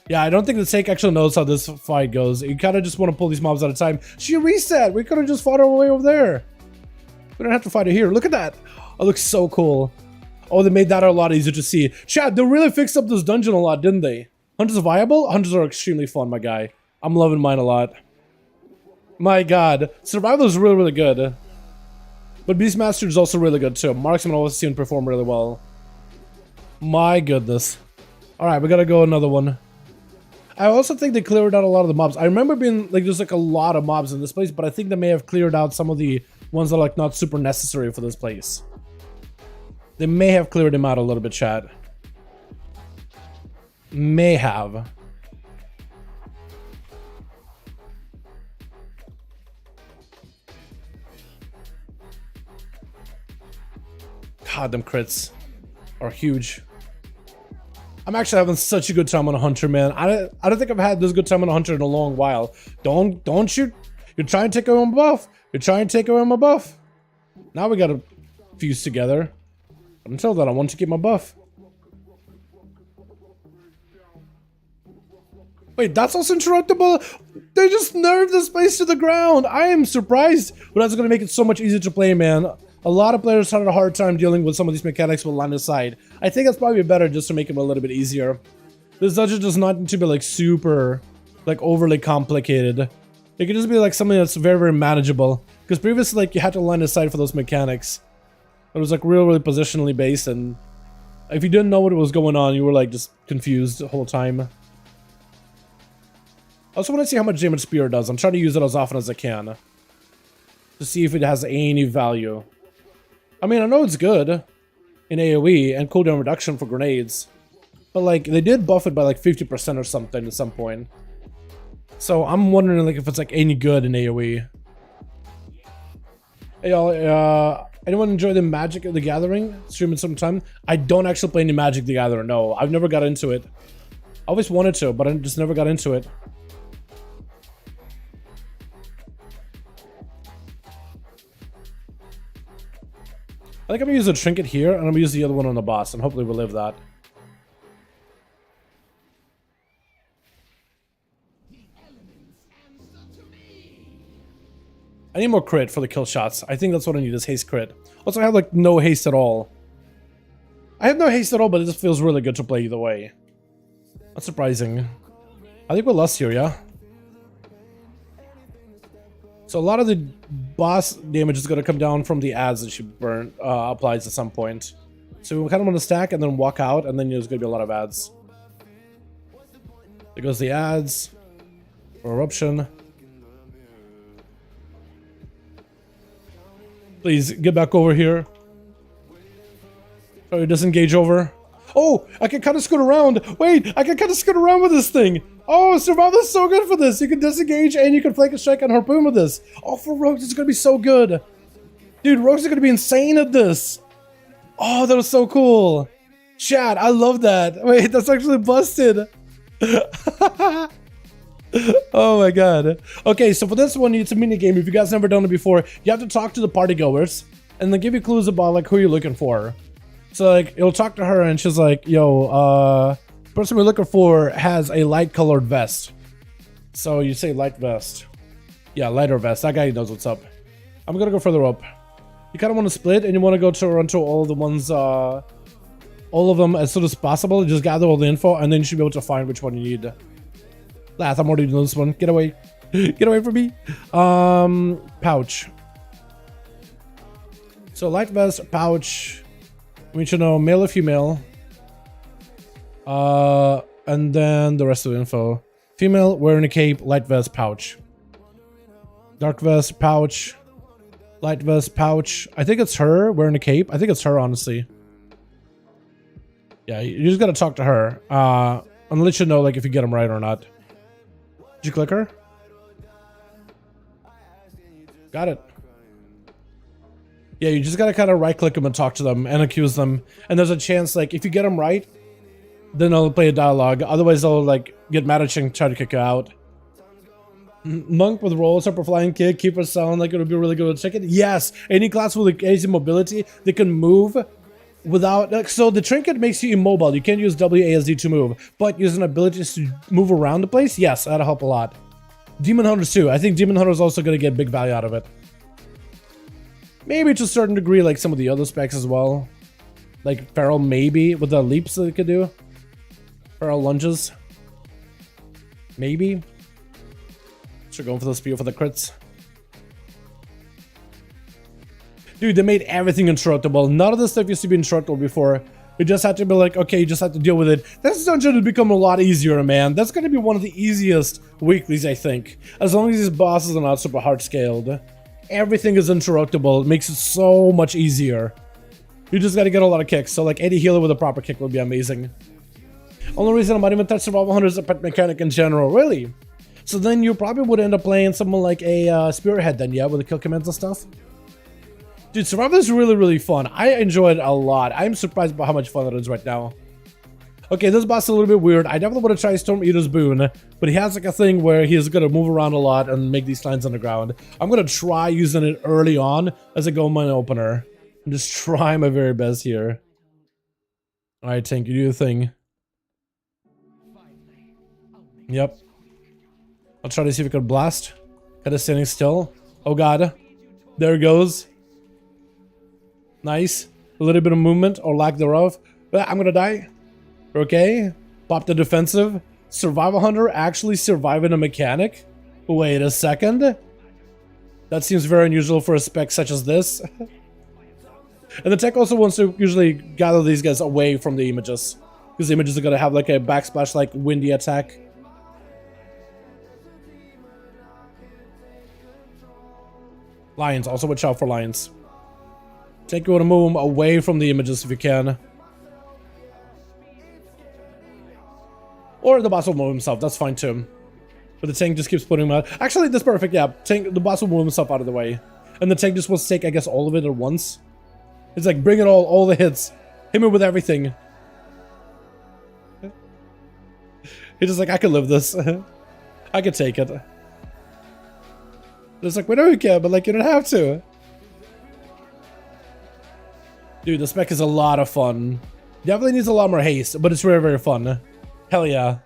Yeah, I don't think the tank actually knows how this fight goes. You kind of just want to pull these mobs at a time. She reset. We could have just fought our way over there. We don't have to fight her here. Look at that. Oh, it looks so cool. Oh, they made that a lot easier to see. Chad, they really fixed up this dungeon a lot, didn't they? Hunters are viable? Hunters are extremely fun, my guy. I'm loving mine a lot. My god. Survival is really, really good. But Beastmaster is also really good too. Marksman always seem to perform really well. My goodness. Alright, we gotta go another one. I also think they cleared out a lot of the mobs. I remember being like there's like a lot of mobs in this place, but I think they may have cleared out some of the ones that are like not super necessary for this place. They may have cleared them out a little bit, chat. May have. God, them crits are huge. I'm actually having such a good time on a hunter, man. I don't think I've had this good time on a hunter in a long while. Don't shoot. You're trying to take away my buff. You're trying to take away my buff. Now we gotta fuse together. But until then, I want to keep my buff. Wait, that's also interruptible? They just nerfed this place to the ground. I am surprised. But that's gonna make it so much easier to play, man. A lot of players had a hard time dealing with some of these mechanics with line of sight. I think that's probably better just to make them a little bit easier. This dungeon does not need to be like super, like overly complicated. It can just be like something that's very, very manageable. Because previously, like, you had to line of sight for those mechanics. It was like really positionally based, and if you didn't know what was going on, you were like just confused the whole time. I also want to see how much damage Spear does. I'm trying to use it as often as I can. To see if it has any value. I mean, I know it's good in AoE and cooldown reduction for grenades, but like they did buff it by like 50% or something at some point. So I'm wondering like if it's like any good in AoE. Hey y'all, anyone enjoy the Magic of the Gathering stream at some time? I don't actually play any Magic the Gathering. No, I've never got into it. I always wanted to, but I just never got into it. I think I'm gonna use a trinket here, and I'm gonna use the other one on the boss, and hopefully we'll live that. I need more crit for the kill shots. I think that's what I need is haste crit. Also, I have like no haste at all. I have no haste at all, but it just feels really good to play either way. That's surprising. I think we're lost here, yeah? So a lot of the boss damage is going to come down from the ads that she applies at some point. So we kind of want to stack and then walk out, and then there's going to be a lot of ads. There goes the ads. Eruption. Please, get back over here. Oh, disengage over. Oh, I can kind of scoot around. Wait, I can kind of scoot around with this thing. Oh, Survival's so good for this. You can disengage and you can flank and strike and harpoon with this. Oh, for rogues, it's going to be so good. Dude, rogues are going to be insane at this. Oh, that was so cool. Chat, I love that. Wait, that's actually busted. Oh my god. Okay, so for this one, it's a mini game. If you guys never done it before, you have to talk to the party goers and then give you clues about like who you're looking for. So like you'll talk to her and she's like, yo, person we're looking for has a light colored vest. So you say light vest. Yeah, lighter vest. That guy knows what's up. I'm gonna go further up. You kind of want to split and you want to go to run to all the ones, all of them as soon as possible. Just gather all the info and then you should be able to find which one you need. Lath, I'm already doing this one. Get away. Get away from me. Pouch. So light vest, pouch. We should know male or female. And then the rest of the info. Female, wearing a cape, light vest, pouch. Dark vest, pouch. Light vest, pouch. I think it's her wearing a cape. I think it's her, honestly. Yeah, you just gotta talk to her. And let you know like if you get them right or not. Did you click her? Got it. Yeah, you just gotta kind of right click them and talk to them and accuse them. And there's a chance like if you get them right, then they'll play a dialogue. Otherwise they'll like get mad at you and try to kick you out. Monk with roll, super flying kick, keeper sound like it would be really good with chicken. Yes, any class with like easy mobility, they can move without like, so the trinket makes you immobile. You can't use WASD to move, but using abilities to move around the place, yes, that'll help a lot. Demon Hunters too. I think Demon Hunters also gonna get big value out of it. Maybe to a certain degree, like some of the other specs as well. Like Feral, maybe with the leaps that it could do. Feral lunges. Maybe. Should go for the spear for the crits. Dude, they made everything indestructible. None of the stuff used to be indestructible before. You just had to be like, okay, you just have to deal with it. This dungeon has become a lot easier, man. That's going to be one of the easiest weeklies, I think. As long as these bosses are not super hard scaled. Everything is interruptible. It makes it so much easier. You just got to get a lot of kicks. So like any healer with a proper kick would be amazing. Only reason I might even touch Survival Hunter is a pet mechanic in general. Really? So then you probably would end up playing someone like a Spearhead then, yeah? With the kill commands and stuff? Dude, Survival is really, really fun. I enjoyed it a lot. I'm surprised by how much fun it is right now. Okay, this boss is a little bit weird. I definitely want to try Storm Eater's Boon, but he has like a thing where he's going to move around a lot and make these lines underground. I'm going to try using it early on as a gold mine opener. I'm just trying my very best here. Alright, Tank, you do your thing. Yep. I'll try to see if we can blast. Kind of standing still. Oh god. There it goes. Nice. A little bit of movement or lack thereof. But I'm gonna die. Okay. Pop the defensive. Survival Hunter actually surviving a mechanic? Wait a second. That seems very unusual for a spec such as this. And the tech also wants to usually gather these guys away from the images. Because the images are gonna have like a backsplash like windy attack. Lions, also watch out for lions. Take you want to move them away from the images if you can. Or the boss will move himself, that's fine too. But the tank just keeps putting him out. Actually, that's perfect, yeah. The boss will move himself out of the way. And the tank just wants to take, I guess, all of it at once. It's like, bring it all the hits. Hit me with everything. He's just like, I can live this. I can take it. It's like, we know you can, but like, you don't have to. Dude, the spec is a lot of fun. Definitely needs a lot more haste, but it's very, very fun. Hell yeah.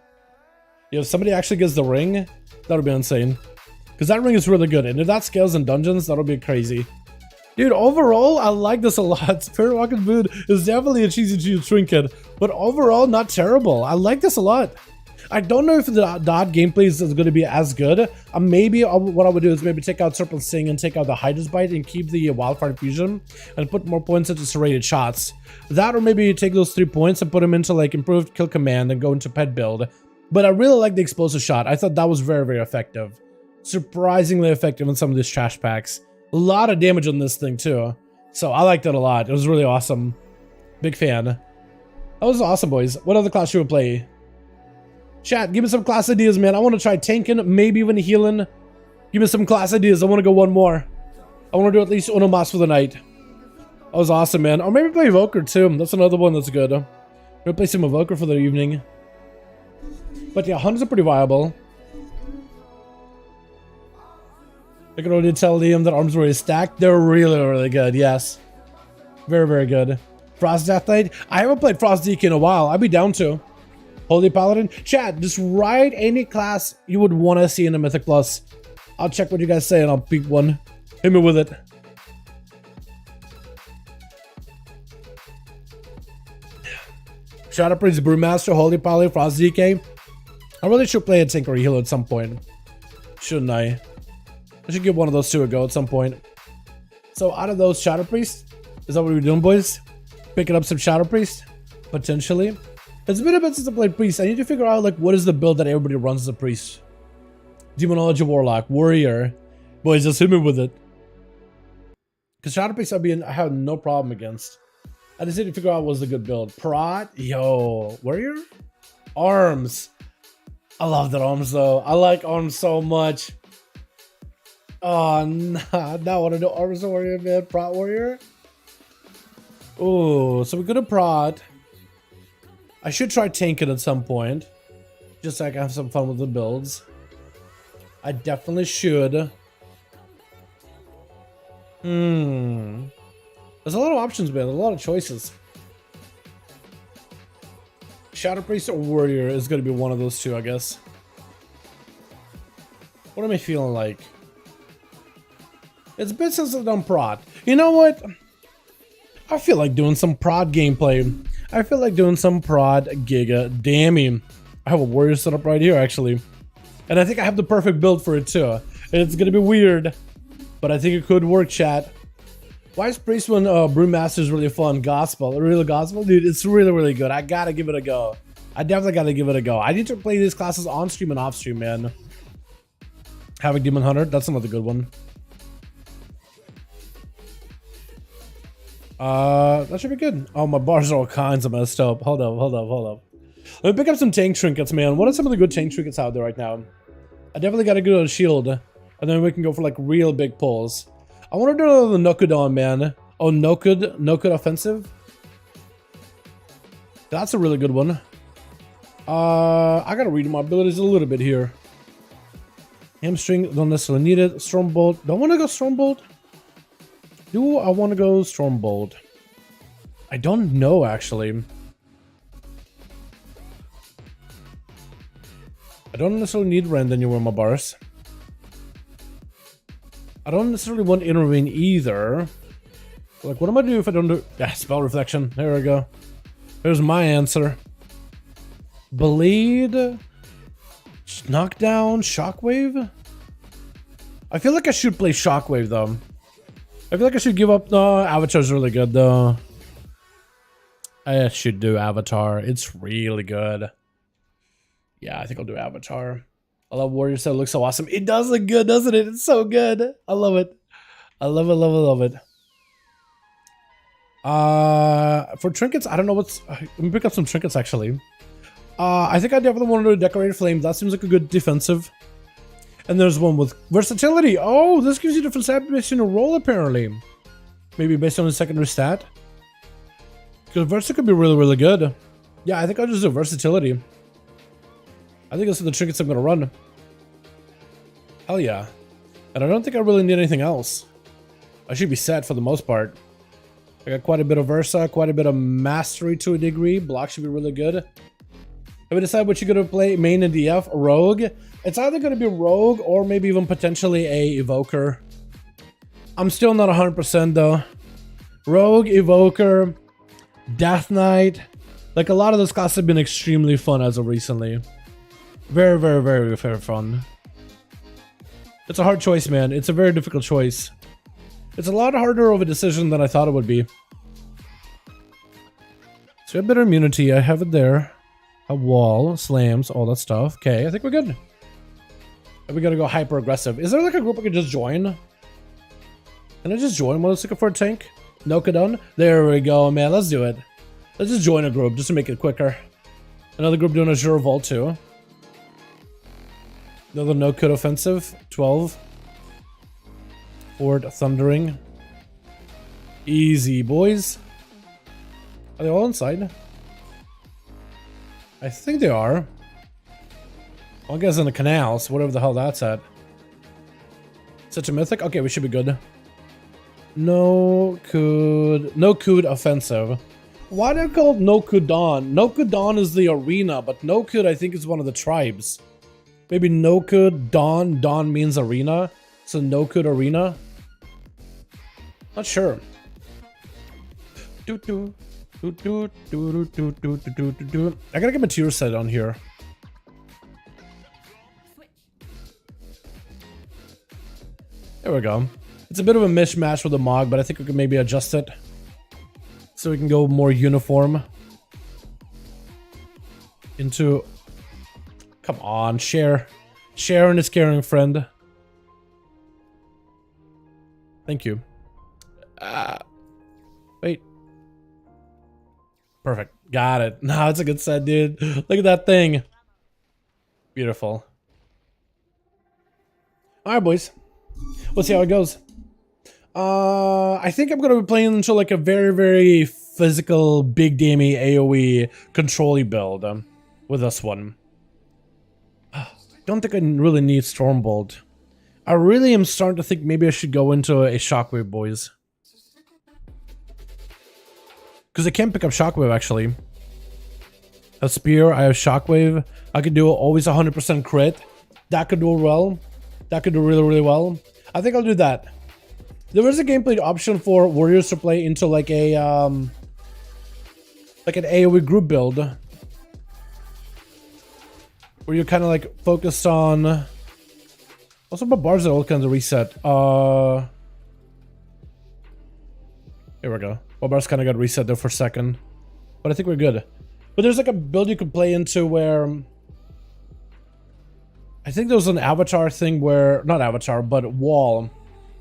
If somebody actually gets the ring, that would be insane. Because that ring is really good, and if that scales in dungeons, that'll be crazy. Dude, overall, I like this a lot. Spirit Rocket Boon is definitely a cheesy trinket, but overall, not terrible. I like this a lot. I don't know if the dot gameplay is going to be as good. Maybe what I would do is maybe take out Serpent Sting and take out the Hydra's Bite and keep the Wildfire Infusion and put more points into serrated shots. That, or maybe take those 3 points and put them into like improved kill command and go into pet build. But I really like the explosive shot. I thought that was very, very effective. Surprisingly effective in some of these trash packs. A lot of damage on this thing too. So I liked it a lot. It was really awesome. Big fan. That was awesome, boys. What other class should we play? Chat, give me some class ideas, man. I want to try tanking, maybe even healing. Give me some class ideas. I want to go one more. I want to do at least Unomas for the night. That was awesome, man. Or maybe play Evoker too. That's another one that's good. Maybe play some Evoker for the evening. But yeah, hunters are pretty viable. I can already tell Liam that arms were already stacked. They're really, really good, yes. Very, very good. Frost Death Knight. I haven't played Frost Deacon in a while. I'd be down to. Holy Paladin. Chat, just write any class you would want to see in a Mythic Plus. I'll check what you guys say and I'll pick one. Hit me with it. Shadow Priest, Brewmaster, Holy Paladin, Frost DK. I really should play a tank or a healer at some point. Shouldn't I? I should give one of those two a go at some point. So out of those, Shadow Priest, is that what we're doing, boys? Picking up some Shadow Priest? Potentially. It's been a bit since I played Priest. I need to figure out like what is the build that everybody runs as a Priest. Demonology, Warlock, Warrior. Boys, just hit me with it. Because Shadow Priest I have no problem against. I just need to figure out what's the good build. Prot? Yo. Warrior? Arms. I love that arms though. I like arms so much. Oh, nah. Now I want to do arms warrior, man. Prot warrior? Oh, so we're gonna prot. I should try tanking at some point. Just so I can have some fun with the builds. I definitely should. There's a lot of options, man. There's a lot of choices. Shadow Priest or Warrior is going to be one of those two, I guess. What am I feeling like? It's a bit since I've done prod. You know what? I feel like doing some prod gameplay. I feel like doing some prod giga. Damn. I have a Warrior set up right here, actually. And I think I have the perfect build for it, too. And it's going to be weird. But I think it could work, chat. Why is Priest when Brewmaster is really fun? Gospel, a real gospel, dude. It's really, really good. I gotta give it a go. I definitely gotta give it a go. I need to play these classes on stream and off stream, man. Havoc Demon Hunter, that's another good one. That should be good. Oh, my bars are all kinds of messed up. Hold up. Let me pick up some tank trinkets, man. What are some of the good tank trinkets out there right now? I definitely gotta go to shield, and then we can go for like real big pulls. I want to do the Nokhud on, man. Oh, Nokhud offensive. That's a really good one. I gotta read my abilities a little bit here. Hamstring, don't necessarily need it. Stormbolt, don't want to go Stormbolt. Do I want to go Stormbolt? I don't know, actually. I don't necessarily need Rend anywhere in my bars. I don't necessarily want Intervene either. Like, what am I doing if I don't do... Yeah, Spell Reflection. There we go. There's my answer. Bleed. Knockdown. Shockwave. I feel like I should play Shockwave, though. I feel like I should give up... No, Avatar's really good, though. I should do Avatar. It's really good. Yeah, I think I'll do Avatar. I love Warrior Set. It looks so awesome. It does look good, doesn't it? It's so good. I love it. I love it. For trinkets, I don't know what's... Let me pick up some trinkets, actually. I think I definitely want to do Decorated Flame. That seems like a good defensive. And there's one with Versatility. Oh, this gives you different stat based on your roll, apparently. Maybe based on the secondary stat. Because Versa could be really, really good. Yeah, I think I'll just do Versatility. I think those are the trinkets I'm going to run. Hell yeah. And I don't think I really need anything else. I should be set for the most part. I got quite a bit of Versa, quite a bit of Mastery to a degree. Block should be really good. Have we decided what you're going to play? Main and DF? Rogue? It's either going to be Rogue or maybe even potentially a Evoker. I'm still not 100% though. Rogue, Evoker, Death Knight. Like, a lot of those classes have been extremely fun as of recently. Very, very, very, very fun. It's a hard choice, man. It's a very difficult choice. It's a lot harder of a decision than I thought it would be. So a bit of immunity. I have it there. A wall, slams, all that stuff. Okay, I think we're good. And we gotta go hyper aggressive. Is there like a group I could just join? Can I just join while I was looking for a tank? Nokhud? There we go, man. Let's do it. Let's just join a group just to make it quicker. Another group doing a Azure Vault too. Another Nokhud offensive. 12. Fort Thundering. Easy, boys. Are they all inside? I think they are. Well, I guess in the canals, whatever the hell that's at. Such a mythic? Okay, we should be good. Nokhud offensive. Why are they called Nokhud Dawn? Nokhud Dawn is the arena, but Nokhud I think is one of the tribes. Maybe Nokhud Dawn. Dawn means arena. So Nokhud Arena. Not sure. I gotta get material set on here. There we go. It's a bit of a mishmash with the Mog, but I think we can maybe adjust it so we can go more uniform into... Come on, share. Sharon is caring friend. Thank you. Wait. Perfect. Got it. No, it's a good set, dude. Look at that thing. Beautiful. Alright, boys. We'll see how it goes. I think I'm gonna be playing until like a very, very physical, big damey AoE control-y build with this one. Don't think I really need Stormbolt. I really am starting to think maybe I should go into a Shockwave, boys. Because I can't pick up Shockwave, actually. A Spear, I have Shockwave. I could do always 100% crit. That could do well. That could do really, really well. I think I'll do that. There is a gameplay option for Warriors to play into like a like an AoE group build, where you're kind of like focused on. Also, my bars are all kinds of reset. Here we go. Barbars kind of got reset there for a second. But I think we're good. But there's like a build you could play into where... I think there was an avatar thing where... Not avatar, but wall.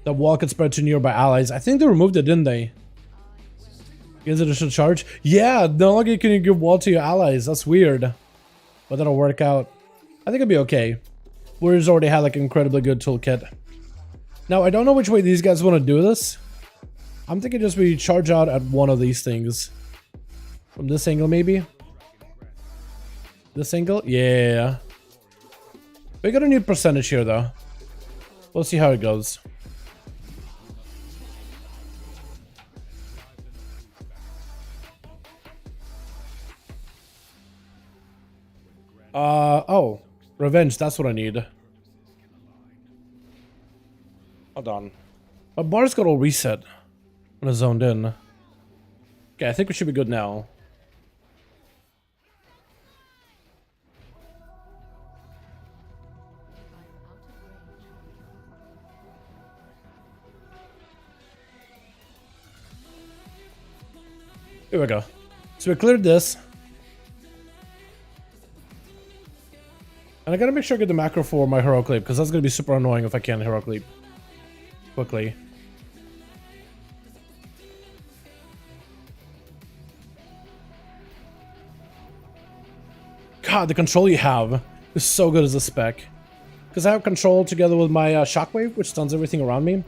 The wall could spread to nearby allies. I think they removed it, didn't they? Gives additional charge? Yeah, no longer can you give wall to your allies. That's weird. But that'll work out. I think it'll be okay. Warriors already had like an incredibly good toolkit. Now, I don't know which way these guys want to do this. I'm thinking just we charge out at one of these things. From this angle, maybe? This angle? Yeah. We're gonna need percentage here, though. We'll see how it goes. Oh. Revenge, that's what I need. Hold on. My bar's got all reset when it's zoned in. Okay, I think we should be good now. Here we go. So we cleared this. And I gotta make sure I get the macro for my heroic leap, because that's gonna be super annoying if I can't heroic leap quickly. God, the control you have is so good as a spec. Because I have control together with my shockwave, which stuns everything around me.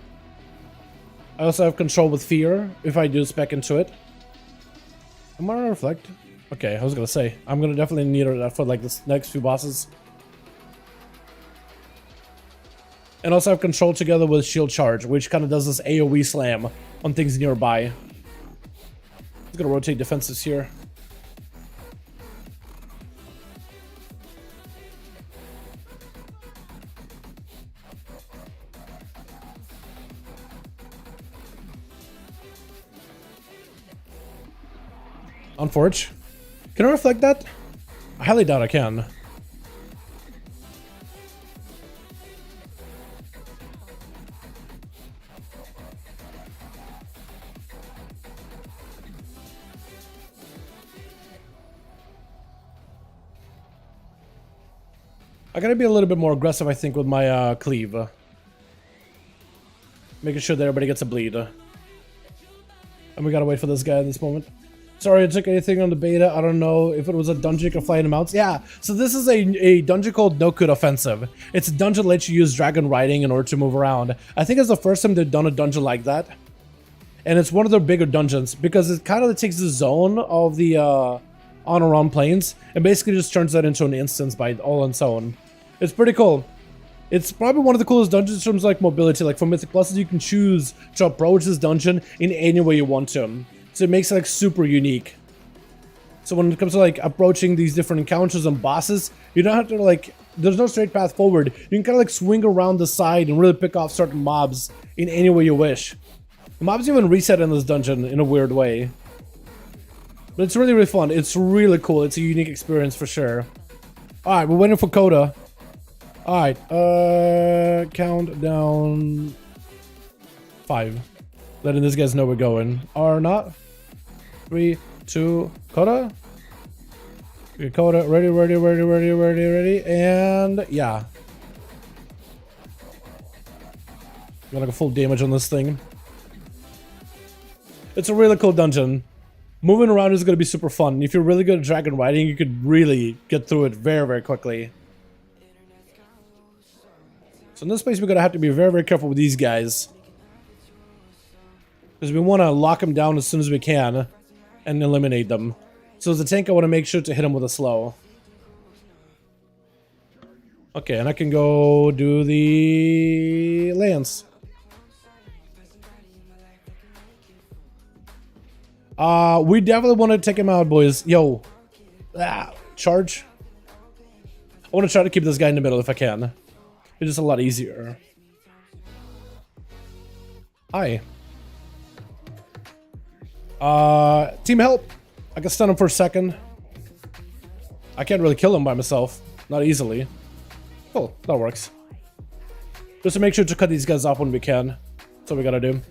I also have control with fear, if I do spec into it. Am I on reflect? Okay, I was gonna say, I'm gonna definitely need that for like the next few bosses. And also have control together with shield charge, which kind of does this AoE slam on things nearby. Just gonna rotate defenses here. Unforge. Can I reflect that? I highly doubt I can. I gotta be a little bit more aggressive, I think, with my cleave. Making sure that everybody gets a bleed. And we gotta wait for this guy at this moment. Sorry, I took anything on the beta. I don't know if it was a dungeon you can fly in the mounts. Yeah, so this is a dungeon called Nokhud Offensive. It's a dungeon that lets you use dragon riding in order to move around. I think it's the first time they've done a dungeon like that. And it's one of their bigger dungeons because it kind of takes the zone of the on around planes and basically just turns that into an instance by all on its own. It's pretty cool. It's probably one of the coolest dungeons in terms of like mobility. Like for Mythic Pluses, you can choose to approach this dungeon in any way you want to. So it makes it like super unique. So when it comes to like approaching these different encounters and bosses, you don't have to like, there's no straight path forward. You can kind of like swing around the side and really pick off certain mobs in any way you wish. The mobs even reset in this dungeon in a weird way. But it's really, really fun. It's really cool. It's a unique experience for sure. Alright, we're waiting for Coda. Alright, countdown 5. Letting these guys know we're going. Or not. 3, 2, Coda. Okay, Coda, ready, and yeah. Got like a full damage on this thing. It's a really cool dungeon. Moving around is going to be super fun. If you're really good at dragon riding, you could really get through it very, very quickly. So in this place, we're going to have to be very, very careful with these guys. Because we want to lock them down as soon as we can and eliminate them. So as a tank, I want to make sure to hit them with a slow. Okay, and I can go do the lance. We definitely want to take him out, boys. Yo. Charge. I want to try to keep this guy in the middle if I can. It's just a lot easier. Hi. Team help. I can stun him for a second. I can't really kill him by myself. Not easily. Cool, that works. Just to make sure to cut these guys off when we can. That's what we gotta do.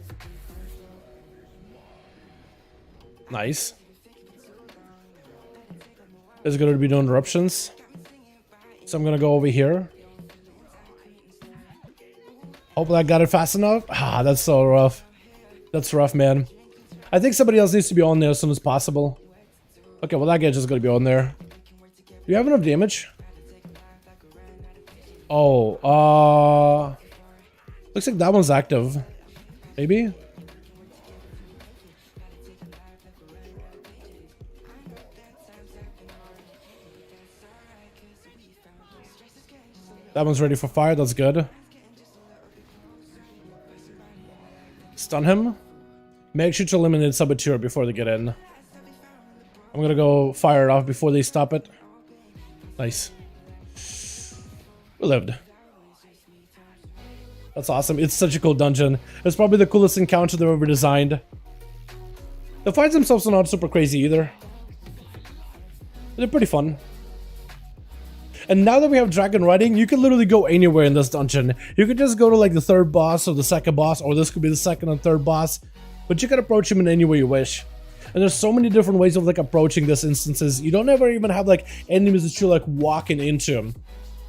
Nice. There's going to be no interruptions. So I'm going to go over here. Hopefully I got it fast enough. Ah, that's so rough. That's rough, man. I think somebody else needs to be on there as soon as possible. Okay, well that guy's just going to be on there. Do you have enough damage? Oh, looks like that one's active. Maybe? That one's ready for fire, that's good. Stun him. Make sure to eliminate Saboteur before they get in. I'm gonna go fire it off before they stop it. Nice. We lived. That's awesome. It's such a cool dungeon. It's probably the coolest encounter they've ever designed. The fights themselves are not super crazy either. They're pretty fun. And now that we have dragon riding, you can literally go anywhere in this dungeon. You could just go to like the third boss or the second boss, or this could be the second and third boss. But you can approach him in any way you wish. And there's so many different ways of like approaching this instances. You don't ever even have like enemies that you're like walking into them.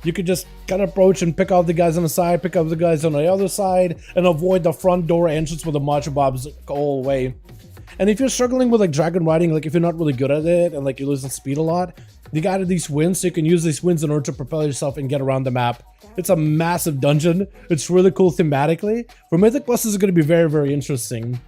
You could just kind of approach and pick out the guys on the side, pick up the guys on the other side, and avoid the front door entrance where the Macho Bobs go all the way. And if you're struggling with like dragon riding, like if you're not really good at it and like you're losing speed a lot, you got these winds, so you can use these winds in order to propel yourself and get around the map. It's a massive dungeon. It's really cool thematically. For Mythic Plus, this is going to be very, very interesting.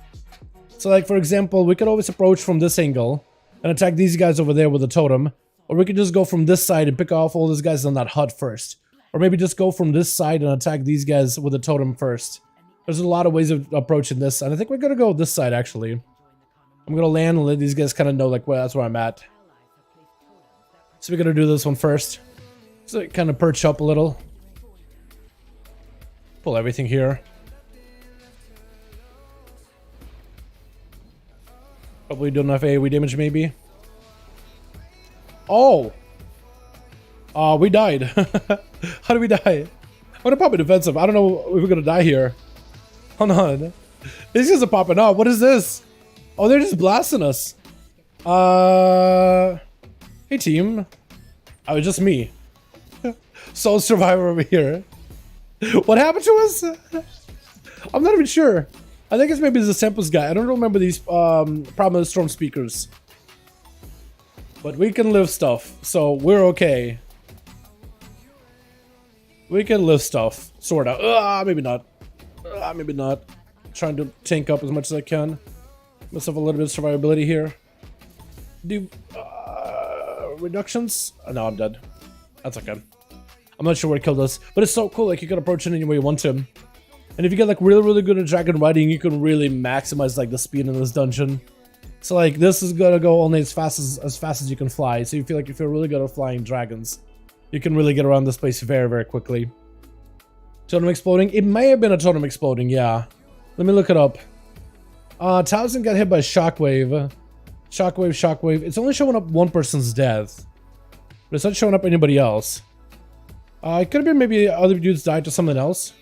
So like, for example, we could always approach from this angle and attack these guys over there with a totem. Or we could just go from this side and pick off all these guys on that hut first. Or maybe just go from this side and attack these guys with a totem first. There's a lot of ways of approaching this, and I think we're going to go this side, actually. I'm going to land and let these guys kind of know, like, well, that's where I'm at. So we're going to do this one first. So kind of perch up a little. Pull everything here. Probably do enough AoE damage, maybe. Oh! We died. How did we die? I'm gonna pop a defensive. I don't know if we're gonna die here. Hold on. These guys are popping up. What is this? Oh, they're just blasting us. Hey team. Oh, it's just me. Soul Survivor over here. What happened to us? I'm not even sure. I think it's maybe the Sempus guy. I don't remember these prominent storm speakers. But we can live stuff, so we're okay. We can live stuff, sort of. Maybe not. Maybe not. Trying to tank up as much as I can. Myself a little bit of survivability here. Do reductions? No, I'm dead. That's okay. I'm not sure what killed us, but it's so cool. Like you can approach it any way you want to. And if you get like really, really good at dragon riding, you can really maximize like the speed in this dungeon. So like this is gonna go only as fast as you can fly. So you feel like if you're really good at flying dragons, you can really get around this place very, very quickly. Totem exploding? It may have been a totem exploding, yeah. Let me look it up. Towson got hit by shockwave. Shockwave. It's only showing up one person's death. But it's not showing up anybody else. It could have been maybe other dudes died to something else.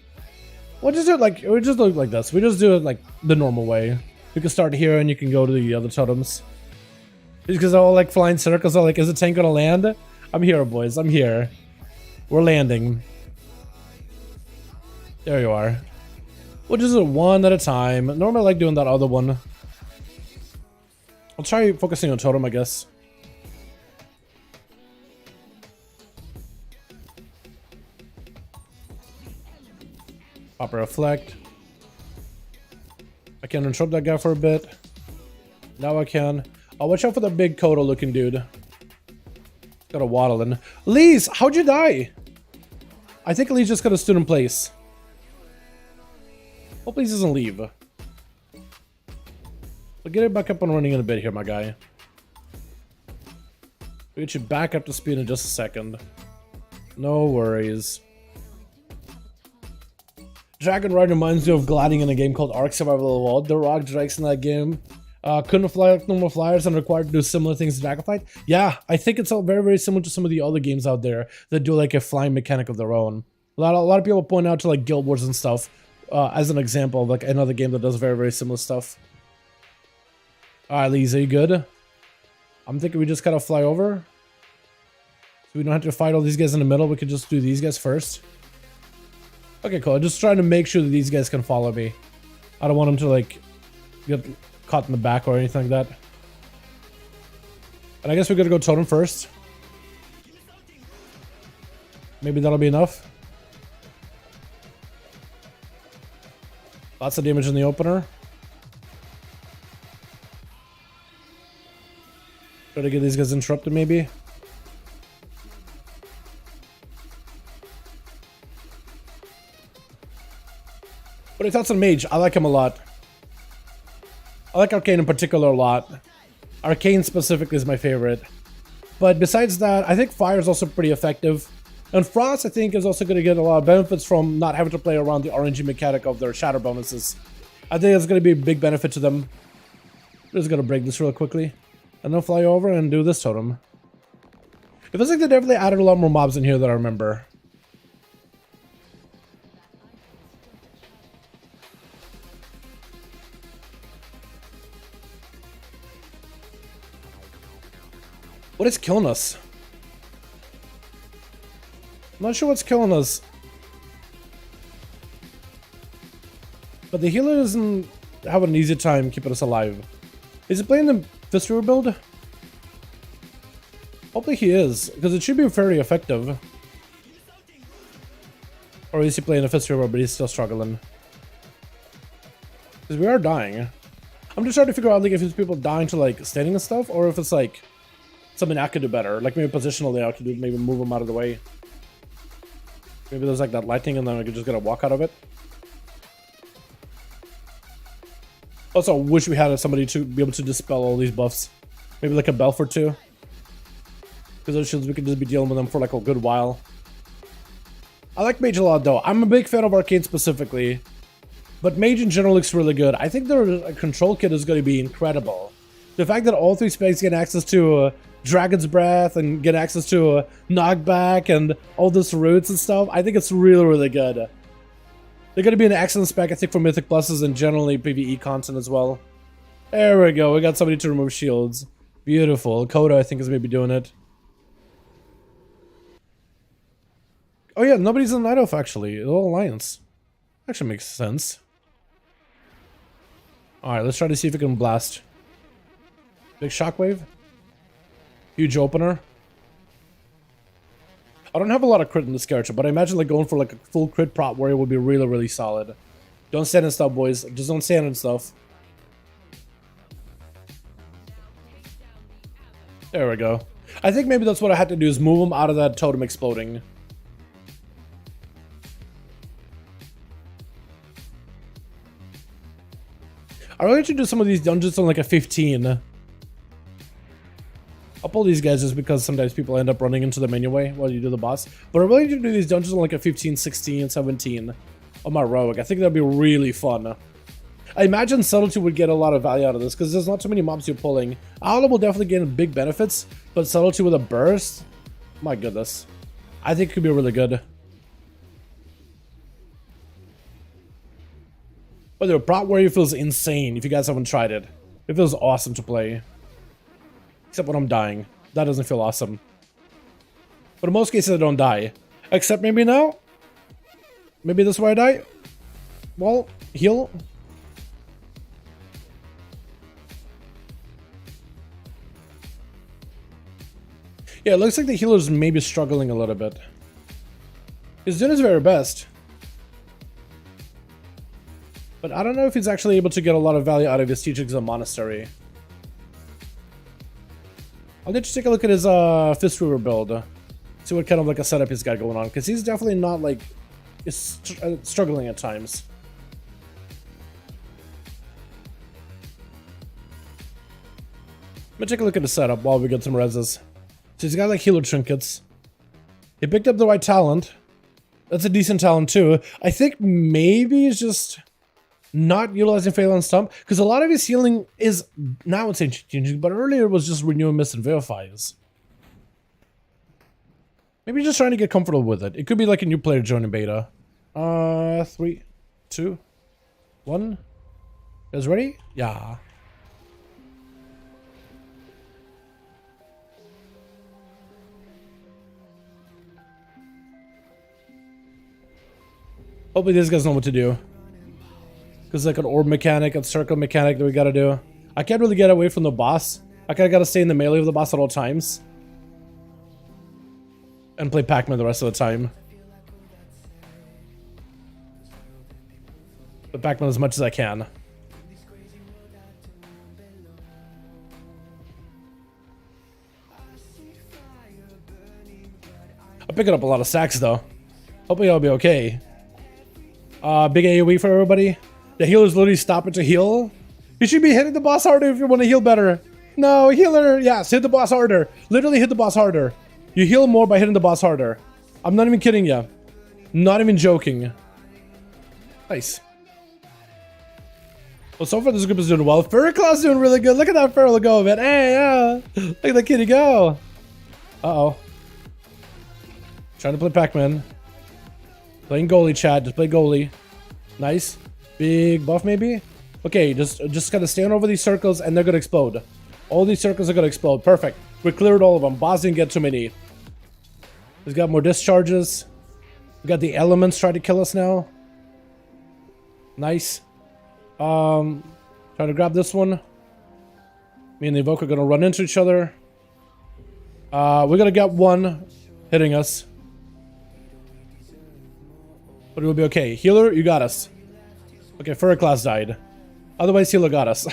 We'll just do it like this. We just do it like the normal way. You can start here and you can go to the other totems. Because they're all like flying circles. They're like, is the tank gonna land? I'm here, boys. I'm here. We're landing. There you are. We'll just do it one at a time. Normally I like doing that other one. I'll try focusing on totem, I guess. Pop a reflect. I can interrupt that guy for a bit. Now I can. Oh, watch out for the big Kodo looking dude. Got a waddle in. Lise, how'd you die? I think Lise just got a stood in place. Hope Lise doesn't leave. We'll get it back up and running in a bit here, my guy. We'll get you back up to speed in just a second. No worries. Dragon Ride reminds me of gliding in a game called Ark Survival of the World. The rock drakes in that game couldn't fly like normal flyers and required to do similar things to Dragonflight. Yeah, I think it's all very, very similar to some of the other games out there that do like a flying mechanic of their own. A lot of people point out to like Guild Wars and stuff as an example of like another game that does very, very similar stuff. Alright, Lisa, you good? I'm thinking we just kind of fly over. So we don't have to fight all these guys in the middle. We could just do these guys first. Okay, cool. I'm just trying to make sure that these guys can follow me. I don't want them to, like, get caught in the back or anything like that. And I guess we're gonna go totem first. Maybe that'll be enough. Lots of damage in the opener. Try to get these guys interrupted, maybe. What are your thoughts on Mage? I like him a lot. I like Arcane in particular a lot. Arcane specifically is my favorite. But besides that, I think Fire is also pretty effective. And Frost, I think, is also going to get a lot of benefits from not having to play around the RNG mechanic of their shatter bonuses. I think it's going to be a big benefit to them. I'm just going to break this real quickly. And then fly over and do this totem. It feels like they definitely added a lot more mobs in here that I remember. What is killing us? I'm not sure what's killing us. But the healer doesn't have an easy time keeping us alive. Is he playing the Fist River build? Hopefully he is, because it should be very effective. Or is he playing the Fist River, but he's still struggling? Because we are dying. I'm just trying to figure out like if it's people dying to like standing and stuff, or if it's like something I could do better. Like maybe positionally I could do, maybe move them out of the way. Maybe there's like that lighting and then I could just get a walk out of it. Also, I wish we had somebody to be able to dispel all these buffs. Maybe like a Belfort too. Because those shields, we could just be dealing with them for like a good while. I like Mage a lot though. I'm a big fan of Arcane specifically. But Mage in general looks really good. I think their control kit is going to be incredible. The fact that all three specs get access to Dragon's Breath and get access to Knockback and all this roots and stuff, I think it's really, really good. They're going to be an excellent spec, I think, for Mythic Pluses and generally PvE content as well. There we go. We got somebody to remove shields. Beautiful. Coda, I think, is maybe doing it. Oh yeah, nobody's in Night Elf, actually. It's all Alliance. Actually makes sense. Alright, let's try to see if we can blast. Big shockwave. Huge opener. I don't have a lot of crit in this character, but I imagine like going for like a full crit prop warrior would be really, really solid. Don't stand and stuff, boys. Just don't stand and stuff. There we go. I think maybe that's what I had to do is move him out of that totem exploding. I really should do some of these dungeons on like a 15. I'll pull these guys just because sometimes people end up running into them anyway while you do the boss. But I really need to do these dungeons on like a 15, 16, 17 on my rogue. I think that'd be really fun. I imagine Subtlety would get a lot of value out of this because there's not too many mobs you're pulling. Aula will definitely gain big benefits, but Subtlety with a burst? My goodness. I think it could be really good. But the prop warrior feels insane if you guys haven't tried it. It feels awesome to play. Except when I'm dying. That doesn't feel awesome. But in most cases I don't die. Except maybe now? Maybe this is where I die? Well, heal. Yeah, it looks like the healer's maybe struggling a little bit. He's doing his very best. But I don't know if he's actually able to get a lot of value out of his teachings of Monastery. I'll let you take a look at his Fist River build. See what kind of like a setup he's got going on. Because he's definitely not like... struggling at times. I'm gonna take a look at the setup while we get some reses. So he's got like healer trinkets. He picked up the right talent. That's a decent talent too. I think maybe he's just not utilizing Fail and Stump. Because a lot of his healing is now it's changing, but earlier it was just Renew, Miss, and Verifies. Maybe just trying to get comfortable with it. It could be like a new player joining beta. 3, 2, 1. You guys ready? Yeah. Hopefully these guys know what to do. Because like an orb mechanic and circle mechanic that we gotta do. I can't really get away from the boss. I kinda gotta stay in the melee of the boss at all times. And play Pac-Man the rest of the time. But Pac-Man as much as I can. I'm picking up a lot of sacks though. Hopefully I'll be okay. Big AoE for everybody. The healer's literally stopping to heal. You should be hitting the boss harder if you want to heal better. No, healer, yes, hit the boss harder. Literally hit the boss harder. You heal more by hitting the boss harder. I'm not even kidding you. Not even joking. Nice. Well, so far this group is doing well. Furryclaw's doing really good. Look at that Feral go, man. Hey, yeah. Look at the kitty go. Uh-oh. Trying to play Pac-Man. Playing goalie, chat. Just play goalie. Nice. Big buff, maybe? Okay, just gotta stand over these circles and they're gonna explode. All these circles are gonna explode. Perfect. We cleared all of them. Boss didn't get too many. He's got more discharges. We got the elements trying to kill us now. Nice. Trying to grab this one. Me and the Evoke are gonna run into each other. We're gonna get one hitting us. But it will be okay. Healer, you got us. Okay, Furry class died. Otherwise, healer got us.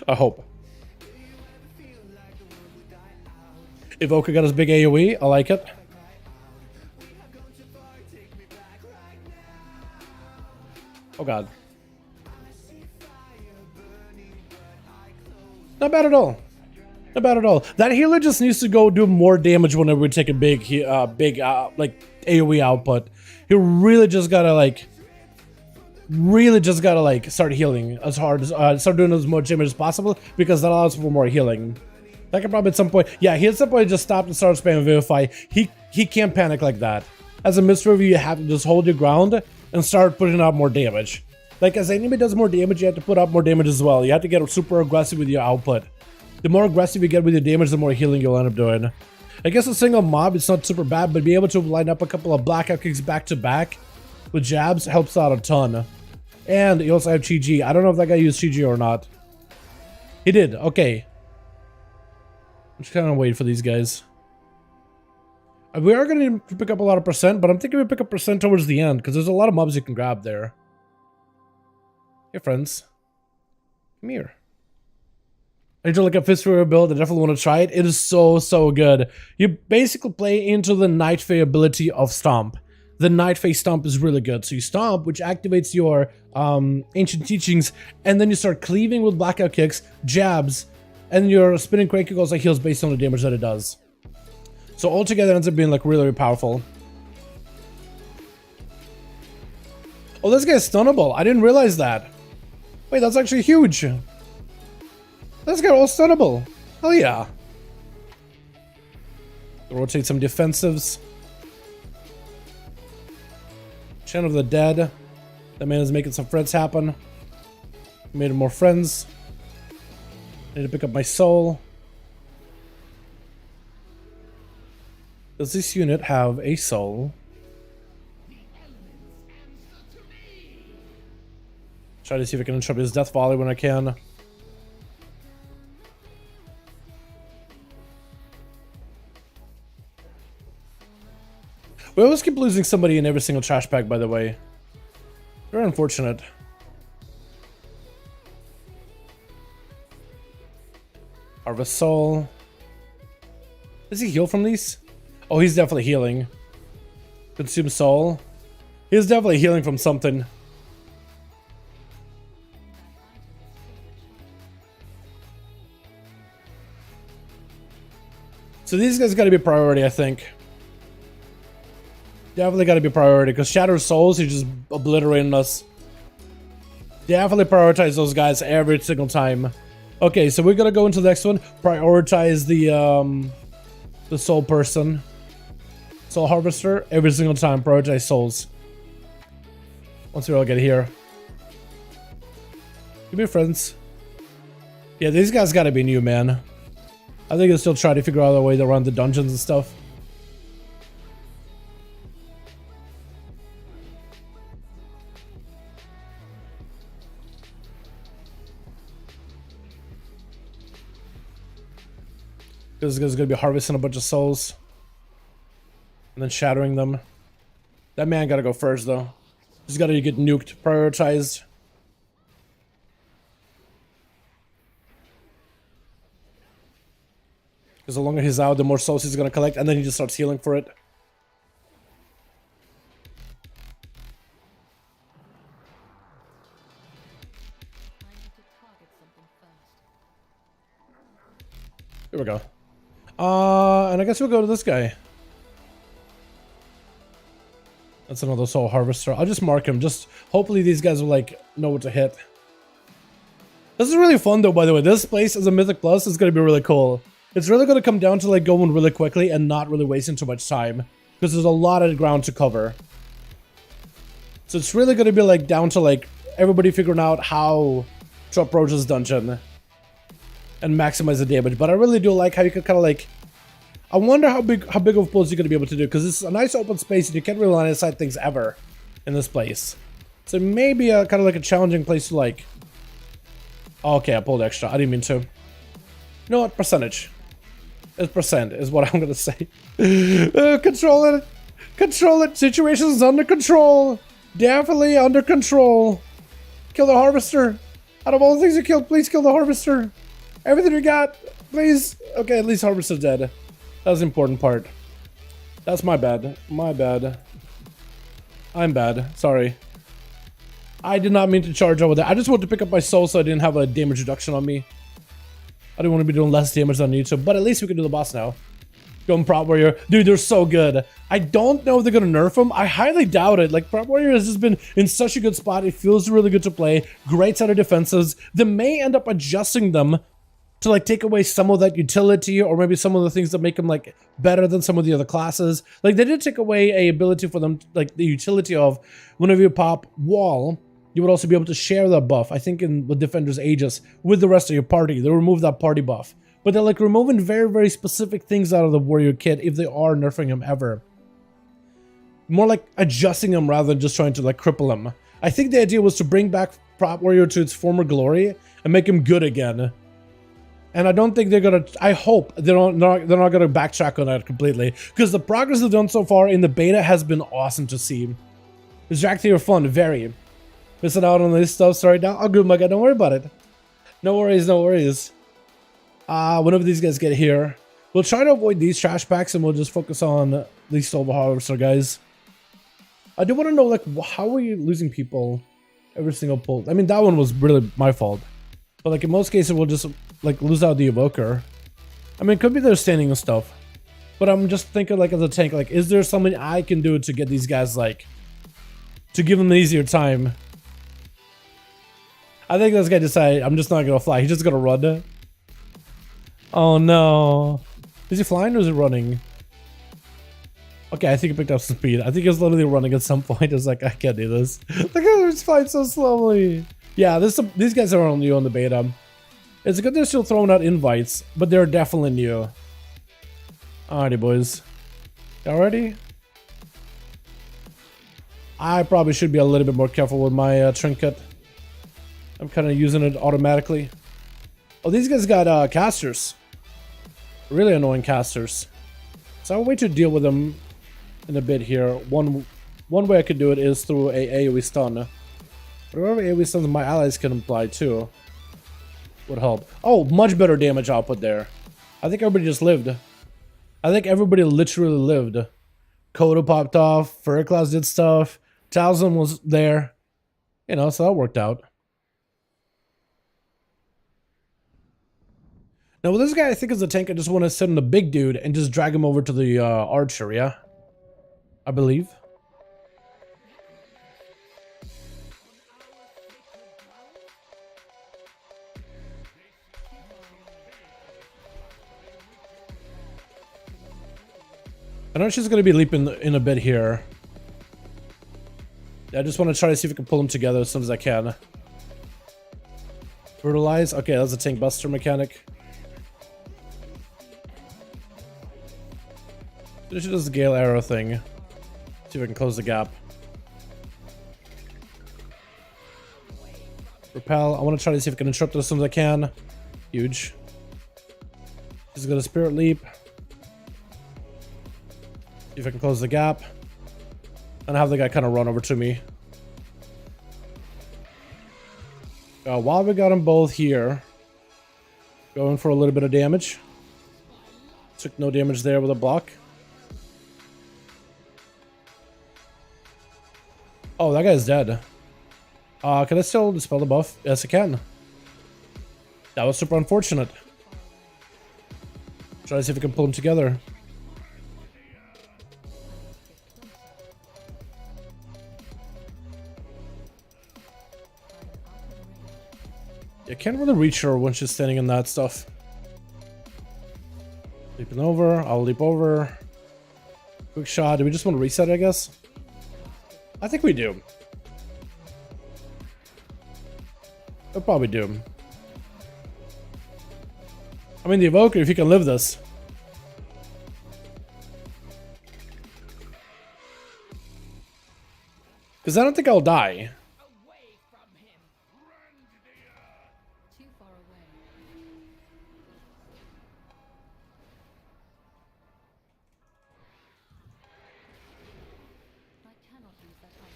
I hope. Evoker got his big AoE. I like it. Oh god. Not bad at all. Not bad at all. That healer just needs to go do more damage whenever we take a big like AoE output. He really just gotta like start healing as hard as start doing as much damage as possible, because that allows for more healing. That could probably at some point, yeah, he at some point just stopped and started spamming Vivify. He can't panic like that. As a mystery, you have to just hold your ground and start putting out more damage. Like as the enemy does more damage, you have to put out more damage as well. You have to get super aggressive with your output. The more aggressive you get with your damage, the more healing you'll end up doing. I guess a single mob, it's not super bad, but be able to line up a couple of blackout kicks back to back with jabs helps out a ton. And you also have GG. I don't know if that guy used GG or not. He did. Okay. I'm just kind of waiting for these guys. We are going to pick up a lot of percent, but I'm thinking we pick up percent towards the end, because there's a lot of mobs you can grab there. Hey, friends. Come here. I need to look at Fist for a build. I definitely want to try it. It is so good. You basically play into the Night Fae ability of Stomp. The Night Fae Stomp is really good. So you Stomp, which activates your Ancient Teachings, and then you start cleaving with blackout kicks, jabs, and your spinning cranky goes like heals based on the damage that it does. So altogether it ends up being like really powerful. Oh, this guy's stunnable. I didn't realize that. Wait, that's actually huge. This guy all stunnable. Hell yeah. Rotate some defensives. Chant of the Dead. That man is making some friends happen. Made more friends. I need to pick up my soul. Does this unit have a soul? Try to see if I can interrupt his death volley when I can. We always keep losing somebody in every single trash pack, by the way. Very unfortunate. Harvest Soul. Does he heal from these? Oh, he's definitely healing. Consume Soul. He's definitely healing from something. So these guys gotta be a priority, I think. Definitely gotta be a priority, because Shattered Souls, he's just obliterating us. Definitely prioritize those guys every single time. Okay, so we're gonna go into the next one. Prioritize the soul person. Soul Harvester, every single time. Prioritize souls. Once we all get here. Give me friends. Yeah, these guys gotta be new, man. I think they'll still try to figure out a way to run the dungeons and stuff. Because this guy's gonna be harvesting a bunch of souls. And then shattering them. That man gotta go first though. He's gotta get nuked, prioritized. Because the longer he's out, the more souls he's gonna collect, and then he just starts healing for it. Here we go. And I guess we'll go to this guy. That's another soul harvester. I'll just mark him. Just hopefully these guys will like know what to hit. This is really fun though, by the way. This place as a Mythic Plus is gonna be really cool. It's really gonna come down to like going really quickly and not really wasting too much time. Because there's a lot of ground to cover. So it's really gonna be like down to like everybody figuring out how to approach this dungeon. And maximize the damage. But I really do like how you can kind of like... I wonder how big of pulls you're going to be able to do. Because it's a nice open space and you can't really line inside things ever in this place. So maybe a kind of like a challenging place to like... Oh, okay, I pulled extra. I didn't mean to. You know what? Percentage. It's percent is what I'm going to say. Control it. Control it. Situation's under control. Definitely under control. Kill the harvester. Out of all the things you killed, please kill the harvester. Everything we got, please. Okay, at least Harvester's dead. That's the important part. That's my bad. My bad. I'm bad. Sorry. I did not mean to charge over there. I just wanted to pick up my soul so I didn't have a damage reduction on me. I didn't want to be doing less damage than I need to, but at least we can do the boss now. Going Prop Warrior. Dude, they're so good. I don't know if they're going to nerf them. I highly doubt it. Like, Prop Warrior has just been in such a good spot. It feels really good to play. Great set of defenses. They may end up adjusting them to like take away some of that utility or maybe some of the things that make them like better than some of the other classes. Like they did take away a ability for them, like the utility of whenever you pop wall, you would also be able to share that buff. I think in the Defender's Aegis with the rest of your party, they remove that party buff. But they're like removing very, very specific things out of the warrior kit if they are nerfing him ever. More like adjusting him rather than just trying to like cripple him. I think the idea was to bring back Prop Warrior to its former glory and make him good again. And I don't think they're gonna. I hope they're not gonna backtrack on that completely, because the progress they've done so far in the beta has been awesome to see. It's actually fun, very. Missing out on this stuff. Sorry, now I'll go, my guy. Don't worry about it. No worries, no worries. Whenever these guys get here, we'll try to avoid these trash packs and we'll just focus on these silver harvester guys. I do want to know, like, how are you losing people every single pull? I mean, that one was really my fault. But like in most cases, we'll just like lose out the evoker. I mean, it could be they're standing and stuff. But I'm just thinking like as a tank, like, is there something I can do to get these guys like, to give them an easier time? I think this guy decided I'm just not gonna fly. He's just gonna run. Oh no. Is he flying or is he running? Okay, I think he picked up some speed. I think he was literally running at some point. It's like, I can't do this. Look at him, he's flying so slowly. Yeah, these guys are all new on the beta. It's good they're still throwing out invites, but they're definitely new. Alrighty, boys. Y'all ready? I probably should be a little bit more careful with my trinket. I'm kind of using it automatically. Oh, these guys got casters. Really annoying casters. So I'll wait to deal with them in a bit here. One way I could do it is through a AoE stun. But whatever AoE stuns my allies can apply too would help. Oh, much better damage output there. I think everybody just lived. I think everybody literally lived. Coda popped off, Furry Claws did stuff, Talisman was there. You know, so that worked out. Now with this guy, I think as a tank, I just want to sit on the big dude and just drag him over to the archer, yeah? I believe. I know she's going to be leaping in a bit here. I just want to try to see if we can pull them together as soon as I can. Brutalize. Okay, that's a tank buster mechanic. This is just a Gale Arrow thing. See if I can close the gap. Repel. I want to try to see if I can interrupt it as soon as I can. Huge. She's gonna spirit leap. See if I can close the gap. And have the guy kind of run over to me. While we got them both here, going for a little bit of damage. Took no damage there with a block. Oh, that guy's dead. Can I still dispel the buff? Yes, I can. That was super unfortunate. Try to see if we can pull them together. I can't really reach her when she's standing in that stuff. Leaping over, I'll leap over. Quick shot. Do we just want to reset it, I guess? I think we do. We'll probably do. I mean, the Evoker, if you can live this. Because I don't think I'll die.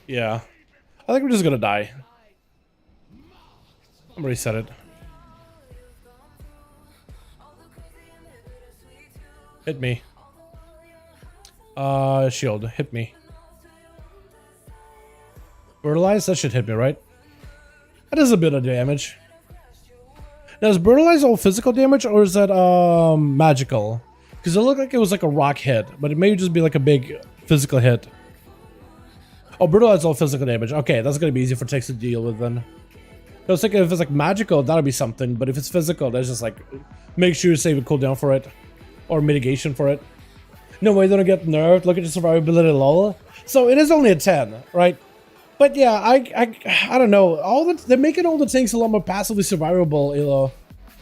Yeah. I think we're just gonna die. I'm gonna reset it. Hit me. Shield. Hit me. Brutalize? That should hit me, right? That is a bit of damage. Now, is Brutalize all physical damage or is that magical? Because it looked like it was like a rock hit, but it may just be like a big physical hit. Oh, Brutalize all physical damage. Okay, that's gonna be easy for Tex to deal with then. I was thinking if it's like magical, that'll be something, but if it's physical, that's just like make sure you save a cooldown for it. Or mitigation for it. No way they're gonna get nerfed. Look at the survivability lol. So it is only a 10, right? But yeah, I don't know. They're making all the tanks a lot more passively survivable, you know.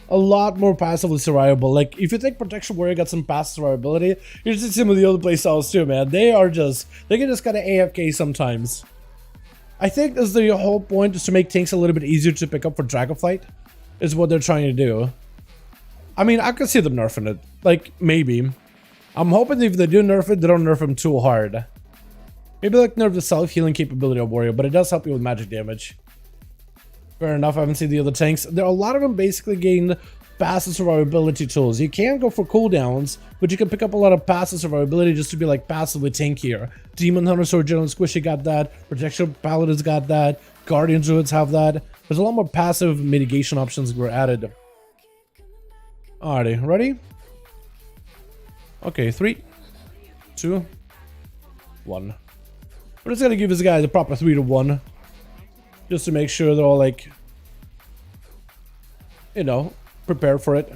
A lot more passively survivable. Like if you think Protection Warrior got some passive survivability, you see some of the other playstyles too, man. They can just kind of AFK sometimes. I think that's the whole point, is to make tanks a little bit easier to pick up for Dragonflight, is what they're trying to do. I mean, I could see them nerfing it. Like, maybe. I'm hoping if they do nerf it, they don't nerf him too hard. Maybe like nerf the self-healing capability of Warrior, but it does help you with magic damage. Fair enough, I haven't seen the other tanks. There are a lot of them basically gain passive survivability tools. You can go for cooldowns, but you can pick up a lot of passive survivability just to be like passively tankier. Demon Hunter, Sword General, Squishy got that. Protection Paladins got that. Guardian Druids have that. There's a lot more passive mitigation options that were added. Alrighty, ready? Okay, 3, 2, 1. We're just gonna give this guy the proper 3 to 1. Just to make sure they're all like, you know, prepared for it.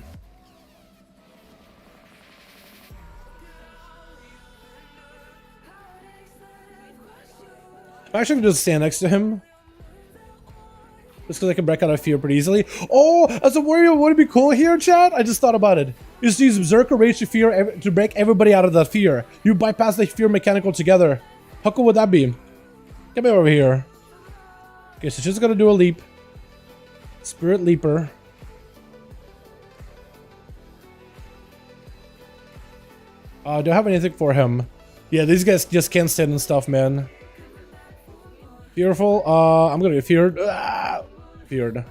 I'm actually gonna just stand next to him. Just because I can break out of fear pretty easily. Oh, as a warrior, would it be cool here, chat? I just thought about it. You just use Berserker Rage to fear to break everybody out of that fear. You bypass the fear mechanical together. How cool would that be? Get me over here. Okay, so she's gonna do a leap. Spirit Leaper. Do I have anything for him? Yeah, these guys just can't stand and stuff, man. Fearful. I'm gonna be feared. Feared.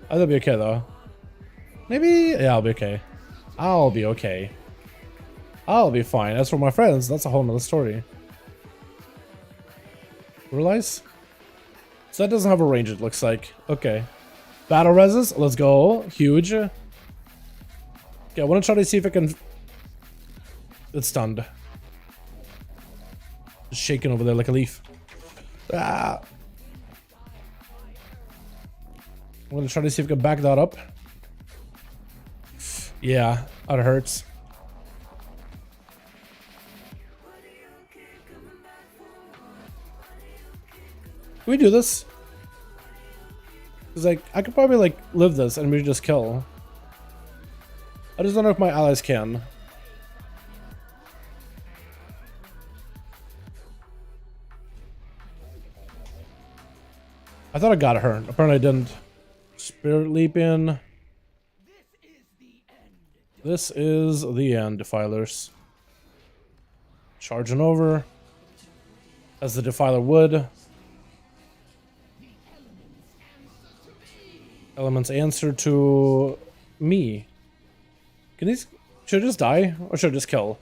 I'll be okay though. Maybe. Yeah, I'll be okay. I'll be okay. I'll be fine. As for my friends, that's a whole nother story. Realize? So that doesn't have a range, it looks like. Okay. Battle reses. Let's go. Huge. Okay, I want to try to see if I can. It's stunned. Just shaking over there like a leaf. Ah. I'm gonna try to see if I can back that up. Yeah, that hurts. Can we do this? Cause like I could probably like live this and we just kill. I just don't know if my allies can. I thought I got her. Apparently I didn't. Spirit leap in. This is the end, Defilers. Charging over. As the Defiler would. Elements answer to me. Can these... Should I just die? Or should I just kill?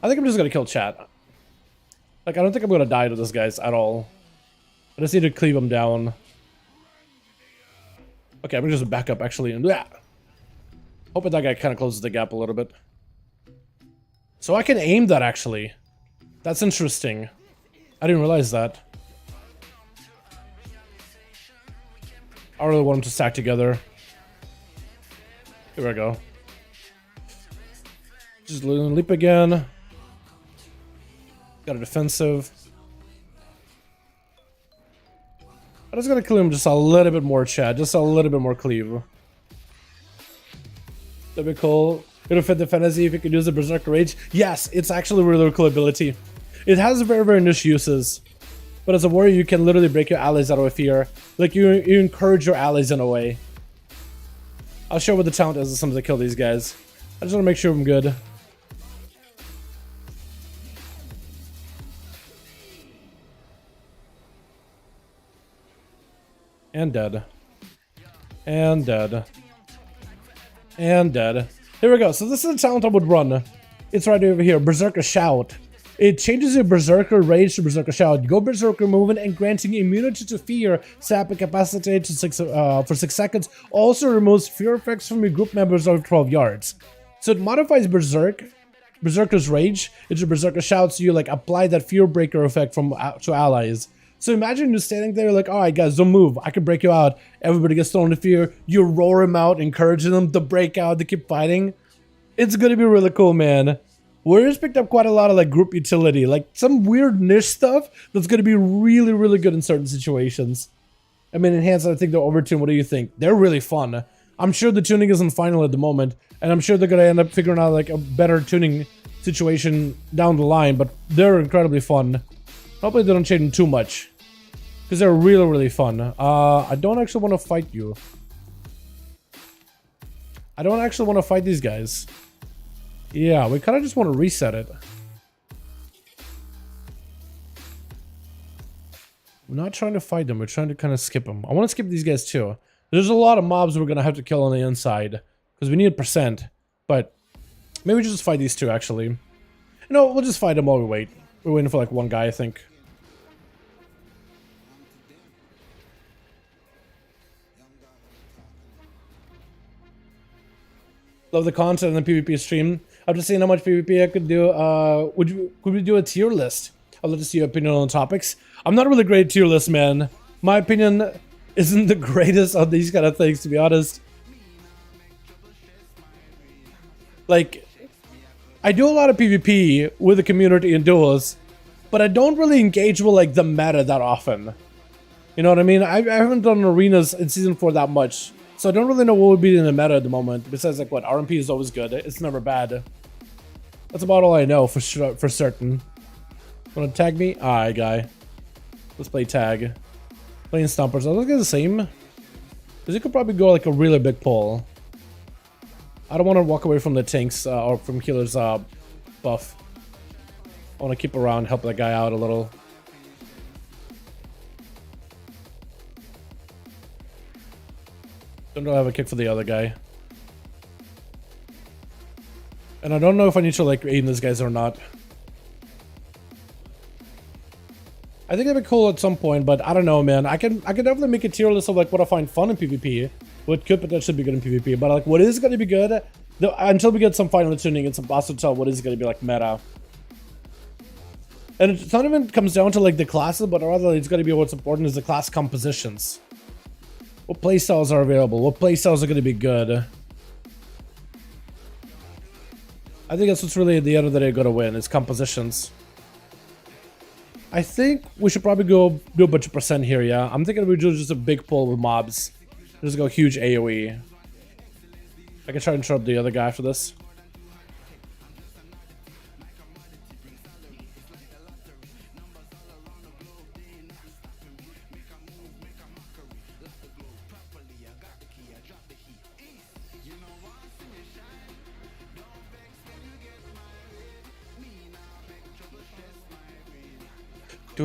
I think I'm just gonna kill chat. Like, I don't think I'm gonna die to this guys at all. I just need to cleave them down. Okay, I'm gonna just back up actually. And hoping that guy kind of closes the gap a little bit. So I can aim that actually. That's interesting. I didn't realize that. I really want them to stack together. Here we go. Just leap again. Got a defensive. I'm just gonna cleave him just a little bit more, Chad. Just a little bit more cleave. That'd be cool. Gonna fit the fantasy if you could use the Berserker Rage. Yes, it's actually a really cool ability. It has very, very niche uses. But as a warrior, you can literally break your allies out of fear. Like, you encourage your allies in a way. I'll show what the talent is as soon as I kill these guys. I just want to make sure I'm good. And dead. And dead. And dead. Here we go. So this is the talent I would run. It's right over here. Berserker Shout. It changes your Berserker Rage to Berserker Shout. Go Berserker movement and granting immunity to fear, sap incapacitate to for 6 seconds. Also removes fear effects from your group members over 12 yards. So it modifies Berserker's Rage into Berserker Shout, so you like apply that fear breaker effect from to allies. So imagine you're standing there like, alright guys, don't move. I can break you out. Everybody gets thrown into fear. You roar them out, encouraging them to break out, to keep fighting. It's gonna be really cool, man. Warriors picked up quite a lot of like group utility, like some weird niche stuff that's going to be really, really good in certain situations. I mean, enhanced, I think they're overtuned. What do you think? They're really fun. I'm sure the tuning isn't final at the moment, and I'm sure they're going to end up figuring out like a better tuning situation down the line, but they're incredibly fun. Hopefully they don't change them too much, because they're really, really fun. I don't actually want to fight you. I don't actually want to fight these guys. Yeah, we kind of just want to reset it. We're not trying to fight them. We're trying to kind of skip them. I want to skip these guys too. There's a lot of mobs we're going to have to kill on the inside. Because we need a percent. But maybe we just fight these two, actually. You know, we'll just fight them while we wait. We're waiting for like one guy, I think. Love the content in the PvP stream. After seeing how much PvP I could do, could we do a tier list? I'd love to see your opinion on the topics. I'm not really great at tier list, man. My opinion isn't the greatest on these kind of things, to be honest. Like, I do a lot of PvP with the community in duels, but I don't really engage with like the meta that often. You know what I mean? I haven't done arenas in Season 4 that much. So I don't really know what would be in the meta at the moment. Besides, like, what, RMP is always good. It's never bad. That's about all I know for certain. Wanna tag me? Alright, guy. Let's play tag. Playing Stompers. I look at the same. Because you could probably go like a really big pull. I don't want to walk away from the tanks or from healer's buff. I want to keep around, help that guy out a little. Don't have a kick for the other guy. And I don't know if I need to like aim these guys or not. I think that'd be cool at some point, but I don't know, man. I can definitely make a tier list of like what I find fun in PvP. What could potentially be good in PvP, but like what is going to be good, until we get some final tuning, it's impossible to tell what is going to be like meta. And it's not even comes down to like the classes, but rather it's going to be what's important is the class compositions. What playstyles are available? What playstyles are going to be good? I think that's what's really at the end of the day going to win, is compositions. I think we should probably go do a bunch of percent here, yeah? I'm thinking we do just a big pull with mobs. Just go huge AoE. I can try and interrupt the other guy after this. %.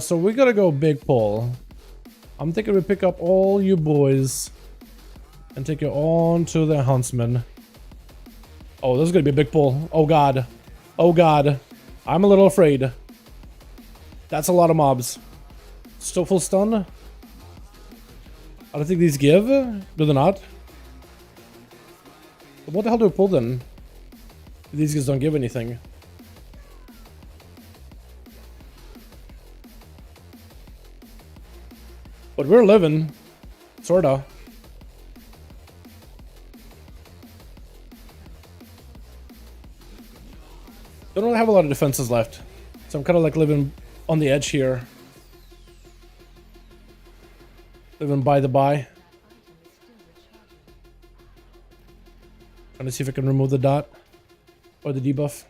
So we gotta go big pull. I'm thinking we pick up all you boys and take you on to the huntsman. Oh, this is gonna be a big pull. Oh god. Oh god. I'm a little afraid. That's a lot of mobs. Still full stun? I don't think these give. Do they not? What the hell do we pull then? These guys don't give anything. But we're living. Sorta. Don't really have a lot of defenses left. So I'm kind of like living on the edge here. Living by the by. Trying to see if I can remove the dot. Or the debuff.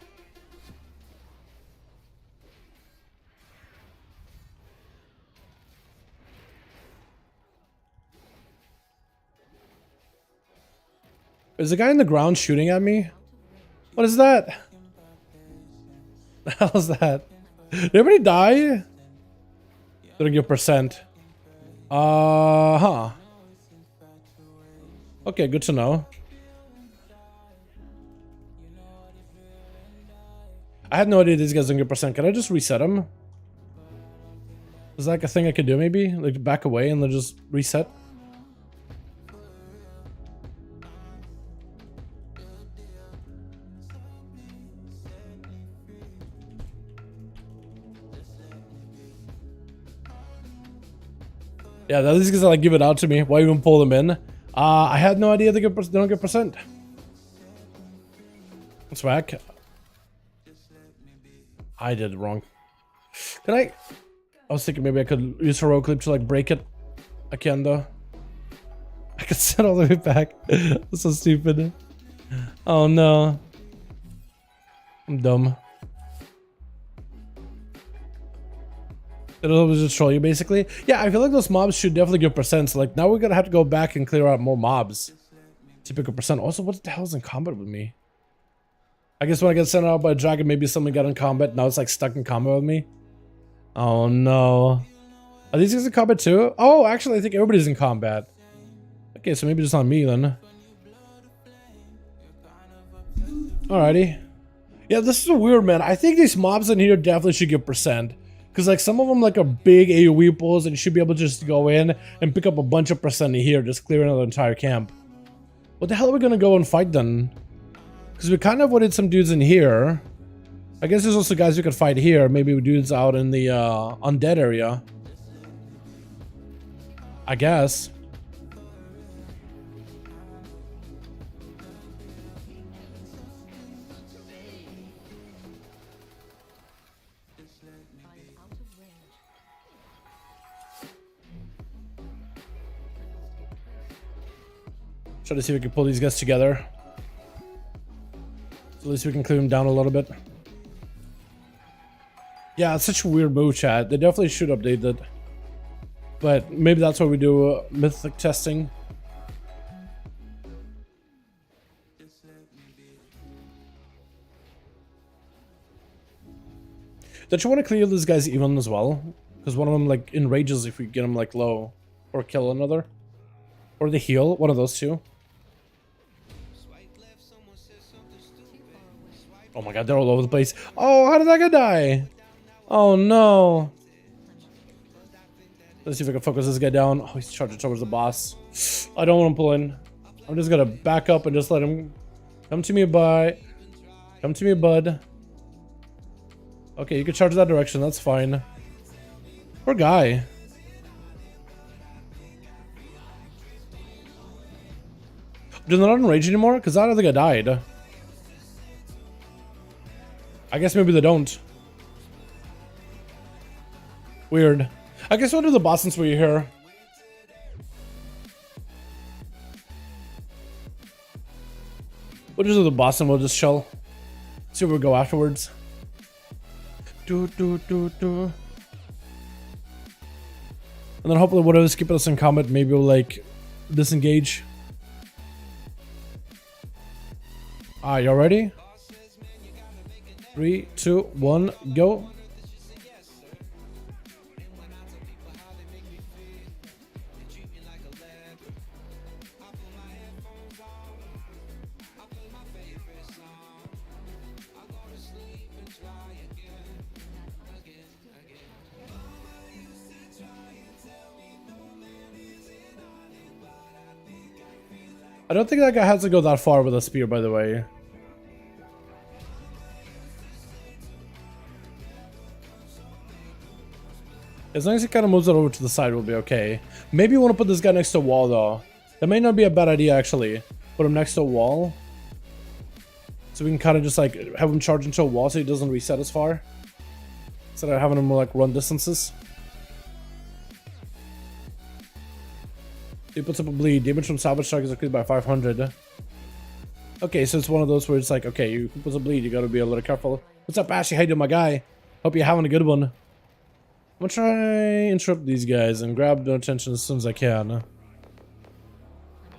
Is the guy in the ground shooting at me? What is that? The hell is that? Did everybody die? Didn't give %. Huh. Okay, good to know. I had no idea these guys don't get %. Can I just reset them? Is that like a thing I could do maybe? Like back away and then just reset? Yeah, these guys are like give it out to me. Why even pull them in? I had no idea they don't get %. That's whack. I did it wrong. Can I was thinking maybe I could use heroic clip to like break it. I can though. I could set all the way back. That's so stupid. Oh no. I'm dumb. It'll just troll you basically. Yeah, I feel like those mobs should definitely give %. So like now we're gonna have to go back and clear out more mobs to pick a %. Also, what the hell is in combat with me? I guess when I get sent out by a dragon, maybe someone got in combat. Now it's like stuck in combat with me. Oh no. Are these guys in combat too? Oh, actually I think everybody's in combat. Okay, so maybe just on me then. Alrighty. Yeah, this is weird, man. I think these mobs in here definitely should give %. Because like some of them like are big AoE pulls and you should be able to just go in and pick up a bunch of % here, just clearing out the entire camp. What the hell are we gonna go and fight then? Because we kind of wanted some dudes in here. I guess there's also guys we could fight here. Maybe dudes out in the undead area. I guess. Try to see if we can pull these guys together. So at least we can clear them down a little bit. Yeah, it's such a weird move, chat. They definitely should update it. But maybe that's why we do mythic testing. Don't you want to clear these guys even as well? Because one of them like enrages if we get them like low. Or kill another. Or they heal, one of those two. Oh my god, they're all over the place. Oh, how did that guy die? Oh no. Let's see if I can focus this guy down. Oh, he's charging towards the boss. I don't want him pulling. I'm just gonna back up and just let him come to me, bye. Come to me, bud. Okay, you can charge that direction, that's fine. Poor guy. Do they not enrage anymore? Because I don't think I died. I guess maybe they don't. Weird. I guess we'll do the boss since we're here. We'll just do the boss and we'll just chill. See where we go afterwards. And then hopefully whatever's keeping us in combat, maybe we'll like disengage. Y'all ready? 3, 2, 1, go. I don't think that guy has to go that far with a spear, by the way. As long as he kind of moves it over to the side, we'll be okay. Maybe you want to put this guy next to a wall, though. That may not be a bad idea, actually. Put him next to a wall. So we can kind of just, like, have him charge into a wall so he doesn't reset as far. Instead of having him, like, run distances. He puts up a bleed. Damage from salvage strike is increased by 500. Okay, so it's one of those where it's like, okay, you put a bleed, you gotta be a little careful. What's up, Ashy? How you doing, my guy? Hope you're having a good one. I'm gonna try and interrupt these guys and grab their attention as soon as I can.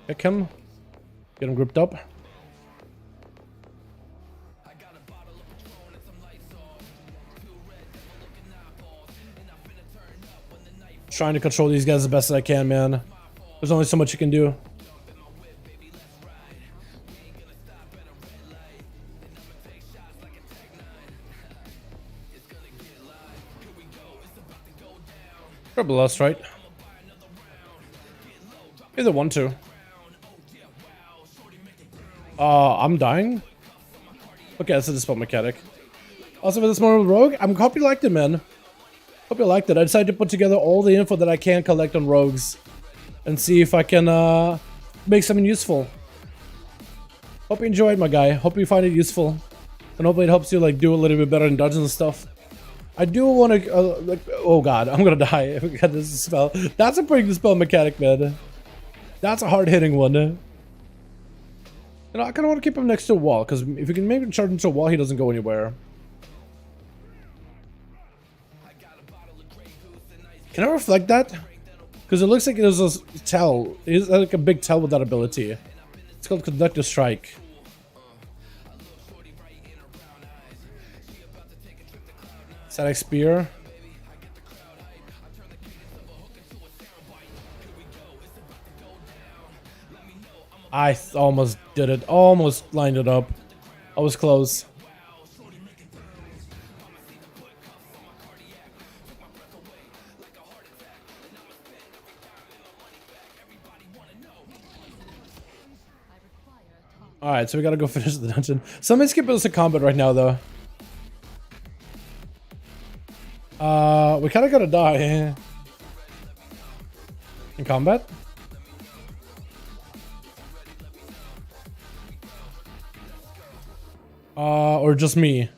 Pick him. Get him gripped up. Trying to control these guys as best as I can, man. There's only so much you can do. Probably lost, right? Either one, two. I'm dying. Okay, that's a dispel mechanic. Also, for this morning with Rogue, I hope you liked it, man. Hope you liked it. I decided to put together all the info that I can collect on rogues and see if I can make something useful. Hope you enjoyed, my guy. Hope you find it useful, and hopefully it helps you like do a little bit better in dungeons and stuff. I do want to, like, oh god, I'm gonna die if I get this spell. That's a pretty dispel mechanic, man. That's a hard-hitting one. You know, I kind of want to keep him next to a wall, because if you can make him charge into a wall, he doesn't go anywhere. Can I reflect that? Because it looks like there's a tell. It's like a big tell with that ability. It's called Conductor Strike. Static Spear. I almost did it. Almost lined it up. I was close. Alright, so we gotta go finish the dungeon. Somebody skip us to combat right now, though. We kinda gotta die. In combat? Or just me?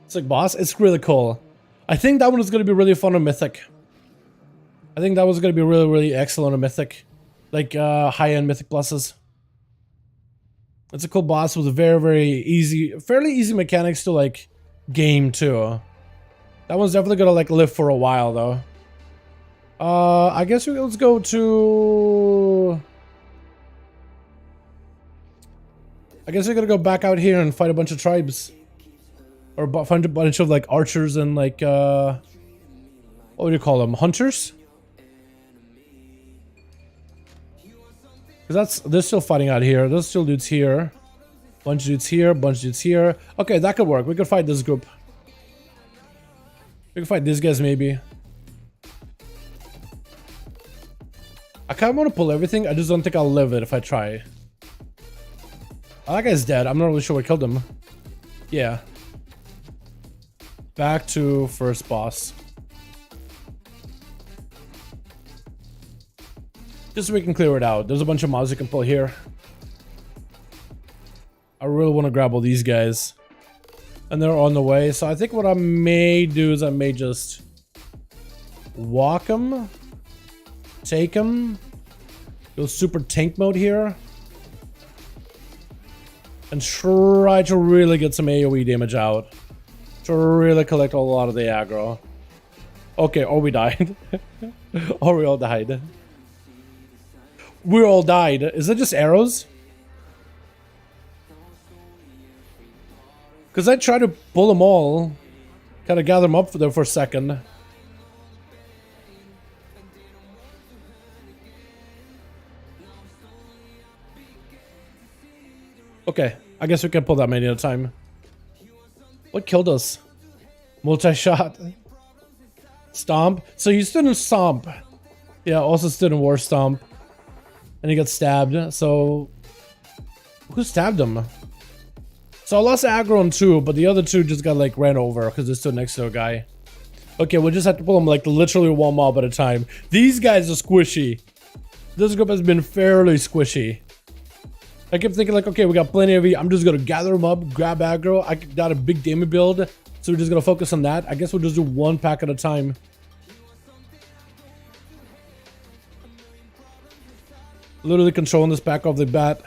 It's like, boss, it's really cool. I think that one is going to be really fun on Mythic. I think that was going to be really, really excellent on Mythic. Like, high-end Mythic pluses. It's a cool boss with a very, very easy, fairly easy mechanics to, like, game, too. That one's definitely going to, like, live for a while, though. I guess let's go to... I guess we're going to go back out here and fight a bunch of tribes. Or find a bunch of like archers and like what do you call them? Hunters? Because they're still fighting out here. There's still dudes here. Bunch of dudes here, bunch of dudes here. Okay, that could work. We could fight this group. We can fight these guys maybe. I kinda wanna pull everything, I just don't think I'll live it if I try. Oh, that guy's dead. I'm not really sure what killed him. Yeah. Back to first boss. Just so we can clear it out. There's a bunch of mobs you can pull here. I really want to grab all these guys. And they're on the way. So I think what I may do is I may just walk them. Take them. Go super tank mode here. and try to really get some AoE damage out. To really collect a lot of the aggro. Okay, or we died. Or we all died. We all died. Is it just arrows? Because I tried to pull them all. Kind of gather them up for there for a second. Okay, I guess we can pull that many at a time. What killed us? Multi-shot. Stomp. So you stood in Stomp. Yeah, also stood in War Stomp. And he got stabbed. So who stabbed him? So I lost aggro on 2, but the other 2 just got like ran over because they stood next to a guy. Okay, we'll just have to pull them like literally one mob at a time. These guys are squishy. This group has been fairly squishy. I kept thinking like, okay, we got plenty of E. I'm just gonna gather them up, grab aggro. I got a big damage build, so we're just gonna focus on that. I guess we'll just do one pack at a time. Literally controlling this pack off the bat.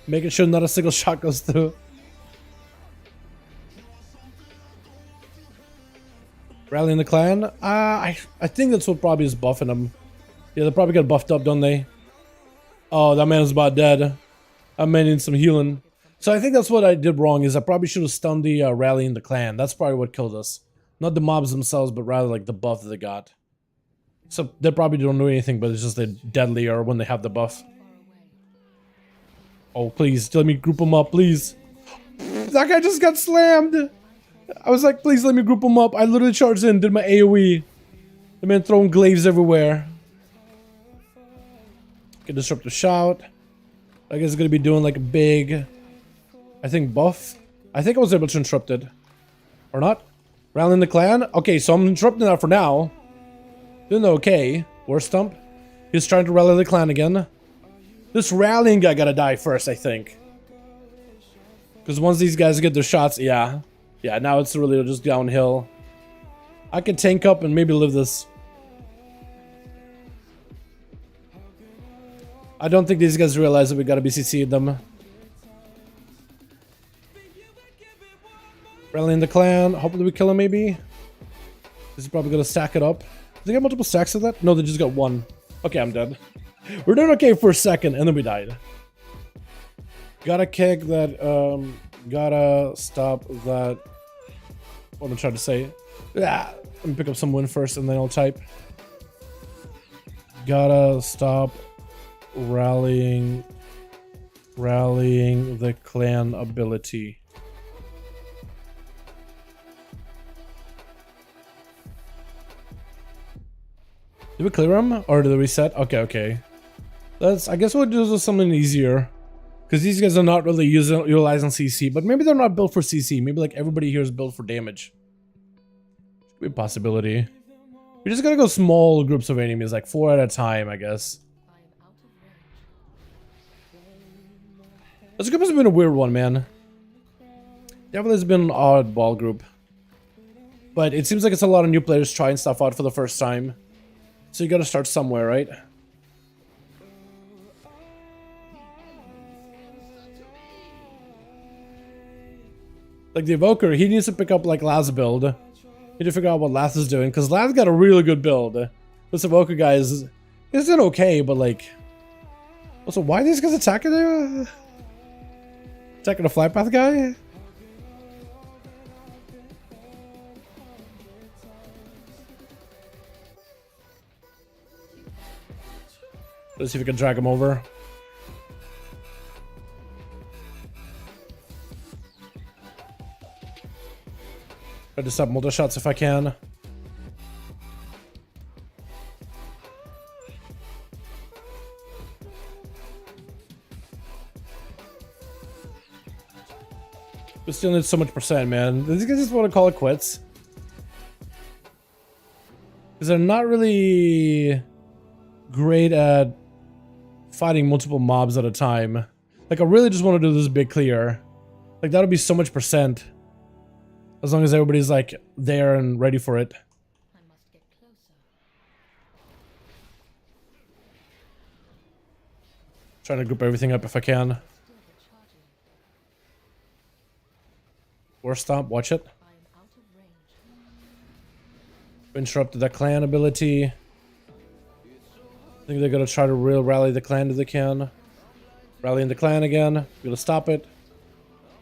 Making sure not a single shot goes through. Rallying the clan? I think that's what probably is buffing them. Yeah, they probably got buffed up, don't they? Oh, that man is about dead. That man needs some healing. So I think that's what I did wrong, is I probably should have stunned the rallying the clan. That's probably what killed us. Not the mobs themselves, but rather like the buff that they got. So they probably don't do anything, but it's just they're deadlier when they have the buff. Oh, please, let me group them up, please. That guy just got slammed. I was like, please let me group them up. I literally charged in, did my AoE. The man throwing glaives everywhere. Get disruptive shout. I guess it's gonna be doing like a big, I think buff. I think I was able to interrupt it. Or not? Rallying the clan? Okay, so I'm interrupting that for now. Doing okay. War stump. He's trying to rally the clan again. This rallying guy gotta die first, I think. Because once these guys get their shots, yeah. Yeah, now it's really just downhill. I can tank up and maybe live this. I don't think these guys realize that we gotta BCC them. Rallying the clan. Hopefully we kill him, maybe. This is probably gonna stack it up. Do they get multiple stacks of that? No, they just got one. Okay, I'm dead. We're doing okay for a second, and then we died. Gotta kick that, gotta stop that. What I'm trying to say. Yeah, let me pick up some win first, and then I'll type. Gotta stop rallying the clan ability. Did we clear them? Or did we reset? Okay, okay. I guess we'll do something easier. Because these guys are not really utilizing CC. But maybe they're not built for CC. Maybe like everybody here is built for damage. Could be a possibility. We just gotta go small groups of enemies. Like 4 at a time, I guess. This group has been a weird one, man. Definitely has been an oddball group. But it seems like it's a lot of new players trying stuff out for the first time. So you gotta start somewhere, right? Like the Evoker, he needs to pick up like Laz's build. You need to figure out what Laz is doing, because Laz got a really good build. This Evoker guy is doing okay, but like... Also, why are these guys attacking the... Attacking the flight path guy? Let's see if we can drag him over. Try to stop multi shots if I can. We still need so much percent, man. These guys just want to call it quits. Because they're not really great at fighting multiple mobs at a time. Like, I really just want to do this big clear. Like, that'll be so much percent. As long as everybody's, like, there and ready for it. I must get closer. Trying to group everything up if I can. Still the charges War Stomp, watch it. I am out of range. Interrupted the clan ability. I think they're gonna try to rally the clan if they can. Rallying the clan again. Gonna stop it.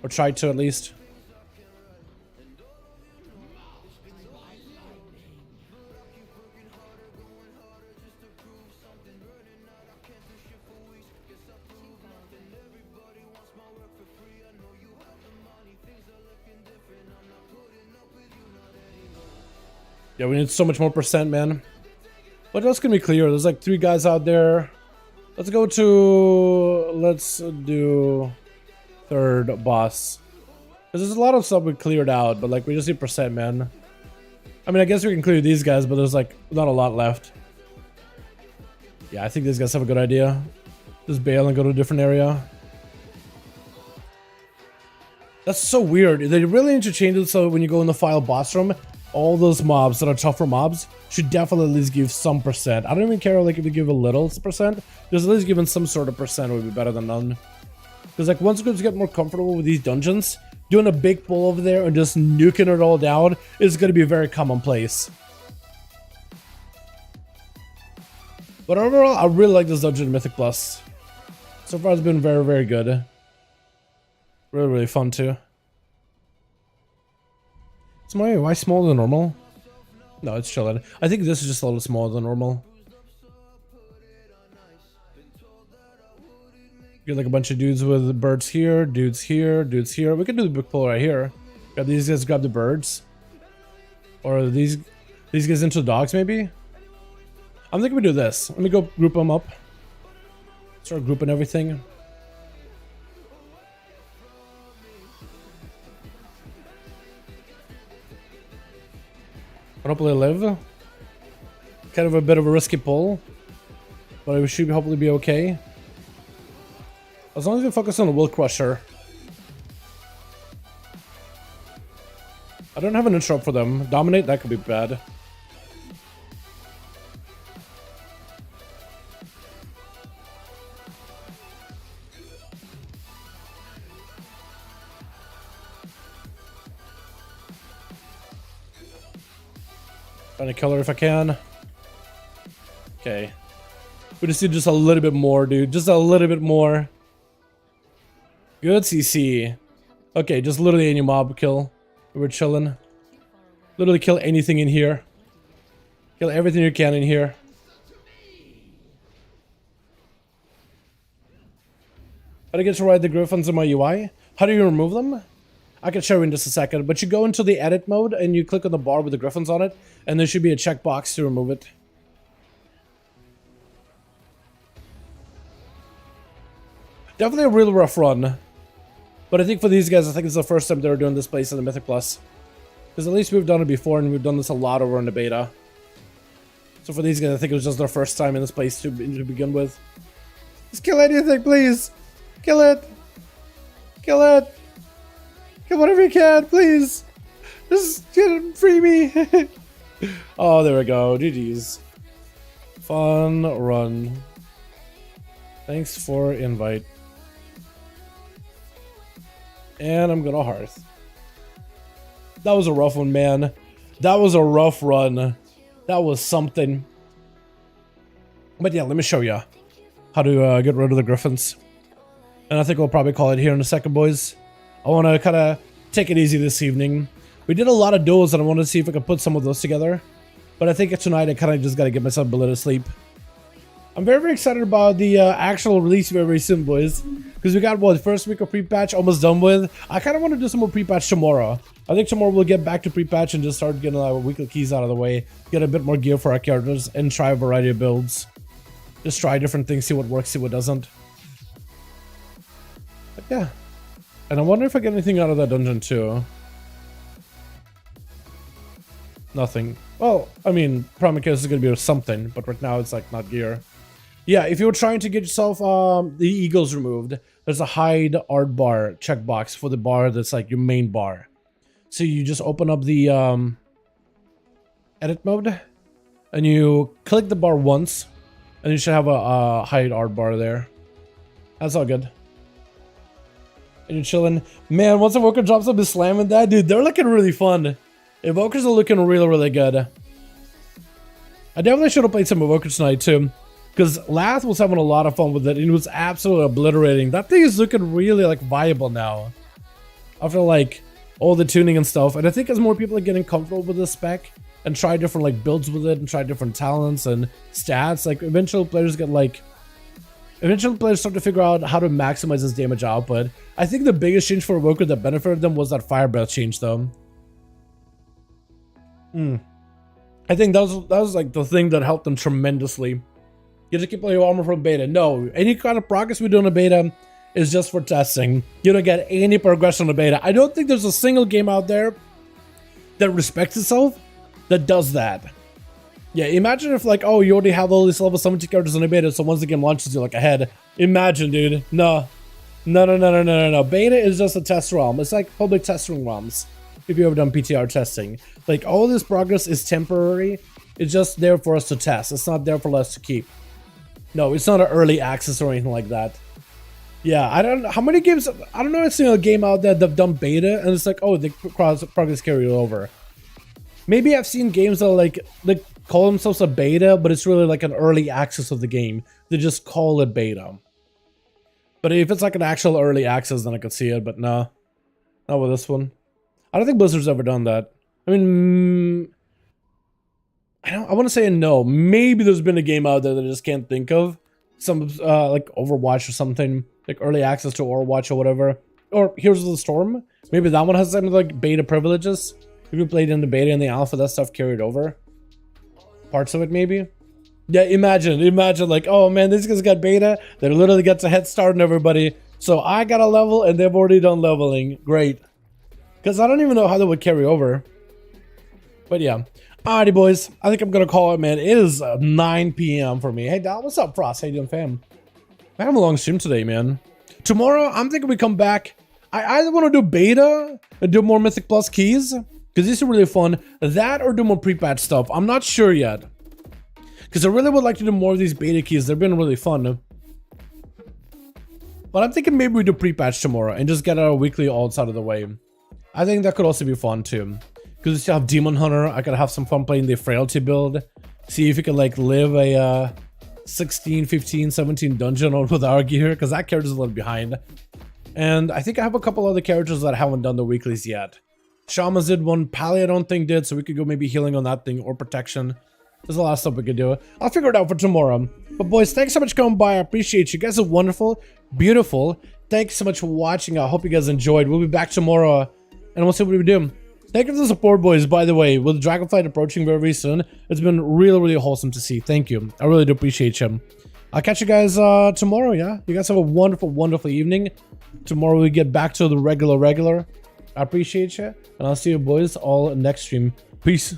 Or try to at least. Yeah, we need so much more percent, man. But that's gonna be clear. There's like 3 guys out there. Let's go to... Let's do... 3rd boss. Because there's a lot of stuff we cleared out, but like we just need percent, man. I mean, I guess we can clear these guys, but there's like not a lot left. Yeah, I think these guys have a good idea. Just bail and go to a different area. That's so weird. They really need to change it so when you go in the file boss room, all those mobs that are tougher mobs should definitely at least give some percent. I don't even care like if you give a little percent, just at least giving some sort of percent would be better than none. Because like once groups get more comfortable with these dungeons, doing a big pull over there and just nuking it all down is going to be very commonplace. But overall, I really like this dungeon in Mythic Plus. So far it's been very, very good. Really, really fun too. Is my UI smaller than normal? No, it's chilling. I think this is just a little smaller than normal. Get like a bunch of dudes with birds here, dudes here, dudes here. We could do the big pull right here. Got these guys grab the birds. Or these guys into the dogs maybe? I'm thinking we do this. Let me go group them up. Start grouping everything. Hopefully live. Kind of a bit of a risky pull. But we should hopefully be okay. As long as we focus on the Will Crusher. I don't have an interrupt for them. Dominate, that could be bad. Trying to kill her if I can. Okay. We just need just a little bit more, dude. Just a little bit more. Good CC. Okay, just literally any mob kill. We're chilling. Literally kill anything in here. Kill everything you can in here. How do I get to ride the griffins in my UI? How do you remove them? I can show you in just a second, but you go into the edit mode and you click on the bar with the griffins on it, and there should be a checkbox to remove it. Definitely a real rough run. But I think for these guys, I think it's the first time they're doing this place in the Mythic Plus. Because at least we've done it before, and we've done this a lot over in the beta. So for these guys, I think it was just their first time in this place to begin with. Just kill anything, please! Kill it! Kill it! Kill whatever you can, please! Just free me! Oh, there we go. GG's. Fun run. Thanks for invite. And I'm gonna hearth. That was a rough one, man. That was a rough run. That was something. But yeah, let me show you how to get rid of the griffins. And I think we'll probably call it here in a second, boys. I want to kind of take it easy this evening. We did a lot of duels, and I wanted to see if I could put some of those together. But I think tonight I kind of just got to get myself a little sleep. I'm very, very excited about the actual release very, very soon, boys. Because we got, what, first week of pre-patch almost done with. I kind of want to do some more pre-patch tomorrow. I think tomorrow we'll get back to pre-patch and just start getting our weekly keys out of the way. Get a bit more gear for our characters and try a variety of builds. Just try different things, see what works, see what doesn't. But yeah. And I wonder if I get anything out of that dungeon too. Nothing. Well, I mean, Prometheus is going to be something, but right now it's like not gear. Yeah, if you were trying to get yourself the eagles removed, there's a hide art bar checkbox for the bar that's like your main bar. So you just open up the edit mode, and you click the bar once, and you should have a hide art bar there. That's all good. And you're chilling. Man, once Evoker drops, I'll be slamming that. Dude, they're looking really fun. Evokers are looking really, really good. I definitely should have played some Evokers tonight too. Because Lath was having a lot of fun with it. And it was absolutely obliterating. That thing is looking really like viable now. After like all the tuning and stuff. And I think as more people are getting comfortable with this spec and try different like builds with it and try different talents and stats, like eventually players start to figure out how to maximize his damage output. I think the biggest change for Evoker that benefited them was that Fire Breath change though. I think that was like the thing that helped them tremendously. You just keep playing your armor from beta. No, any kind of progress we do in a beta is just for testing. You don't get any progression in a beta. I don't think there's a single game out there that respects itself that does that. Yeah, imagine if like, oh, you already have all these level 70 characters in a beta, so once the game launches, you're like ahead. Imagine, dude. No. Beta is just a test realm. It's like public testing realms. If you've ever done PTR testing. Like, all this progress is temporary. It's just there for us to test. It's not there for us to keep. No, it's not an early access or anything like that. Yeah, I don't know how many games. I don't know a single game out there that've done beta and it's like, oh, the progress carried over. Maybe I've seen games that like they call themselves a beta, but it's really like an early access of the game. They just call it beta. But if it's like an actual early access, then I could see it. But no, not with this one. I don't think Blizzard's ever done that. I mean, I want to say no. Maybe there's been a game out there that I just can't think of. Some like Overwatch or something, like early access to Overwatch or whatever. Or Heroes of the Storm. Maybe that one has some like beta privileges. If you played in the beta and the alpha, that stuff carried over. Parts of it, maybe. Yeah, imagine like, oh man, these guys got beta. They literally got a head start on everybody. So I got a level and they've already done leveling. Great. Because I don't even know how that would carry over. But yeah. Alrighty, boys. I think I'm going to call it, man. It is 9 p.m. for me. Hey, Dal, what's up, Frost? How you doing, fam? I have a long stream today, man. Tomorrow, I'm thinking we come back. I either want to do beta and do more Mythic Plus keys. Because these are really fun. That or do more pre-patch stuff. I'm not sure yet. Because I really would like to do more of these beta keys. They've been really fun. But I'm thinking maybe we do pre-patch tomorrow. And just get our weekly alts out of the way. I think that could also be fun too. Because we still have Demon Hunter. I could have some fun playing the Frailty build. See if we can like live a 16, 15, 17 dungeon with our gear. Because that character's a little behind. And I think I have a couple other characters that haven't done the weeklies yet. Shamans did one. Pally I don't think did. So we could go maybe healing on that thing or protection. There's a lot of stuff we could do. I'll figure it out for tomorrow. But boys, thanks so much for coming by. I appreciate you. You guys are wonderful. Beautiful. Thanks so much for watching. I hope you guys enjoyed. We'll be back tomorrow. And we'll see what we do. Thank you for the support, boys, by the way. With Dragonflight approaching very, very soon, it's been really, really wholesome to see. Thank you. I really do appreciate you. I'll catch you guys tomorrow, yeah? You guys have a wonderful, wonderful evening. Tomorrow we get back to the regular. I appreciate you. And I'll see you boys all next stream. Peace.